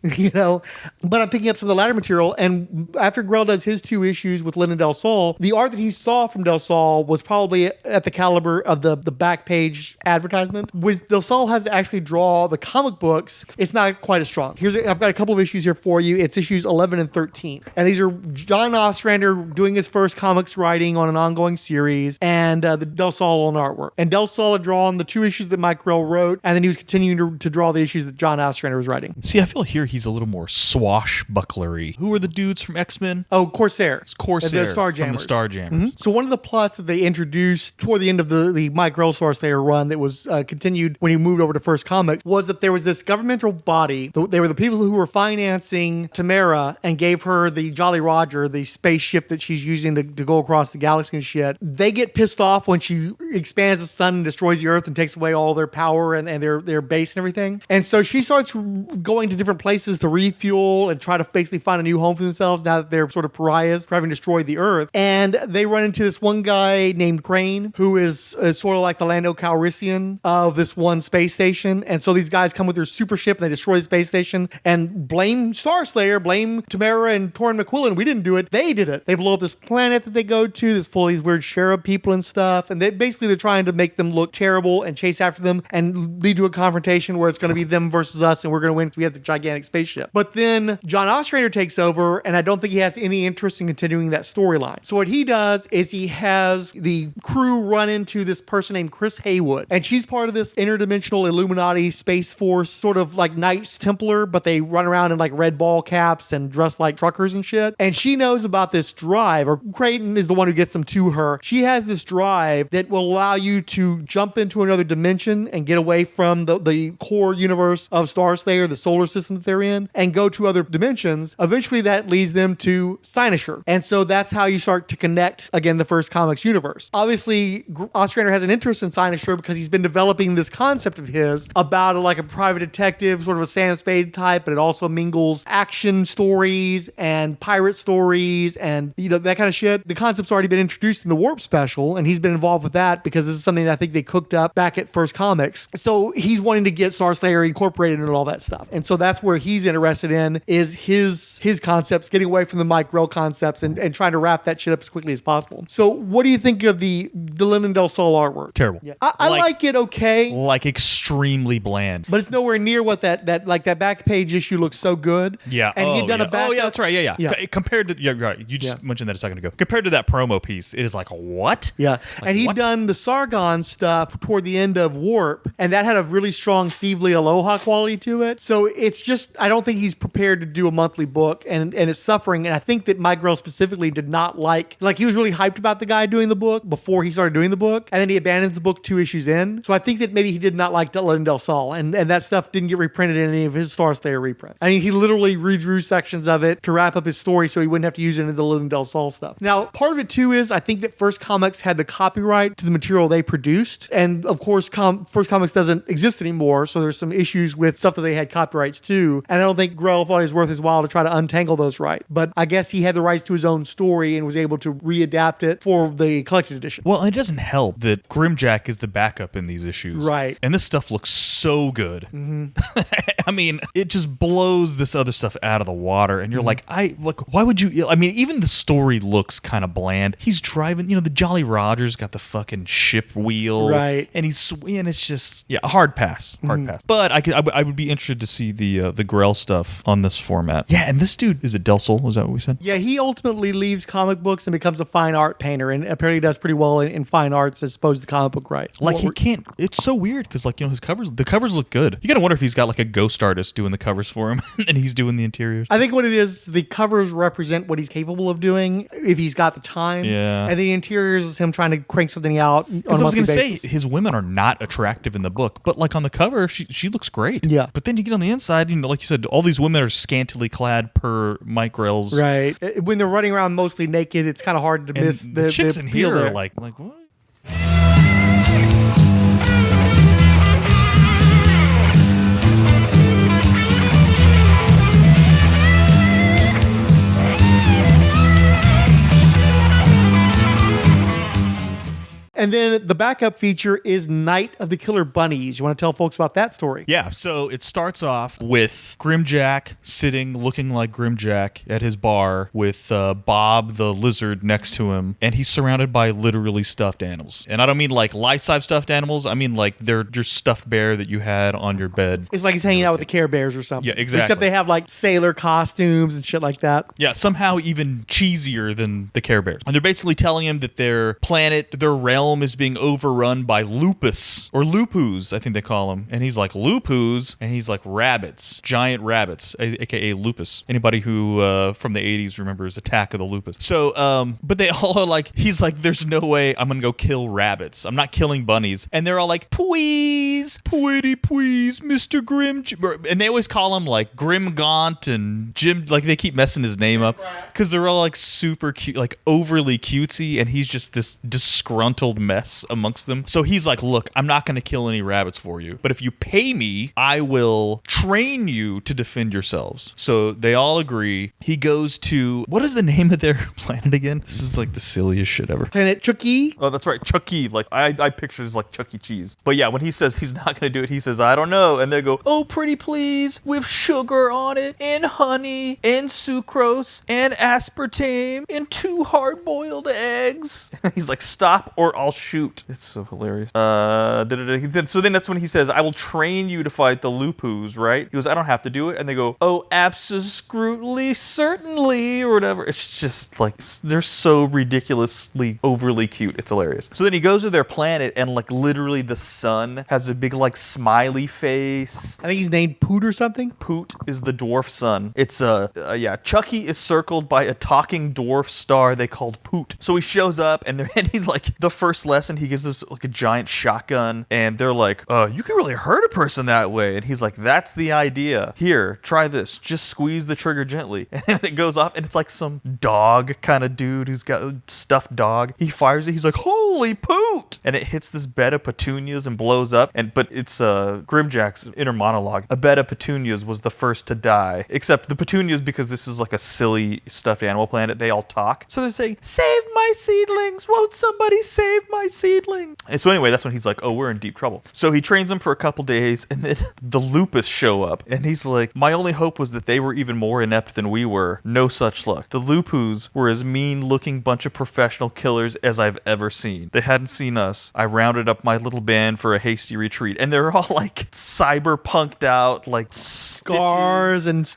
But I'm picking up some of the latter material, and after Grell does his 2 issues with Lenin Delsol, the art that he saw from Delsol was probably at the caliber of the back page advertisement. When Delsol has to actually draw the comic books, it's not quite as strong. I've got a couple of issues here for you. It's issues 11 and 13. And these are John Ostrander doing his first comics writing on an ongoing series, and the Delsol on artwork. And Delsol had drawn the 2 issues that Mike Grell wrote, and then he was continuing to draw the issues that John Ostrander was writing. See, I feel here he's a little more swashbucklery. Who are the dudes from X-Men? Oh, Corsair. It's Corsair the Starjammers. from the Starjammers. So one of the plots that they introduced toward the end of the Mike Grell Starslayer run that was continued when he moved over to First Comics was that there was this governmental body. They were the people who were financing Tamara and gave her the Jolly Roger, the spaceship that she's using to go across the galaxy and shit. They get pissed off when she expands the sun and destroys the Earth and takes away all their power and their base and everything. And so she starts going to different places to refuel and try to basically find a new home for themselves now that they're sort of pariahs for having destroyed the Earth. And they run into this one guy named Crane, who is sort of like the Lando Calrissian of this one space station. And so these guys come with their super ship and they destroy the space station and blame Starslayer, blame Tamara and Torrin McQuillan. We didn't do it. They did it. They blow up this planet that they go to. There's full of these weird sheriff people and stuff. And they're trying to make them look terrible and chase after them and lead to a confrontation where it's going to be them versus us and we're going to win because we have the gigantic spaceship. But then John Ostrander takes over, and I don't think he has any interest in continuing that storyline. So what he does is he has the crew run into this person named Chris Haywood, and she's part of this interdimensional Illuminati Space Force, sort of like Knights Templar, but they run around in like red ball caps and dress like truckers and shit. And she knows about this drive, or Creighton is the one who gets them to her. She has this drive that will allow you to jump into another dimension and get away from the core universe of Starslayer, the solar system that they're in, and go to other dimensions. Eventually that leads them to Cynosure. And so that's how you start to connect, again, the First Comics universe. Obviously, Ostrander has an interest in Cynosure because he's been developing this concept of his about like a private detective, sort of a Sam Spade type, but it also mingles action stories and pirate stories and, that kind of shit. The concept's already been introduced in the Warp special, and he's been involved with that because this is something that I think they cooked up back at First Comics. So he's wanting to get Starslayer incorporated into all that stuff. And so that's where he's interested in, is his concepts, getting away from the Mike Grell concepts and trying to wrap that shit up as quickly as possible. So what do you think of the Lenin Delsol artwork? Terrible. Yeah. I like it okay. Like extremely bland. But it's nowhere near what that back page issue looks so good. Yeah. And he'd done a back. Oh, yeah, that's right. Yeah. Compared to, right. You just mentioned that a second ago. Compared to that promo piece, it is like, what? Yeah. Like, and he'd done the Sargon stuff toward the end of Warp, and that had a really strong Steve Lee Aloha quality to it. So it's just, I don't think he's prepared to do a monthly book, and it's suffering. And I think that Mike Grell specifically did not like he was really hyped about the guy doing the book before he started doing the book, and then he abandoned the book 2 issues in. So I think that maybe he did not like Lenin Delsol, and that stuff didn't get reprinted in any of his Starslayer reprints. I mean, he literally redrew sections of it to wrap up his story so he wouldn't have to use any of the Lenin Delsol stuff. Now, part of it too is I think that First Comics had the copyright to the material they produced, and of course First Comics doesn't exist anymore, so there's some issues with stuff that they had copyrights to, and I don't think Grell thought it was worth his while to try to untangle those rights. But I guess he had the rights to his own story and was able to readapt it for the collected edition. Well, it doesn't help that GrimJack is the backup in these issues. Right. And this stuff looks so good. I mean, it just blows this other stuff out of the water, and you're like, why would you? I mean, even the story looks kind of bland. He's driving, the Jolly Roger's got the fucking ship wheel, right? And he's swinging. It's just a hard pass. But I would be interested to see the Grell stuff on this format. Yeah, and this dude is it Delsol? Was that what we said? Yeah, he ultimately leaves comic books and becomes a fine art painter, and apparently does pretty well in fine arts as opposed to comic book right. Like he can't. It's so weird because his covers, the covers look good. You gotta wonder if he's got like a ghost artist doing the covers for him, and he's doing the interiors. I think what it is, the covers represent what he's capable of doing if he's got the time. Yeah. And the interiors is him trying to crank something out. Because I was gonna say his women are not attractive in the book, but like on the cover, she looks great. Yeah. But then you get on the inside, like you said, all these women are scantily clad per Mike Grell's. Right. When they're running around mostly naked, it's kind of hard to miss the chicks in here there. are like what? And then the backup feature is Night of the Killer Bunnies. You want to tell folks about that story? Yeah, so it starts off with GrimJack sitting looking like GrimJack at his bar with Bob the lizard next to him, and he's surrounded by literally stuffed animals. And I don't mean like life-size stuffed animals, I mean like they're your stuffed bear that you had on your bed. It's like he's hanging out with the Care Bears or something. Yeah, exactly. Except they have like sailor costumes and shit like that. Yeah, somehow even cheesier than the Care Bears. And they're basically telling him that their planet, their realm is being overrun by lupus, or lupus, I think they call them. And he's like, lupus? And he's like, rabbits, giant rabbits, aka lupus. Anybody who from the 80s remembers Attack of the Lupus. So, but they all are like, he's like, there's no way I'm gonna go kill rabbits. I'm not killing bunnies. And they're all like, please, pretty please, Mr. Grim. And they always call him like Grim Gaunt and Jim, like they keep messing his name up because they're all like super cute, like overly cutesy, and he's just this disgruntled mess amongst them. So he's like, look, I'm not going to kill any rabbits for you, but if you pay me, I will train you to defend yourselves. So they all agree. He goes to, what is the name of their planet again? This is like the silliest shit ever. Planet Chucky? Oh, that's right, Chucky. Like I picture it as like Chuck E. Cheese. But yeah, when he says he's not going to do it, he says, I don't know. And they go, oh, pretty please, with sugar on it, and honey, and sucrose, and aspartame, and 2 hard-boiled eggs. And he's like, stop or I'll shoot. It's so hilarious. So then that's when he says, I will train you to fight the lupus, right? He goes, I don't have to do it. And they go, oh, absolutely, certainly, or whatever. It's just like, they're so ridiculously overly cute. It's hilarious. So then he goes to their planet, and like literally the sun has a big like smiley face. I think he's named Poot or something. Poot is the dwarf sun. It's Chucky is circled by a talking dwarf star they called Poot. So he shows up, and they're ending like the first lesson. He gives us like a giant shotgun, and they're like, you can really hurt a person that way. And he's like, that's the idea. Here, try this. Just squeeze the trigger gently. And it goes off, and it's like some dog kind of dude who's got a stuffed dog. He fires it. He's like, holy Poot! And it hits this bed of petunias and blows up. But it's GrimJack's inner monologue. A bed of petunias was the first to die. Except the petunias, because this is like a silly stuffed animal planet, they all talk. So they're saying, save my seedlings. Won't somebody save my seedling? And so anyway, that's when he's like, oh, we're in deep trouble. So he trains them for a couple days, and then the lupus show up. And he's like, my only hope was that they were even more inept than we were. No such luck. The lupus were as mean-looking bunch of professional killers as I've ever seen. They hadn't seen us. I rounded up my little band for a hasty retreat. And they're all like cyberpunked out, like scars stitches. And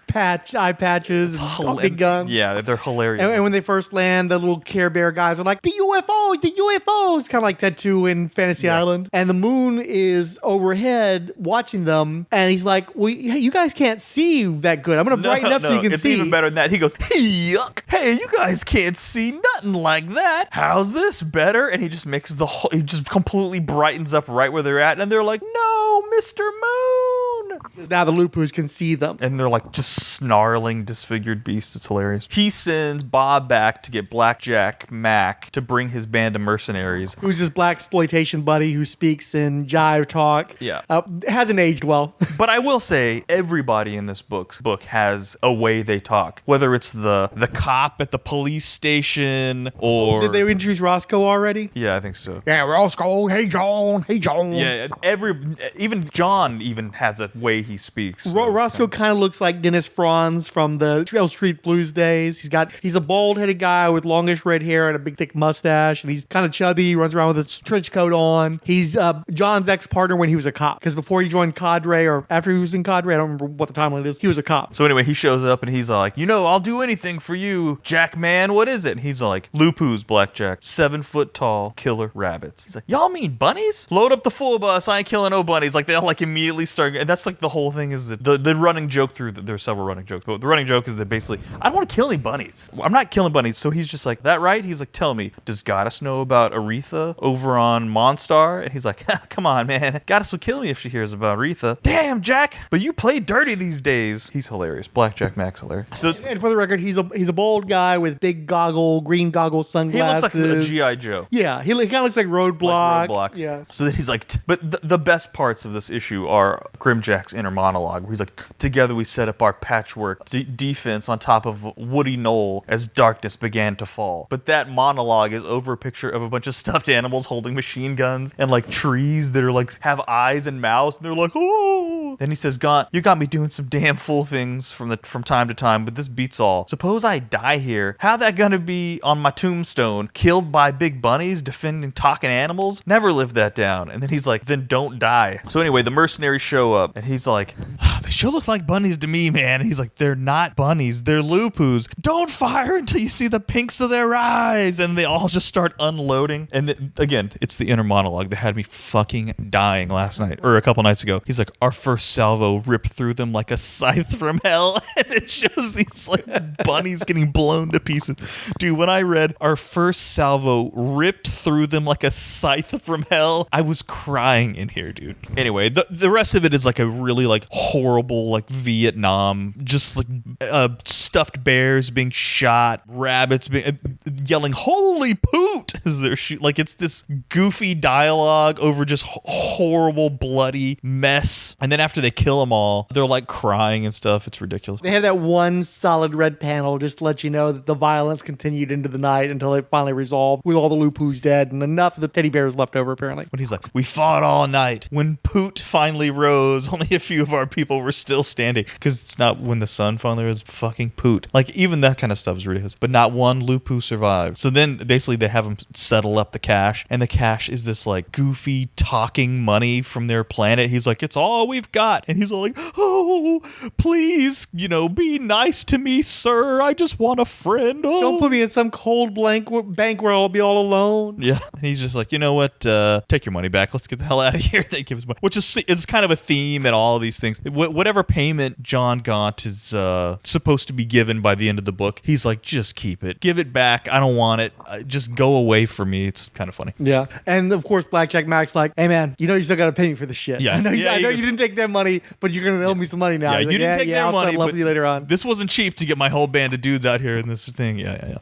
eye patches and big guns. Yeah, they're hilarious. And when they first land, the little Care Bear guys are like, the UFOs, kind of like Tattoo in Fantasy Island. And the moon is overhead watching them. And he's like, well, you guys can't see that good. I'm going to brighten up so you can see. It's even better than that. He goes, yuck. Hey, you guys can't see nothing like that. How's this better? And he just makes he just completely brightens up right where they're at. And they're like, no, Mr. Moon. Now the Lupus can see them. And they're like just snarling, disfigured beasts. It's hilarious. He sends Bob back to get Blackjack Mac to bring his band of mercenaries. Who's his black exploitation buddy who speaks in jive talk. Yeah. Hasn't aged well. But I will say, everybody in this book has a way they talk. Whether it's the cop at the police station or... Did they introduce Roscoe already? Yeah, I think so. Yeah, Roscoe. Hey, John. Hey, John. Yeah, even John even has a way he speaks. So Roscoe kind of looks like Dennis Franz from the Trail Street Blues days. He's a bald-headed guy with longish red hair and a big thick mustache, and he's kind of chubby, runs around with a trench coat on. He's John's ex-partner when he was a cop, because before he joined Cadre, or after he was in Cadre, I don't remember what the timeline is, he was a cop. So anyway, he shows up and he's like, I'll do anything for you, Jack man, what is it? And he's like, Lupus, Blackjack, 7 foot tall, killer rabbits. He's like, y'all mean bunnies? Load up the full bus, I ain't killing no bunnies. Like, they'll like immediately start, and that's like the whole thing is that the running joke there's several running jokes, but the running joke is that basically, I don't want to kill any bunnies. I'm not killing bunnies. So he's just like, that right? He's like, tell me, does Goddess know about Aretha over on Monstar? And he's like, come on, man. Goddess will kill me if she hears about Aretha. Damn, Jack, but you play dirty these days. He's hilarious. Blackjack Mac's hilarious. So, and for the record, he's a bald guy with big green goggle sunglasses. He looks like a G.I. Joe. Yeah, he kind of looks like Roadblock. Yeah. So then he's like, but the best parts of this issue are GrimJack's inner monologue, where he's like, together we set up our patchwork defense on top of Woody Knoll as darkness began to fall. But that monologue is over a picture of a bunch of stuffed animals holding machine guns and like trees that are like have eyes and mouths, and they're like, oh. Then he says, Gaunt, you got me doing some damn fool things from time to time, but this beats all. Suppose I die here. How that gonna be on my tombstone? Killed by big bunnies defending talking animals? Never live that down. And then he's like, then don't die. So anyway, the mercenaries show up and he's like, they sure look like bunnies to me, man. And he's like, they're not bunnies, they're Lupus. Don't fire until you see the pinks of their eyes. And they all just start unloading. And again, it's the inner monologue that had me fucking dying last night or a couple nights ago. He's like, our first salvo ripped through them like a scythe from hell. And it shows these like bunnies getting blown to pieces. Dude, when I read our first salvo ripped through them like a scythe from hell, I was crying in here, dude. Anyway, the rest of it is like a really like horrible like Vietnam, just like stuffed bears being shot, rabbits being yelling holy poot as they're like it's this goofy dialogue over just horrible bloody mess. And then after they kill them all, they're like crying and stuff. It's ridiculous. They have that one solid red panel just to let you know that the violence continued into the night until it finally resolved with all the Lupus dead and enough of the teddy bears left over apparently. When he's like, we fought all night. When Poot finally rose, only a few of our people were still standing. Because it's not when the sun finally rose, fucking Poot. Like even that kind of stuff is ridiculous. But not one Lupu survived. So then basically they have them settle up the cash, and the cash is this like goofy talking money from their planet. He's like, it's all we've got. And he's all like, oh, please, be nice to me, sir. I just want a friend. Oh. Don't put me in some cold bank where I'll be all alone. Yeah. And he's just like, you know what? Take your money back. Let's get the hell out of here. They give his money, which is kind of a theme in all these things. Whatever payment John Gaunt is supposed to be given by the end of the book, he's like, just keep it. Give it back. I don't want it. Just go away from me. It's kind of funny. Yeah. And of course, Blackjack Mac's like, hey man, you still got to pay me for this shit. Yeah. I know you didn't take their money, but you're going to owe me some money now. Yeah, you didn't take their money, I'll with you later on. This wasn't cheap to get my whole band of dudes out here in this thing. Yeah.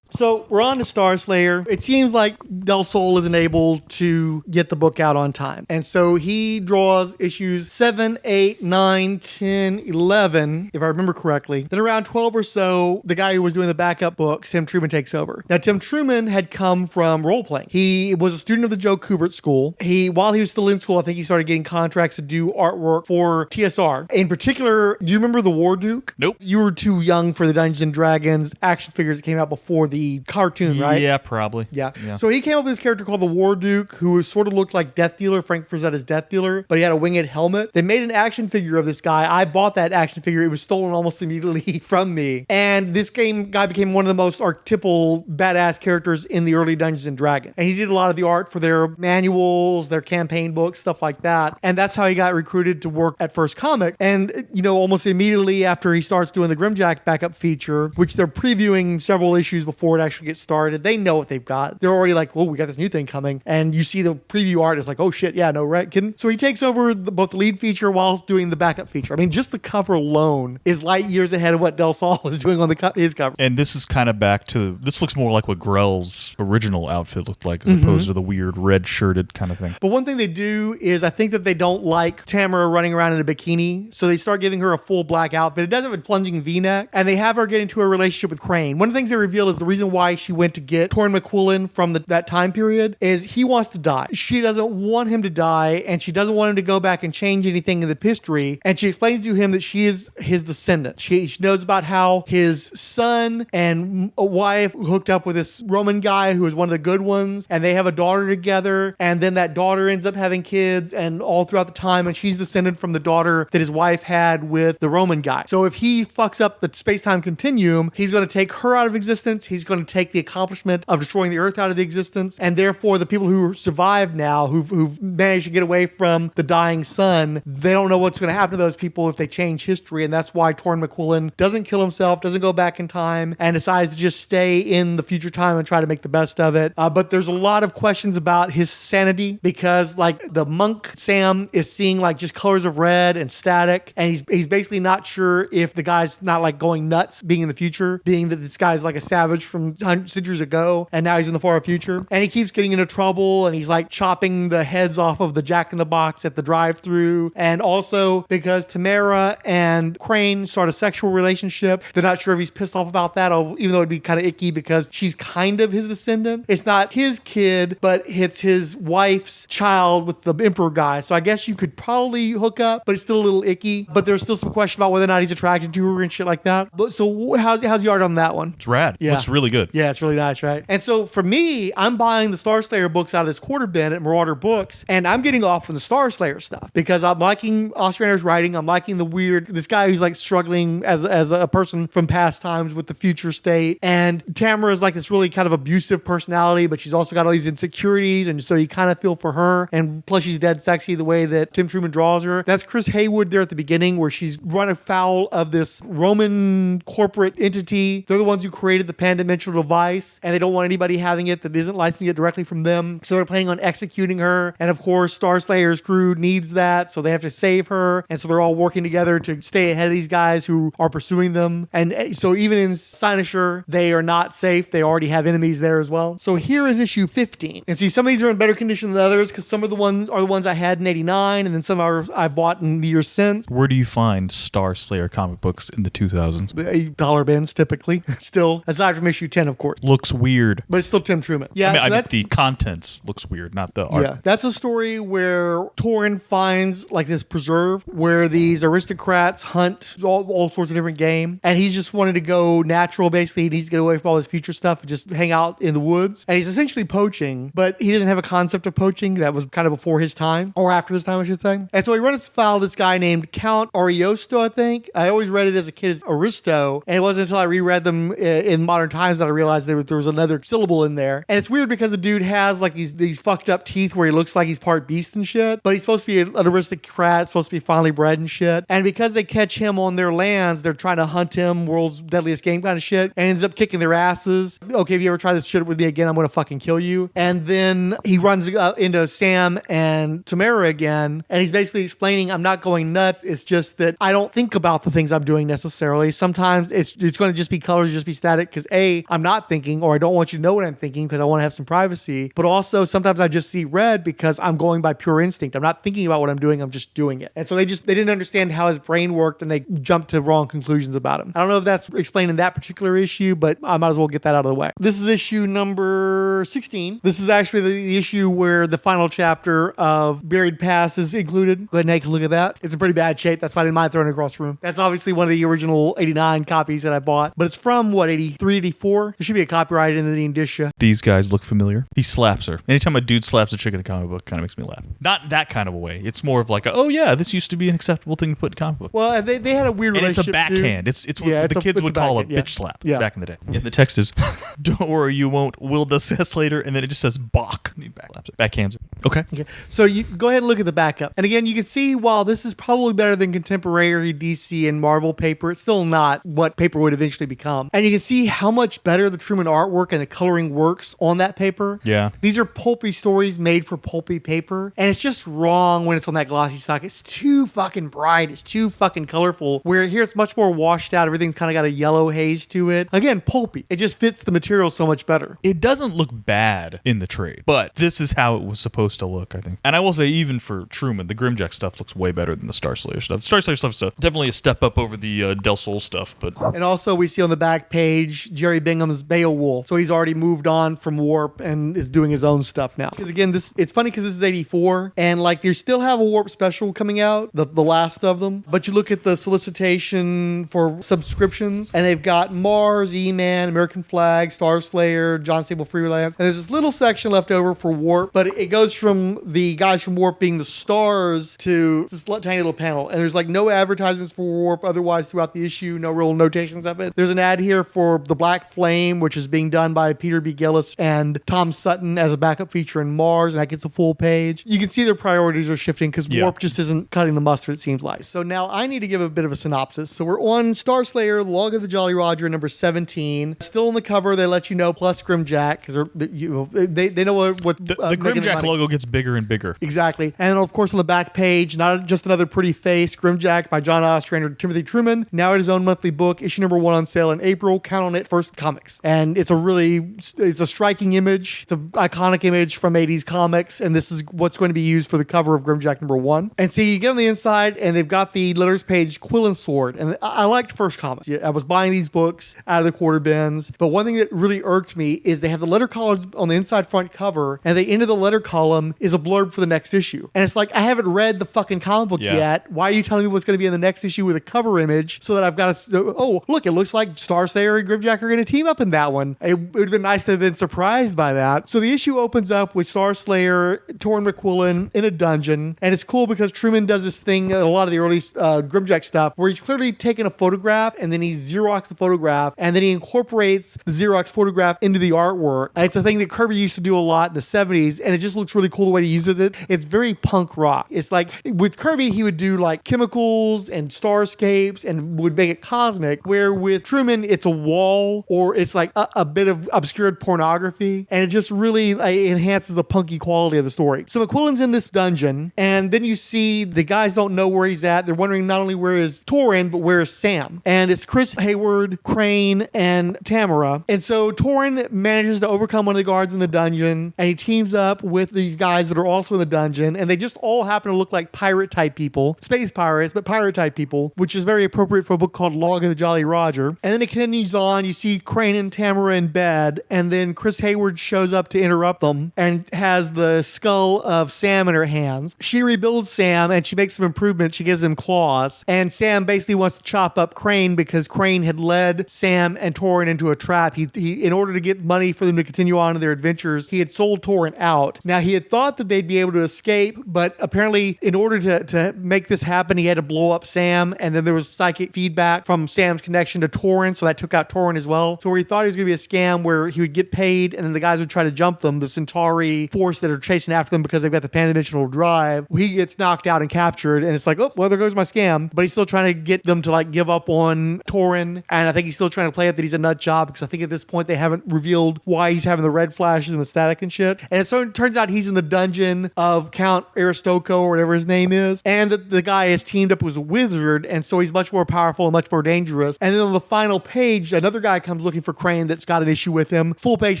So we're on to Starslayer. It seems like Delsol isn't able to get the book out on time. And so he draws issues 7, 8, 9, 10, 11, if I remember correctly. Then around 12 or so, the guy who was doing the backup books, Tim Truman, takes over. Now, Tim Truman had come from role-playing. He was a student of the Joe Kubert School. While he was still in school, I think he started getting contracts to do artwork for TSR. In particular, do you remember the War Duke? Nope. You were too young for the Dungeons & Dragons action figures that came out before the cartoon, right? Yeah, probably. Yeah. So he came came up with this character called the War Duke, who sort of looked like Death Dealer, Frank Frazetta's Death Dealer, but he had a winged helmet. They made an action figure of this guy. I bought that action figure. It was stolen almost immediately from me. And this guy became one of the most archetypal badass characters in the early Dungeons and Dragons. And he did a lot of the art for their manuals, their campaign books, stuff like that. And that's how he got recruited to work at First Comic. And, almost immediately after he starts doing the GrimJack backup feature, which they're previewing several issues before it actually gets started, they know what they've got. They're already like, well, we got this new thing coming. And you see the preview art, it's like, oh shit, yeah, no, right? So he takes over both the lead feature while doing the backup feature. I mean, just the cover alone is light years ahead of what Delsol is doing on his cover. And this is kind of back to, this looks more like what Grell's original outfit looked like, as opposed to the weird red-shirted kind of thing. But one thing they do is I think that they don't like Tamara running around in a bikini, so they start giving her a full black outfit. It does have a plunging V-neck, and they have her get into a relationship with Crane. One of the things they reveal is the reason why she went to get Torrin McQuillan from that time period is he wants to die. She doesn't want him to die, and she doesn't want him to go back and change anything in the history, and she explains to him that she is his descendant. She knows about how his son and a wife hooked up with this Roman guy who is one of the good ones, and they have a daughter together, and then that daughter ends up having kids, and all throughout the time, and she's descended from the daughter that his wife had with the Roman guy. So if he fucks up the space-time continuum, he's going to take her out of existence, he's going to take the accomplishment of destroying the Earth out of the existence, and therefore the people who survive now, who've managed to get away from the dying son, they don't know what's going to happen to those people if they change history, and that's why Torrin McQuillan doesn't kill himself, doesn't go back in time, and decides to just stay in the future time and try to make the best of it. But there's a lot of questions about his sanity, because like the monk Sam is seeing like just colors of red and static, and he's basically not sure if the guy's not like going nuts being in the future, being that this guy's like a savage from centuries ago, and now he's in the far future, and he keeps getting into trouble, and he's like chopping the heads off of the Jack in the Box at the drive-thru, and also because Tamara and Crane start a sexual relationship, they're not sure if he's pissed off about that, even though it'd be kind of icky because she's kind of his descendant. It's not his kid, but it's his wife's child with the Emperor guy. So I guess you could probably hook up, but it's still a little icky. But there's still some question about whether or not he's attracted to her and shit like that. But so how's the art on that one? It's rad. Yeah. Looks really good. Yeah, it's really nice, right? And so for me, I'm buying the Starslayer books out of this quarter bin at Marauder Books, and I'm getting off from the Starslayer stuff because I'm liking Ostrander's writing. I'm liking this guy who's like struggling as a person from past times with the future state. And Tamara is like this really kind of abusive personality, but she's also got all these insecurities, and so you kind of feel for her. And plus she's dead sexy the way that Tim Truman draws her. That's Chris Haywood there at the beginning, where she's run afoul of this Roman corporate entity. They're the ones who created the pan-dimensional device, and they don't want anybody having it that isn't licensing it directly from them. So they're planning on executing her. And of course, Starslayer's crew needs that, so they have to save her. And so they're all working together to stay ahead of these guys who are pursuing them. And so even in Cynosure, they are not safe. They already have enemies there as well. So here is issue 15. And see, some of these are in better condition than others because some of the ones are the ones I had in 89, and then some are I bought in the years since. Where do you find Starslayer comic books in the 2000s? $1 bins, typically. Still, aside from issue 10, of course. Looks weird. But it's still Tim Truman. Yeah, I mean, the contents looks weird, not the art. Yeah, that's a story where Torrin finds like this preserve where these aristocrats hunt all sorts of different game, and he's just wanted to go natural. Basically, he needs to get away from all this future stuff and just hang out in the woods. And he's essentially poaching, but he doesn't have a concept of poaching. That was kind of before his time, or after his time, I should say. And so he runs afoul of this guy named Count Ariosto, I think. I always read it as a kid as Aristo, and it wasn't until I reread them in modern times that I realized there was another syllable in there. And it's weird because the dude has like these fucked up teeth where he looks like he's part beast and shit, but he's supposed to be an aristocrat, supposed to be finely bred and shit. And because they catch him on their lands, they're trying to hunt him, world's deadliest game kind of shit, and ends up kicking their asses. Okay, if you ever try this shit with me again, I'm going to fucking kill you. And then he runs into Sam and Tamara again, and he's basically explaining, I'm not going nuts. It's just that I don't think about the things I'm doing necessarily. Sometimes it's going to just be colors, just be static, because A, I'm not thinking, or I don't want you to know what I'm thinking because I want to have some privacy. But also sometimes I just see red because I'm going by pure instinct. I'm not thinking about what I'm doing. I'm just doing it. And so they didn't understand how his brain worked, and they jumped to wrong conclusions about him. I don't know if that's explained in that particular issue, but I might as well get that out of the way. This is issue number 16. This is actually the issue where the final chapter of Buried Past is included. Go ahead and take a look at that. It's in pretty bad shape. That's why I didn't mind throwing it across the room. That's obviously one of the original 89 copies that I bought, but it's from 83, 84. There should be a copyright in the indicia. These guys look look familiar? He slaps her. Anytime a dude slaps a chick in a comic book, kind of makes me laugh. Not that kind of a way. It's more of like, oh yeah, this used to be an acceptable thing to put in a comic book. Well, they had a weird and relationship. It's a backhand. Too. It's what the kids would call a bitch slap back in the day. And the text is, don't worry, you won't. We'll discuss later. And then it just says, Bach. And he backhands her. Okay. So you go ahead and look at the backup. And again, you can see while this is probably better than contemporary DC and Marvel paper, it's still not what paper would eventually become. And you can see how much better the Truman artwork and the coloring works on that paper. Yeah. These are pulpy stories made for pulpy paper. And it's just wrong when it's on that glossy stock. It's too fucking bright. It's too fucking colorful. Where here it's much more washed out. Everything's kind of got a yellow haze to it. Again, pulpy. It just fits the material so much better. It doesn't look bad in the trade, but this is how it was supposed to look, I think. And I will say, even for Truman, the GrimJack stuff looks way better than the Starslayer stuff. The Starslayer stuff is definitely a step up over the Delsol stuff, but... And also, we see on the back page, Jerry Bingham's Beowulf. So he's already moved on from Warp and is doing his own stuff now. Because again, it's funny because this is 84, and like they still have a Warp special coming out, the last of them. But you look at the solicitation for subscriptions, and they've got Mars, E-Man, American Flag, Starslayer, John Sable Freelance, and there's this little section left over for Warp, but it goes from the guys from Warp being the stars to this tiny little panel, and there's like no advertisements for Warp otherwise throughout the issue, no real notations of it. There's an ad here for The Black Flame, which is being done by Peter B. Gillis and Tom Sutton as a backup feature in Mars, and that gets a full page. You can see their priorities are shifting because Warp just isn't cutting the mustard, it seems like. So now I need to give a bit of a synopsis. So we're on Starslayer, Log of the Jolly Roger, number 17. Still on the cover, they let you know, plus GrimJack, because they know what the GrimJack logo gets bigger and bigger. Exactly. And of course on the back page, not just another pretty face, GrimJack by John Ostrander Timothy Truman, now at his own monthly book, issue number 1 on sale in April. Count on it, First Comics. And it's a striking image. It's an iconic image from 80s comics, and this is what's going to be used for the cover of GrimJack number 1. And see, you get on the inside, and they've got the letters page Quill and Sword. And I liked First Comics. I was buying these books out of the quarter bins, but one thing that really irked me is they have the letter column on the inside front cover, and the end of the letter column is a blurb for the next issue. And it's like, I haven't read the fucking comic book yet. Why are you telling me what's going to be in the next issue with a cover image so that I've got to, oh, look, it looks like Starslayer and GrimJack are going to team up in that one. It would have been nice to have been surprised by that. So the issue opens up with Starslayer, Torrin McQuillan in a dungeon, and it's cool because Truman does this thing, a lot of the early GrimJack stuff, where he's clearly taken a photograph and then he Xerox the photograph and then he incorporates the Xerox photograph into the artwork. It's a thing that Kirby used to do a lot in the 70s, and it just looks really cool the way he uses it. It's very punk rock. It's like with Kirby, he would do like chemicals and starscapes and would make it cosmic, where with Truman, it's a wall or it's like a bit of obscured pornography, and it just really enhances the punky quality of the story. So McQuillan's in this dungeon, and then you see the guys don't know where he's at. They're wondering not only where is Torrin, but where is Sam? And it's Chris Hayward, Crane, and Tamara. And so Torrin manages to overcome one of the guards in the dungeon, and he teams up with these guys that are also in the dungeon, and they just all happen to look like pirate type people, space pirates, but pirate type people, which is very appropriate for a book called Log of the Jolly Roger. And then it continues on. You see Crane and Tamara in bed, and then Chris Hayward shows up to interrupt them and has the skull of Sam in her hands. She rebuilds Sam, and she makes some improvements. She gives him claws, and Sam basically wants to chop up Crane because Crane had led Sam and Torrin into a trap. He in order to get money for them to continue on in their adventures, he had sold Torrin out. Now, he had thought that they'd be able to escape, but apparently in order to make this happen, he had to blow up Sam, and then there was psychic feedback from Sam's connection to Torrin, so that took out Torrin as well. So where he thought he was going to be a scam where he would get paid and then the guys would try to jump them, the Centauri force that are chasing after them because they've got the pan-dimensional drive, he gets knocked out and captured, and it's like, oh, well, there goes my scam. But he's still trying to get them to like give up on Torrin, and I think he's still trying to play up that he's a nut job because I think at this point they haven't revealed why he's having the red flashes and the static and shit. And so it turns out he's in the dungeon of Count Aristoco or whatever his name is, and the guy is teamed up with a wizard, and so he's much more powerful and much more dangerous. And then on the final page, another guy comes looking for Crane that's got an issue with him, full page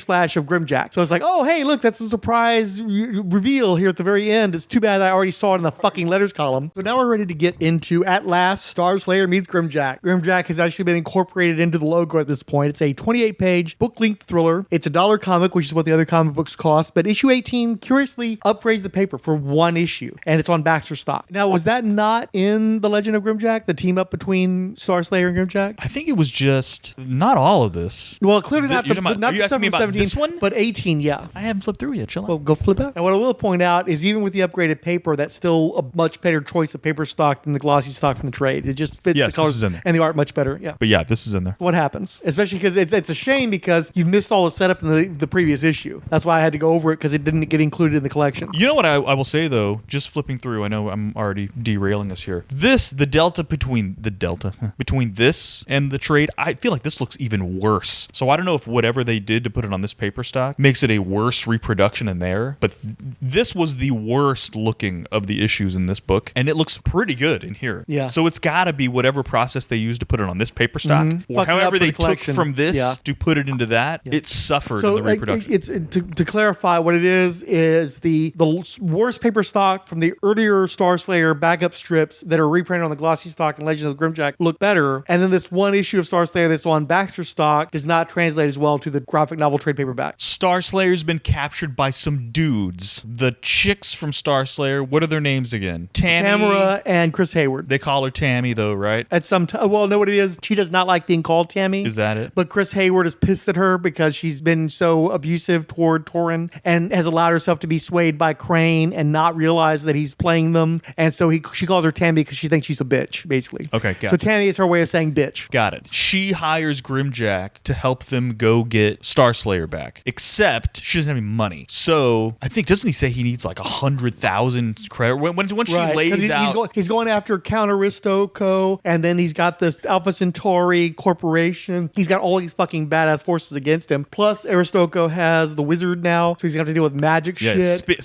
splash of GrimJack. So it's like, oh, hey, look, that's a surprise reveal here at the very end. It's too bad I already saw it in the fucking letters column. So now we're ready to get into, at last, Starslayer meets GrimJack. GrimJack has actually been incorporated into the logo at this point. It's a 28-page book-length thriller. It's a $1 comic, which is what the other comic books cost, but issue 18 curiously upgrades the paper for one issue, and it's on Baxter stock. Now, was that not in The Legend of GrimJack, the team up between Starslayer and GrimJack? I think it was just not all of this. Well, clearly not the are you stuff asking me from about 17. this one? 19? But 18, yeah. I haven't flipped through yet. Chill out. Well, go flip out. And what I will point out is even with the upgraded paper, that's still a much better choice of paper stock than the glossy stock from the trade. It just fits the colors and the art much better. Yeah. But yeah, this is in there. What happens? Especially because it's a shame because you've missed all the setup in the previous issue. That's why I had to go over it because it didn't get included in the collection. You know what I will say though, just flipping through, I know I'm already derailing us here. The delta between this and the trade, I feel like this looks even worse. So I don't know if whatever they did to put it on this paper stock makes it a worse reproduction in there, but this was the worst looking of the issues in this book, and it looks pretty good in here. Yeah. So it's got to be whatever process they used to put it on this paper stock, or however they took from this to put it into that. Yeah. It suffered in the reproduction. It's to clarify what it is the worst paper stock from the earlier Starslayer backup strips that are reprinted on the glossy stock and Legends of GrimJack look better, and then this one issue of Starslayer that's on Baxter stock does not translate as well to the graphic novel trade paperback. Starslayer's been captured by some dudes. The chicks from Starslayer, what are their names again? Tamara and Chris Hayward. They call her Tammy though, right? At some time, well, know what it is? She does not like being called Tammy. Is that it? But Chris Hayward is pissed at her because she's been so abusive toward Torin and has allowed herself to be swayed by Crane and not realize that he's playing them. And so she calls her Tammy because she thinks she's a bitch, basically. Okay, got So it. Tammy is her way of saying bitch. Got it. She hires GrimJack to help them go get Starslayer back. Except she doesn't have any money. So I think, doesn't he say he needs like 100,000 credit? When she lays out... He's going after Count Aristoco, and then he's got this Alpha Centauri Corporation. He's got all these fucking badass forces against him. Plus Aristoco has the wizard now, so he's going to have to deal with magic shit.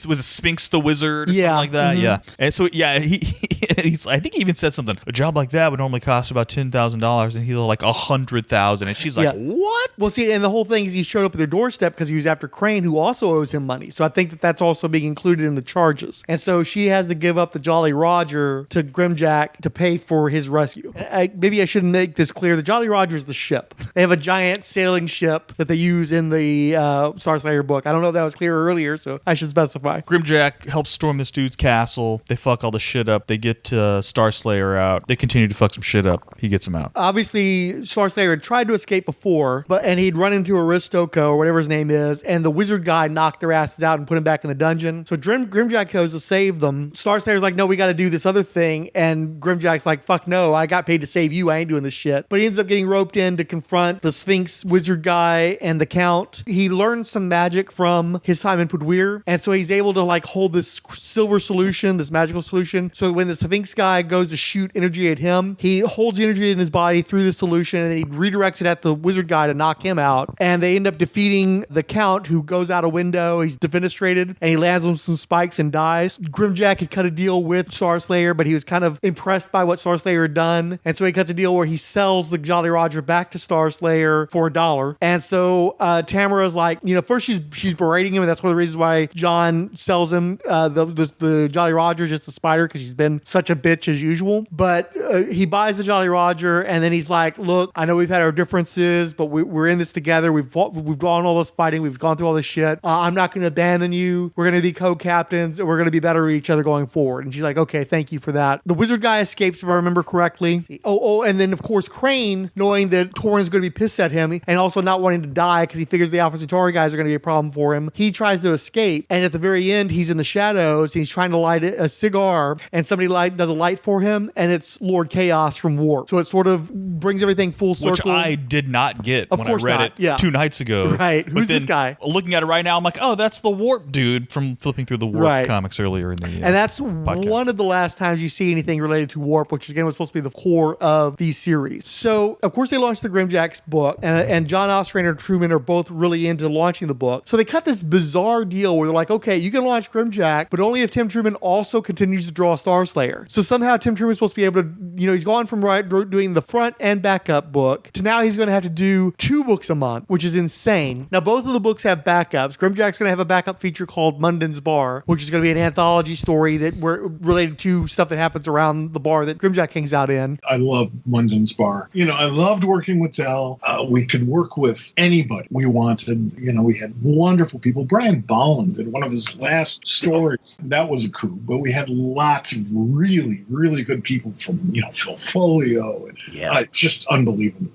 Was it Sphinx the Wizard or something like that? Mm-hmm. Yeah. And so, yeah, he's, I think he even said something. A job like that would normally cost about $10,000, and he's like 100,000. And she's like, what? Well, see, and the whole thing is he showed up at their doorstep because he was after Crane, who also owes him money. So I think that's also being included in the charges. And so she has to give up the Jolly Roger to GrimJack to pay for his rescue. Maybe I shouldn't make this clear. The Jolly Roger is the ship. They have a giant sailing ship that they use in the Starslayer book. I don't know if that was clear earlier, so I should specify. GrimJack helps storm this dude's castle. They fuck all the shit up. They get Starslayer out. They continue to fuck some shit up. He gets him out. Obviously, Starslayer had tried to escape before, and he'd run into Aristoco, or whatever his name is, and the wizard guy knocked their asses out and put him back in the dungeon. So GrimJack goes to save them. Starslayer's like, no, we got to do this other thing. And GrimJack's like, fuck no, I got paid to save you. I ain't doing this shit. But he ends up getting roped in to confront the Sphinx wizard guy and the Count. He learns some magic from his time in Pudweir. And so he's able to like hold this silver solution, this magical solution. So when the Sphinx guy goes to shoot energy at him, he holds the energy in his body through the solution and then he redirects it at the wizard guy to knock him out. And they end up defeating the Count, who goes out a window. He's defenestrated and he lands on some spikes and dies. GrimJack had cut a deal with Starslayer, but he was kind of impressed by what Starslayer had done. And so he cuts a deal where he sells the Jolly Roger back to Starslayer for $1. And so Tamara's like, first she's berating him, and that's one of the reasons why John sells him the Jolly Roger, just the spider, because she's been such a bitch as usual. But he buys the Jolly Roger, and then he's like, look, I know we've had our differences, but we're in this together. We've gone all this fighting. We've gone through all this shit. I'm not going to abandon you. We're going to be co-captains, and we're going to be better at each other going forward. And she's like, okay, thank you for that. The wizard guy escapes, if I remember correctly. And then, of course, Crane, knowing that Torin's going to be pissed at him, and also not wanting to die because he figures the Alpha Centauri guys are going to be a problem for him, he tries to escape. And at the very end, he's in the shadows. He's trying to light a cigar, and somebody does a light for him, and it's Lord Chaos from Warp. So it sort of brings everything full circle. Which I did not get when I read it 2 nights ago. Right. Who's this guy? Looking at it right now, I'm like, oh, that's the Warp dude from flipping through the Warp comics earlier in the year. And that's podcast. One of the last times you see anything related to Warp, which again was supposed to be the core of these series. So, of course, they launched the GrimJack's book, and John Ostrander and Truman are both really into launching the book. So they cut this bizarre deal where they're like, okay, you can launch GrimJack, but only if Tim Truman also continues to draw Starslayer. So somehow Tim Truman's supposed to be able to, he's gone from doing the front and backup book to now he's going to have to do 2 books a month, which is insane. Now, both of the books have backups. GrimJack's going to have a backup feature called Munden's Bar, which is going to be an anthology story that related to stuff that happens around the bar that GrimJack hangs out in. I love Munden's Bar. I loved working with Del. We could work with anybody we wanted. We had wonderful people. Brian Bolland did one of his last stories. That was a coup, but we had lots of really, really good people from, Phil Folio and just unbelievable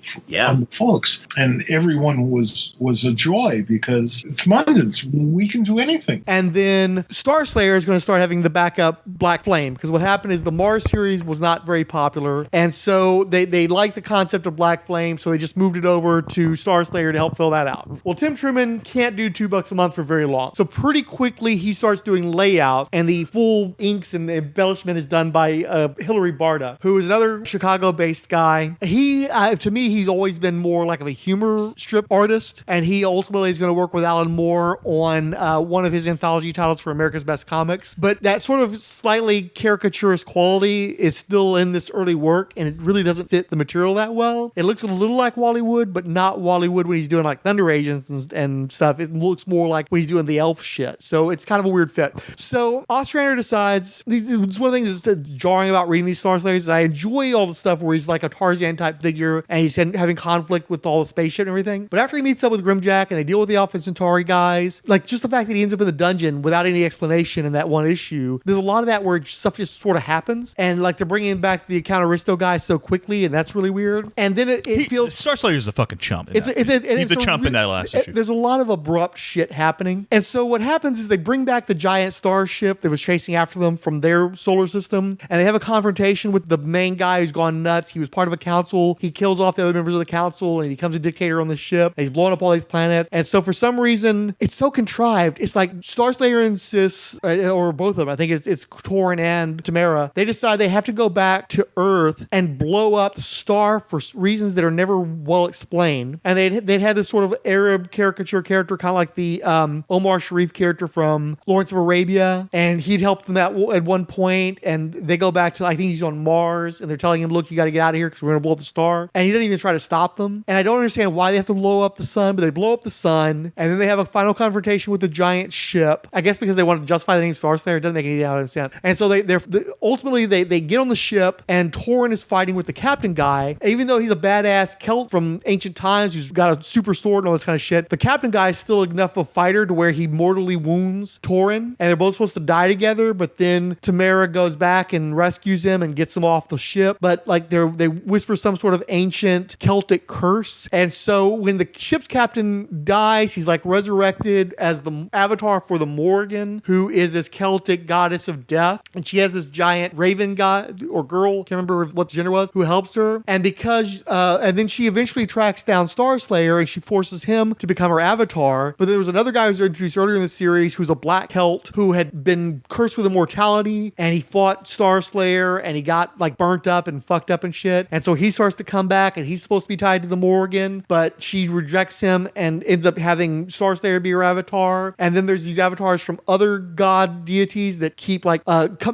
folks. And everyone was a joy because it's Mundans. We can do anything. And then Starslayer is going to start having the backup Black Flame, because what happened is the Mars series was not very popular, and so they liked the concept of Black Flame, so they just moved it over to Starslayer to help fill that out. Well, Tim Truman can't do $2 a month for very long, so pretty quickly he starts doing layout, and the full inks and the embellishment is done by Hilary Barta, who is another Chicago-based guy. He, to me, he's always been more like of a humor strip artist, and he ultimately is going to work with Alan Moore on one of his anthology titles for America's Best Comics. But that sort of slightly caricaturist quality is still in this early work, and it really doesn't fit the material that well. It looks a little like Wally Wood, but not Wally Wood when he's doing like Thunder Agents and stuff. It looks more like when he's doing the elf shit. So it's kind of a weird fit. So Ostrander decides, it's one of the things that's jarring about reading these Starslayers is I enjoy all the stuff where he's like a Tarzan type figure and he's having conflict with all the spaceship and everything. But after he meets up with GrimJack and they deal with the Alpha Centauri guys, like just the fact that he ends up in the dungeon without any explanation in that one issue, there's a lot of that where stuff just sort of happens, and like they're bringing back the Count Aristo guy so quickly, and that's really weird. And then it feels Starslayer's a fucking chump. He's a chump in that last issue. There's a lot of abrupt shit happening, and so what happens is they bring back the giant starship that was chasing after them from their solar system, and they have a confrontation with the main guy who's gone nuts. He was part of a council. He kills off the other members of the council, and he becomes a dictator on the ship. And he's blowing up all these planets, and so for some reason, it's so contrived. It's like Starslayer insists, or both of them, I think it's Torin and Tamara, they decide they have to go back to Earth and blow up the star for reasons that are never well explained. And they'd had this sort of Arab caricature character, kind of like the Omar Sharif character from Lawrence of Arabia, and he'd helped them out at one point, and they go back to, I think he's on Mars, and they're telling him, look, you got to get out of here because we're going to blow up the star. And he doesn't even try to stop them. And I don't understand why they have to blow up the sun, but they blow up the sun, and then they have a final confrontation with the giant ship. I guess because they want to justify the name Starslayer. It doesn't make any sense. And so ultimately they get on the ship, and Torin is fighting with the captain guy. Even though he's a badass Celt from ancient times who's got a super sword and all this kind of shit, the captain guy is still enough of a fighter to where he mortally wounds Torin, and they're both supposed to die together, but then Tamara goes back and rescues him and gets him off the ship. But like they whisper some sort of ancient Celtic curse, and so when the ship's captain dies, he's like resurrected as the avatar for the Morgan, who is this Celtic goddess of death, and she has this giant raven guy or girl, can't remember what the gender was, who helps her. And because and then she eventually tracks down Starslayer, and she forces him to become her avatar. But there was another guy who was introduced earlier in the series who's a black Celt who had been cursed with immortality, and he fought Starslayer, and he got like burnt up and fucked up and shit. And so he starts to come back, and he's supposed to be tied to the Morgan, but she rejects him and ends up having Starslayer be her avatar. And then there's these avatars from other god deities that keep like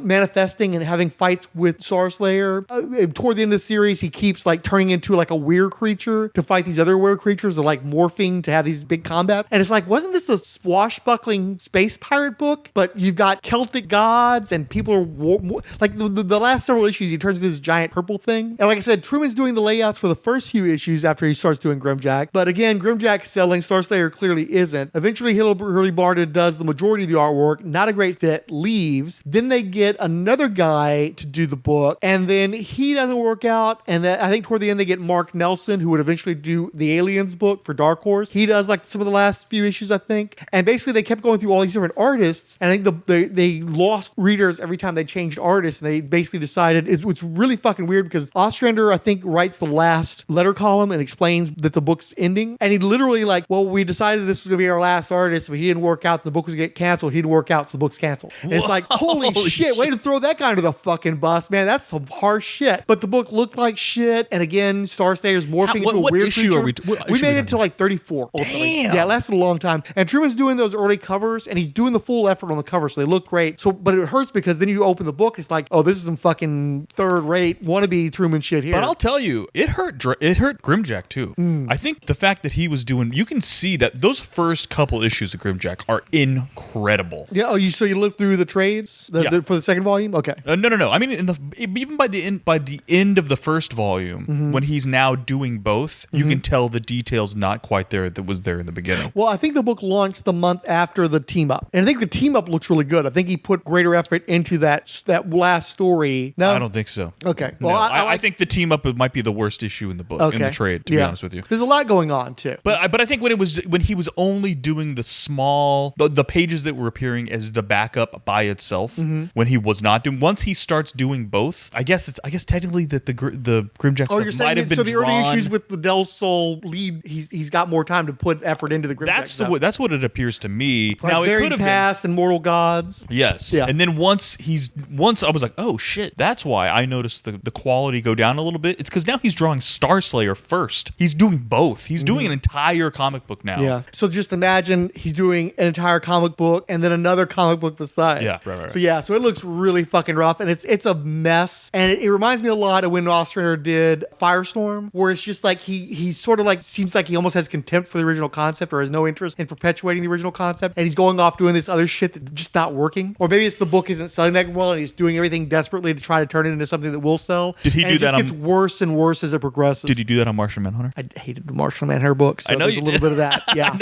manifesting and having fights with Starslayer. Toward the end of the series, he keeps like turning into like a weird creature to fight these other weird creatures. They're like morphing to have these big combats. And it's like, wasn't this a swashbuckling space pirate book? But you've got Celtic gods and people are like the last several issues, he turns into this giant purple thing. And like I said, Truman's doing the layouts for the first few issues after he starts doing GrimJack. But again, GrimJack's selling, Starslayer clearly isn't. Eventually, Hilary Barta does the majority of the artwork. Not a great fit, leaves. Then they get another guy to do the book, and then he doesn't work out. And I think toward the end, they get Mark Nelson, who would eventually do the Aliens book for Dark Horse. He does like some of the last few issues, I think. And basically, they kept going through all these different artists, and I think they lost readers every time they changed artists, and they basically decided it's really fucking weird because Ostrander, I think, writes the last letter column and explains that the book's ending, and he literally like, well, we decided this was going to be our last artist, but he didn't work out, the book was going to get canceled. He didn't work out, so the book's canceled. And it's like, holy shit, way to throw that guy under the fucking bus, man. That's some harsh shit. But the book looked like shit, and again, Starslayer's morphing into a weird issue creature. are we made it to like 34. Ultimately. Damn. Yeah, it lasted a long time. And Truman's doing those early covers, and he's doing the full effort on the cover, so they look great. So, but it hurts because then you open the book, it's like, oh, this is some fucking third-rate wannabe Truman shit here. But I'll tell you, it hurt GrimJack too. I think the fact that he was doing, you can see that those first couple issues of GrimJack are incredible. Yeah. Oh, so you lived through the trades for the second volume? Okay. No. I mean, even by the end of the first volume, when he's now doing both, you can tell the details not quite there that was there in the beginning. Well, I think the book launched the month after the team up, and I think the team up looks really good. I think he put greater effort into that last story. No, I don't think so. Okay. Well, I think the team up might be the worst issue in the book, in the trade, to be honest with you. There's a lot going on, too. But I think when he was only doing the small, the pages that were appearing as the backup by itself, when he was not doing, once he starts doing both, I guess technically that the GrimJack stuff might have been so the early issues with the Delsol lead, he's got more time to put effort into the GrimJack stuff. That's what it appears to me. Like now it could have past and Mortal Gods. Yes. Yeah. And then once I was like, oh shit, that's why I noticed the quality go down a little bit. It's because now he's drawing Starslayer first. He's doing both. He's doing an entire comic book now. Yeah. So just imagine he's doing an entire comic book and then another comic book besides. Yeah. Right. So it looks really fucking rough, and it's a mess. And it reminds me a lot of when Ostrander did Firestorm, where it's just like he sort of like seems like he almost has contempt for the original concept or has no interest in perpetuating the original concept, and he's going off doing this other shit that's just not working. Or maybe it's the book isn't selling that well and he's doing everything desperately to try to turn it into something that will sell. Did he do that? It gets worse and worse as it progresses. Did he do that on Martian Manhunter? I hated the Martian Manhunter books. So I know there's you a little did. bit of that. Yeah,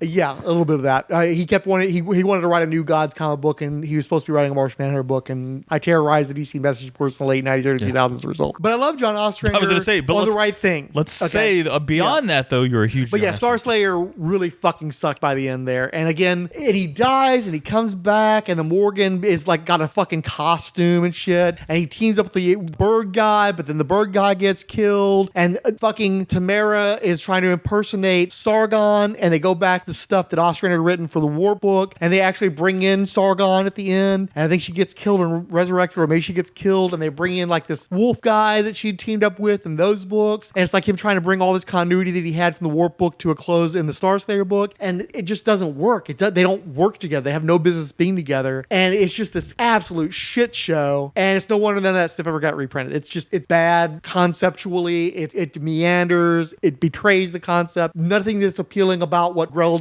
yeah, a little bit of that. He kept wanting. He wanted to write a New Gods comic book, and he was supposed to be writing a Martian Manhunter book. And I terrorized the DC message boards in the late '90s, early 2000s as a result. But I love John Ostrander. I was going to say, but on the right thing. Let's say beyond that though, you're a huge. But Starslayer really fucking sucked by the end there. And again, and he dies, and he comes back, and the Morgan is like got a fucking costume and shit, and he teams up with the bird guy, but then the bird guy gets killed, and fucking Tamara is trying to impersonate Sargon, and they go back to the stuff that Ostrander had written for the War book, and they actually bring in Sargon at the end, and I think she gets killed and resurrected, or maybe she gets killed, and they bring in like this wolf guy that she teamed up with in those books, and it's like him trying to bring all this continuity that he had from the War book to a close in the Starslayer book, and it just doesn't work. They don't work together. They have no business being together, and it's just this absolute shit show, and it's no wonder then that stuff ever got reprinted. It's bad conceptually, it meanders, it betrays the concept. Nothing that's appealing about what Grell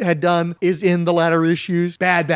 had done is in the latter issues. Bad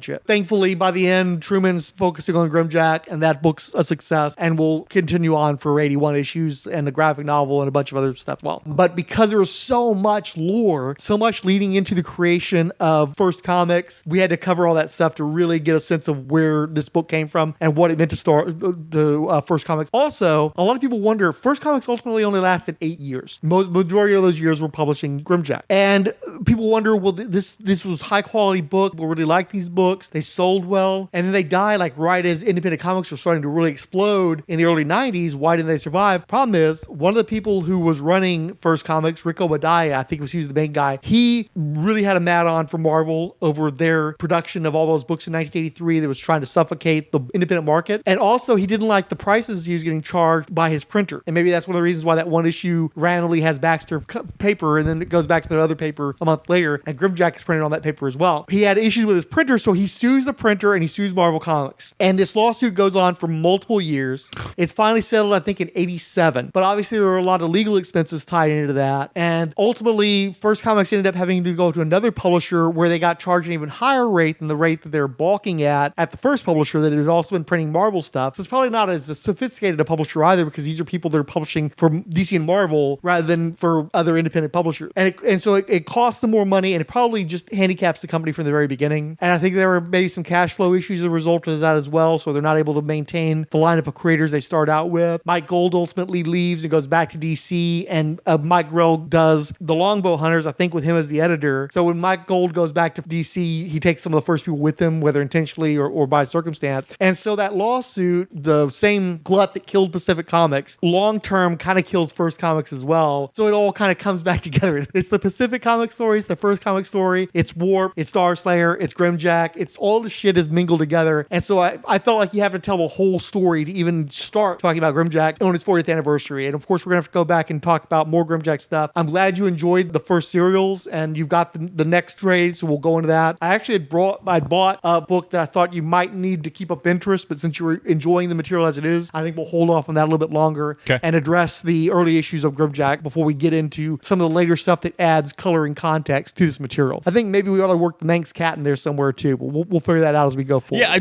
shit. Thankfully, by the end, Truman's focusing on GrimJack, and that book's a success, and will continue on for 81 issues and a graphic novel and a bunch of other stuff. Well, but because there was so much lore, so much leading into the creation of First Comics, we had to cover all that stuff to really get a sense of where this book came from and what it meant to start the First Comics. Also, a lot of people wonder, First Comics ultimately only lasted 8 years. Majority of those years were publishing GrimJack. And people wonder, well, this was high quality book. People really liked these books. They sold well. And then they die like right as independent comics were starting to really explode in the early 90s. Why didn't they survive? Problem is, one of the people who was running First Comics, Rick Obadiah, I think he was the main guy, he really had a mad on for Marvel over their production of all those books in 1983 that was trying to suffocate the independent market. And also, he didn't like the prices he was getting charged by his printer. And maybe that's one of the reasons why that one issue randomly has Baxter paper, and then it goes back to the other paper a month later, and GrimJack is printed on that paper as well. He had issues with his printer, so he sues the printer and he sues Marvel Comics. And this lawsuit goes on for multiple years. It's finally settled, I think, in 87. But obviously, there were a lot of legal expenses tied into that. And ultimately, First Comics ended up having to go to another publisher where they got charged an even higher rate than the rate that they're balking at the first publisher that had also been printing Marvel stuff. So it's probably not as sophisticated a publisher either, because these are people that are publishing for DC and Marvel rather than for other independent publishers. And so it costs them more money, and it probably just handicaps the company from the very beginning. And I think there were maybe some cash flow issues as a result of that as well, so they're not able to maintain the lineup of creators they start out with. Mike Gold ultimately leaves and goes back to DC, and Mike Grell does the Longbow Hunters, I think, with him as the editor. So when Mike Gold goes back to DC, he takes some of the first people with him, whether intentionally or by circumstance. And so that lawsuit, the same glut that killed Pacific Comics, long-term kind of kills First Comics as well. So it all kind of comes back together. It's the Pacific Comic story, it's the First Comic story, it's Warp, it's Starslayer, it's GrimJack, it's all the shit is mingled together. And so I felt like you have to tell the whole story to even start talking about GrimJack on its 40th anniversary. And of course, we're going to have to go back and talk about more GrimJack stuff. I'm glad you enjoyed the first serials, and you've got the next trade, so we'll go into that. I actually I'd bought a book that I thought you might need to keep up interest, but since you're enjoying the material as it is, I think we'll hold off on that a little bit longer and address the early issues of GrimJack before we get into some of the later stuff that adds color and context to this material. I think maybe we ought to work the Manx cat in there somewhere too, but we'll figure that out as we go forward. Yeah,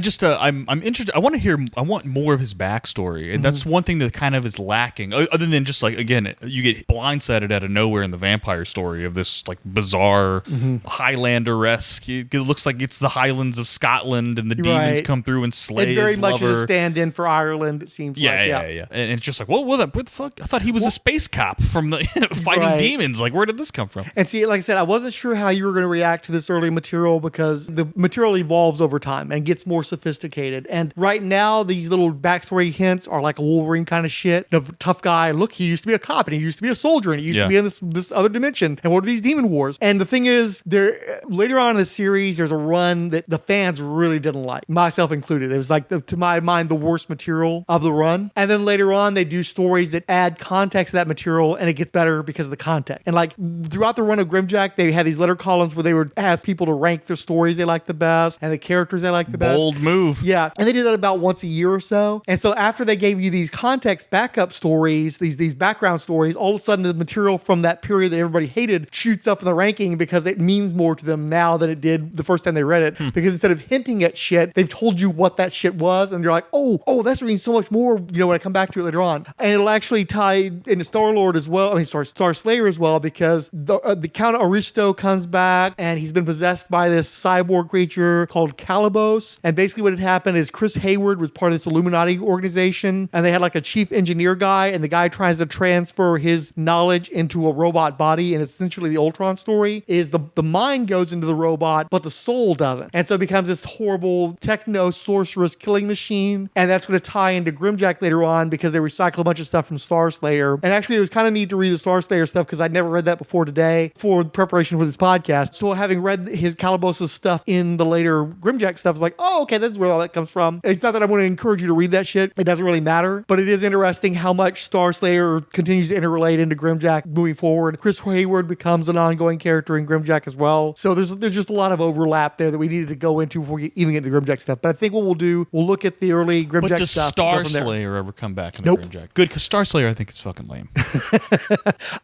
I'm interested. I want more of his backstory, and that's one thing that kind of is lacking. Other than just like, again, you get blindsided out of nowhere in the vampire story of this like bizarre Highlander-esque. It looks like it's the Highlands of Scotland, and the demons come through and slay Leia's and very much lover. as a stand-in for Ireland, it seems like. Yeah. And it's just like, what the fuck? I thought he was a space cop from the fighting demons. Like, where did this come from? And see, like I said, I wasn't sure how you were going to react to this early material because the material evolves over time and gets more sophisticated. And right now, these little backstory hints are like a Wolverine kind of shit. The tough guy, look, he used to be a cop and he used to be a soldier and he used to be in this other dimension. And what are these demon wars? And the thing is, later on in the series, there's a run that the fans really didn't like, myself included. It was like, to my mind, the worst material of the run. And then later on, they do stories that add context to that material and it gets better because of the context. And like throughout the run of GrimJack, they had these letter columns where they would ask people to rank their stories they liked the best and the characters they liked the best. Bold move. Yeah. And they did that about once a year or so. And so after they gave you these context backup stories, these background stories, all of a sudden the material from that period that everybody hated shoots up in the ranking because it means more to them now than it did the first time they read it. Because instead of hinting at shit, they've told you what that shit was. And you're like, oh, that's means so much more, when I come back to it later on. And it'll actually tie into Star-Lord as well. Starslayer as well, because the Count Aristo comes back and he's been possessed by this cyborg creature called Calibos. And basically what had happened is Chris Hayward was part of this Illuminati organization and they had like a chief engineer guy and the guy tries to transfer his knowledge into a robot body, and essentially the Ultron story is the mind goes into the robot but the soul doesn't. And so it becomes this horrible techno sorceress killing machine, and that's going to tie into GrimJack later on because they recycle a bunch of stuff from Starslayer. And actually it was kind of neat to read the Starslayer stuff because I'd never read that before today for preparation for this podcast. So having read his Calibos' stuff in the later GrimJack stuff, I was like, oh, okay, that's where all that comes from. It's not that I want to encourage you to read that shit. It doesn't really matter, but it is interesting how much Starslayer continues to interrelate into GrimJack moving forward. Chris Hayward becomes an ongoing character in GrimJack as well. So there's just a lot of overlap there that we needed to go into before we even get to GrimJack stuff. But I think what we'll do, we'll look at the early GrimJack stuff. But does Starslayer ever come back into GrimJack? Good, because Starslayer I think is fucking lame.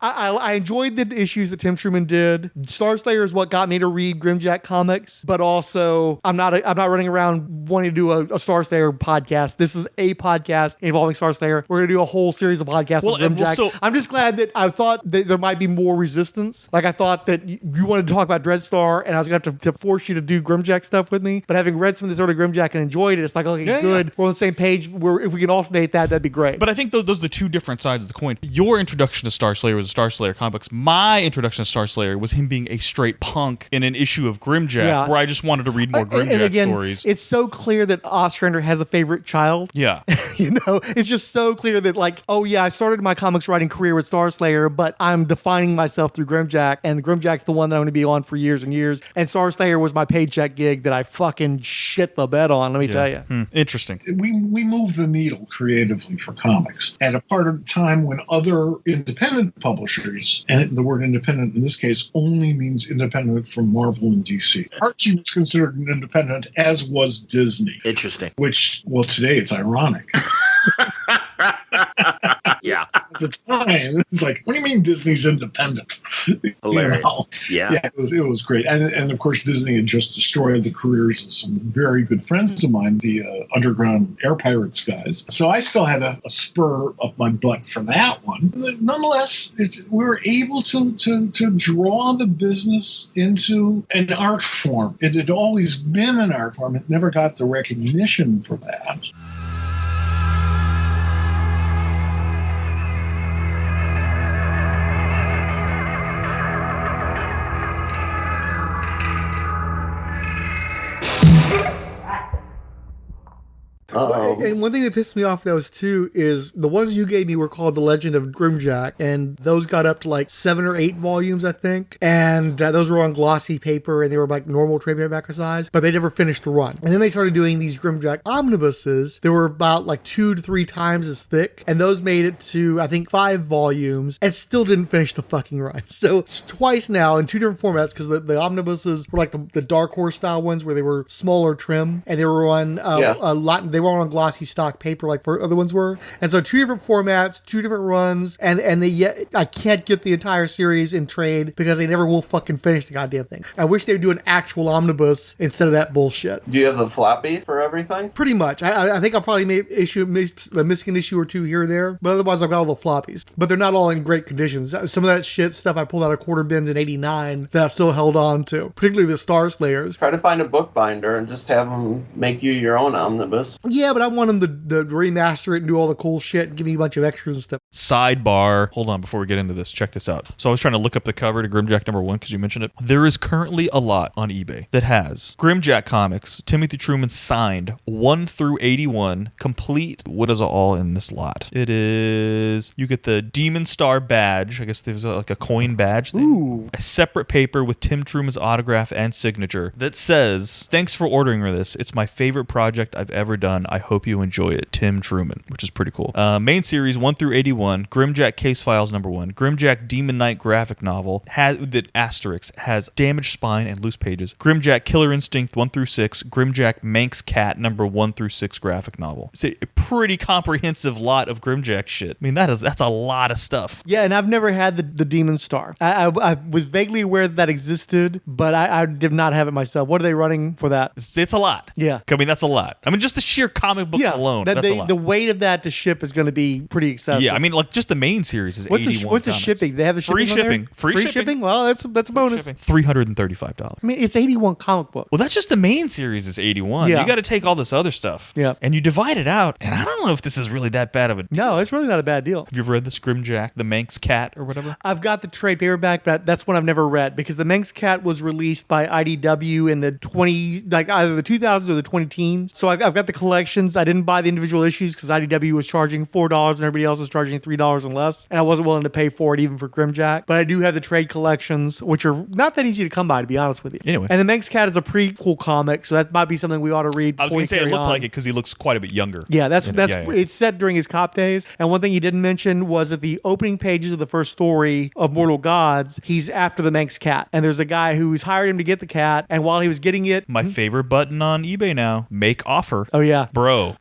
I enjoyed the issues that Tim Truman did. Starslayer is what got me to read GrimJack comics, but also I'm not running around wanting to do a Starslayer podcast. This is a podcast involving Starslayer. We're going to do a whole series of podcasts on GrimJack. I'm just glad that I thought that there might be more resistance. Like I thought that you wanted to talk about Dreadstar and I was going to have to force you to do GrimJack stuff with me. But having read some of this early GrimJack and enjoyed it, it's like, okay, good. Yeah. We're on the same page. If we can alternate that'd be great. But I think those are the two different sides of the coin. Your introduction to Starslayer was Starslayer comics. My introduction to Starslayer was him being a straight punk in an issue of GrimJack where I just wanted to read more GrimJack stories. It's so clear that Ostrander has a favorite child. Yeah. It's just so clear that like, oh yeah, I started my comics writing career with Starslayer, but I'm defining myself through GrimJack, and GrimJack's the one that I'm going to be on for years and years. And Starslayer was my paycheck gig that I fucking shit the bed on, let me tell you. Interesting. We move the needle creatively for comics at a part of the time when other independent publishers, and the word independent in this case only means independent from Marvel and DC. Archie was considered an independent, as was Disney. Interesting. Which, well, today it's ironic. Yeah. At the time, it's like, what do you mean Disney's independent? Hilarious. Yeah, it was great. And of course, Disney had just destroyed the careers of some very good friends of mine, the Underground Air Pirates guys. So I still had a spur up my butt for that one. Nonetheless, we were able to draw the business into an art form. It had always been an art form. It never got the recognition for that. And one thing that pissed me off those too is the ones you gave me were called The Legend of GrimJack, and those got up to like 7 or 8 volumes, I think. And those were on glossy paper and they were like normal trade paperback size, but they never finished the run. And then they started doing these GrimJack omnibuses that were about like 2 to 3 times as thick, and those made it to I think 5 volumes and still didn't finish the fucking run. So twice now in 2 different formats, because the omnibuses were like the Dark Horse style ones where they were smaller trim, and they were on a lot. They were on glossy glossy stock paper like other ones were. And so 2 different formats, 2 different runs, and I can't get the entire series in trade because they never will fucking finish the goddamn thing. I wish they would do an actual omnibus instead of that bullshit. Do you have the floppies for everything? Pretty much. I think I'll probably miss an issue or 2 here or there, but otherwise I've got all the floppies. But they're not all in great conditions. Some of that shit stuff I pulled out of quarter bins in '89 that I've still held on to, particularly the Starslayers. Try to find a bookbinder and just have them make you your own omnibus. Yeah, but I want them to remaster it and do all the cool shit and give me a bunch of extras and stuff. Sidebar. Hold on, before we get into this, check this out. So I was trying to look up the cover to GrimJack #1 because you mentioned it. There is currently a lot on eBay that has GrimJack comics, Timothy Truman signed 1 through 81, complete. What is all in this lot? It is, you get the Demon Star badge. I guess there's like a coin badge thing. Ooh. A separate paper with Tim Truman's autograph and signature that says, "Thanks for ordering this. It's my favorite project I've ever done. I hope you enjoy it. Tim Truman," which is pretty cool. Main series 1 through 81, GrimJack Case Files #1, GrimJack Demon Knight graphic novel that asterisk has damaged spine and loose pages. GrimJack Killer Instinct 1 through 6, GrimJack Manx Cat #1 through 6 graphic novel. It's a pretty comprehensive lot of GrimJack shit. I mean, that's a lot of stuff. Yeah, and I've never had the Demon Star. I was vaguely aware that existed, but I did not have it myself. What are they running for that? It's a lot. Yeah. I mean, that's a lot. I mean, just the sheer comic books alone, that's a lot. The weight of that to ship is going to be pretty excessive. Yeah, I mean, like, just the main series is 81 What's the shipping? They have the shipping Free on there? shipping. Free shipping? Well, that's a bonus. $335. I mean, it's 81 comic books. Well, that's just the main series is 81. Yeah. You got to take all this other stuff. Yeah. And you divide it out, and I don't know if this is really that bad of a deal. No, it's really not a bad deal. Have you ever read this GrimJack, the Manx Cat or whatever? I've got the trade paperback, but that's one I've never read because the Manx Cat was released by IDW in the either the 2000s or the 2010s. So I've got the collections. I didn't buy the individual issues because IDW was charging $4 and everybody else was charging $3 and less, and I wasn't willing to pay for it even for GrimJack. But I do have the trade collections, which are not that easy to come by, to be honest with you. Anyway. And the Manx Cat is a prequel comic, so that might be something we ought to read. I was going to say it looked like it because he looks quite a bit younger. Yeah, it's set during his cop days. And one thing you didn't mention was that the opening pages of the first story of Mortal Gods, he's after the Manx Cat. And there's a guy who's hired him to get the cat, and while he was getting it... My favorite button on eBay now, make offer. Oh, yeah. Bro,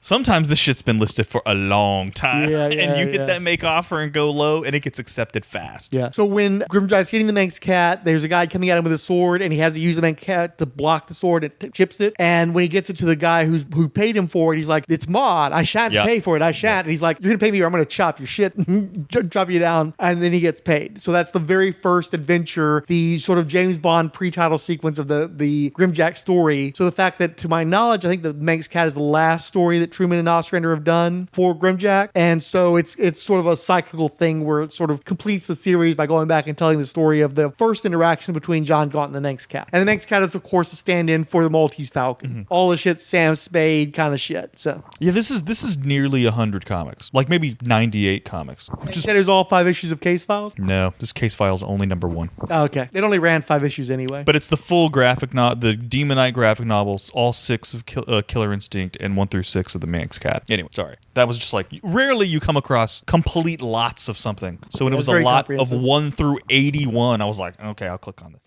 sometimes this shit's been listed for a long time. Yeah, and you hit that make offer and go low, and it gets accepted fast. Yeah. So when GrimJack's hitting the Manx Cat, there's a guy coming at him with a sword, and he has to use the Manx Cat to block the sword. It chips it. And when he gets it to the guy who paid him for it, he's like, "It's Maud. I shan't pay for it. I shan't." And he's like, "You're going to pay me or I'm going to chop your shit, chop you down." And then he gets paid. So that's the very first adventure, the sort of James Bond pre-title sequence of the GrimJack story. So the fact that, to my knowledge, I think the Manx Cat is the last story that Truman and Ostrander have done for GrimJack. And so it's sort of a cyclical thing where it sort of completes the series by going back and telling the story of the first interaction between John Gaunt and the Manx Cat. And the Manx Cat is, of course, a stand-in for the Maltese Falcon. Mm-hmm. All the shit Sam Spade kind of shit. So yeah, this is nearly 100 comics, like maybe 98 comics. You said it was all 5 issues of Case Files? No, this Case Files only #1. Oh, okay, it only ran 5 issues anyway. But it's the full graphic novel, the Demon Knight graphic novels, all 6 of Killer Instinct, and 1 through 6 of the Manx Cat. Anyway, sorry, that was just like rarely you come across complete lots of something. So when it was a lot of 1 through 81, I was like, okay, I'll click on this.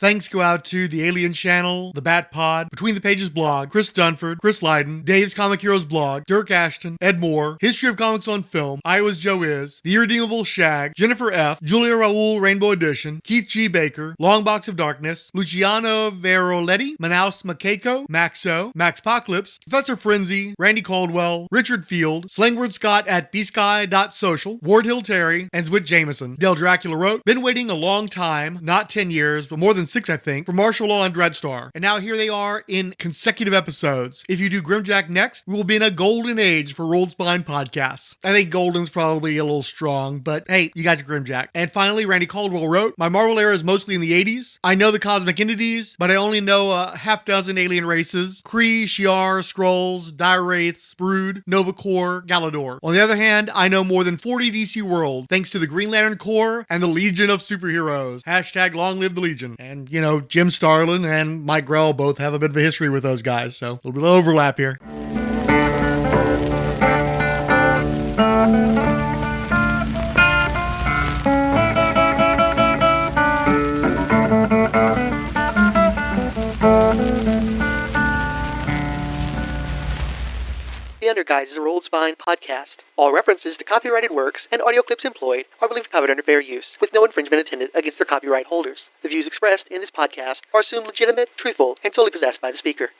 Thanks go out to the Alien Channel, the Bat Pod, Between the Pages blog, Chris Dunford, Chris Lydon, Dave's Comic Heroes blog, Dirk Ashton, Ed Moore, History of Comics on Film, Iowa's Joe Is, The Irredeemable Shag, Jennifer F., Julia Raoul Rainbow Edition, Keith G. Baker, Long Box of Darkness, Luciano Veroletti, Manaus Makeko, Maxo, Max Pocalypse, Professor Frenzy, Randy Caldwell, Richard Field, Slangward Scott at bsky.social, Ward Hill Terry, and Zwit Jameson. Del Dracula wrote, "Been waiting a long time, not 10 years, but more than 6, I think, for martial law and Dreadstar. And now here they are in consecutive episodes. If you do GrimJack next, we will be in a golden age for Rolled Spine podcasts." I think golden's probably a little strong, but hey, you got your GrimJack. And finally, Randy Caldwell wrote, "My Marvel era is mostly in the 80s. I know the cosmic entities, but I only know a half dozen alien races: Kree, Shi'ar, Skrulls, Dire Wraiths, Brood, Nova Corps, Galador. On the other hand, I know more than 40 DC worlds, thanks to the Green Lantern Corps and the Legion of Superheroes. Hashtag long live the Legion." And, you know, Jim Starlin and Mike Grell both have a bit of a history with those guys, so a little bit of overlap here. Guys is a Rolled Spine podcast. All references to copyrighted works and audio clips employed are believed covered under fair use, with no infringement intended against their copyright holders. The views expressed in this podcast are assumed legitimate, truthful, and solely possessed by the speaker.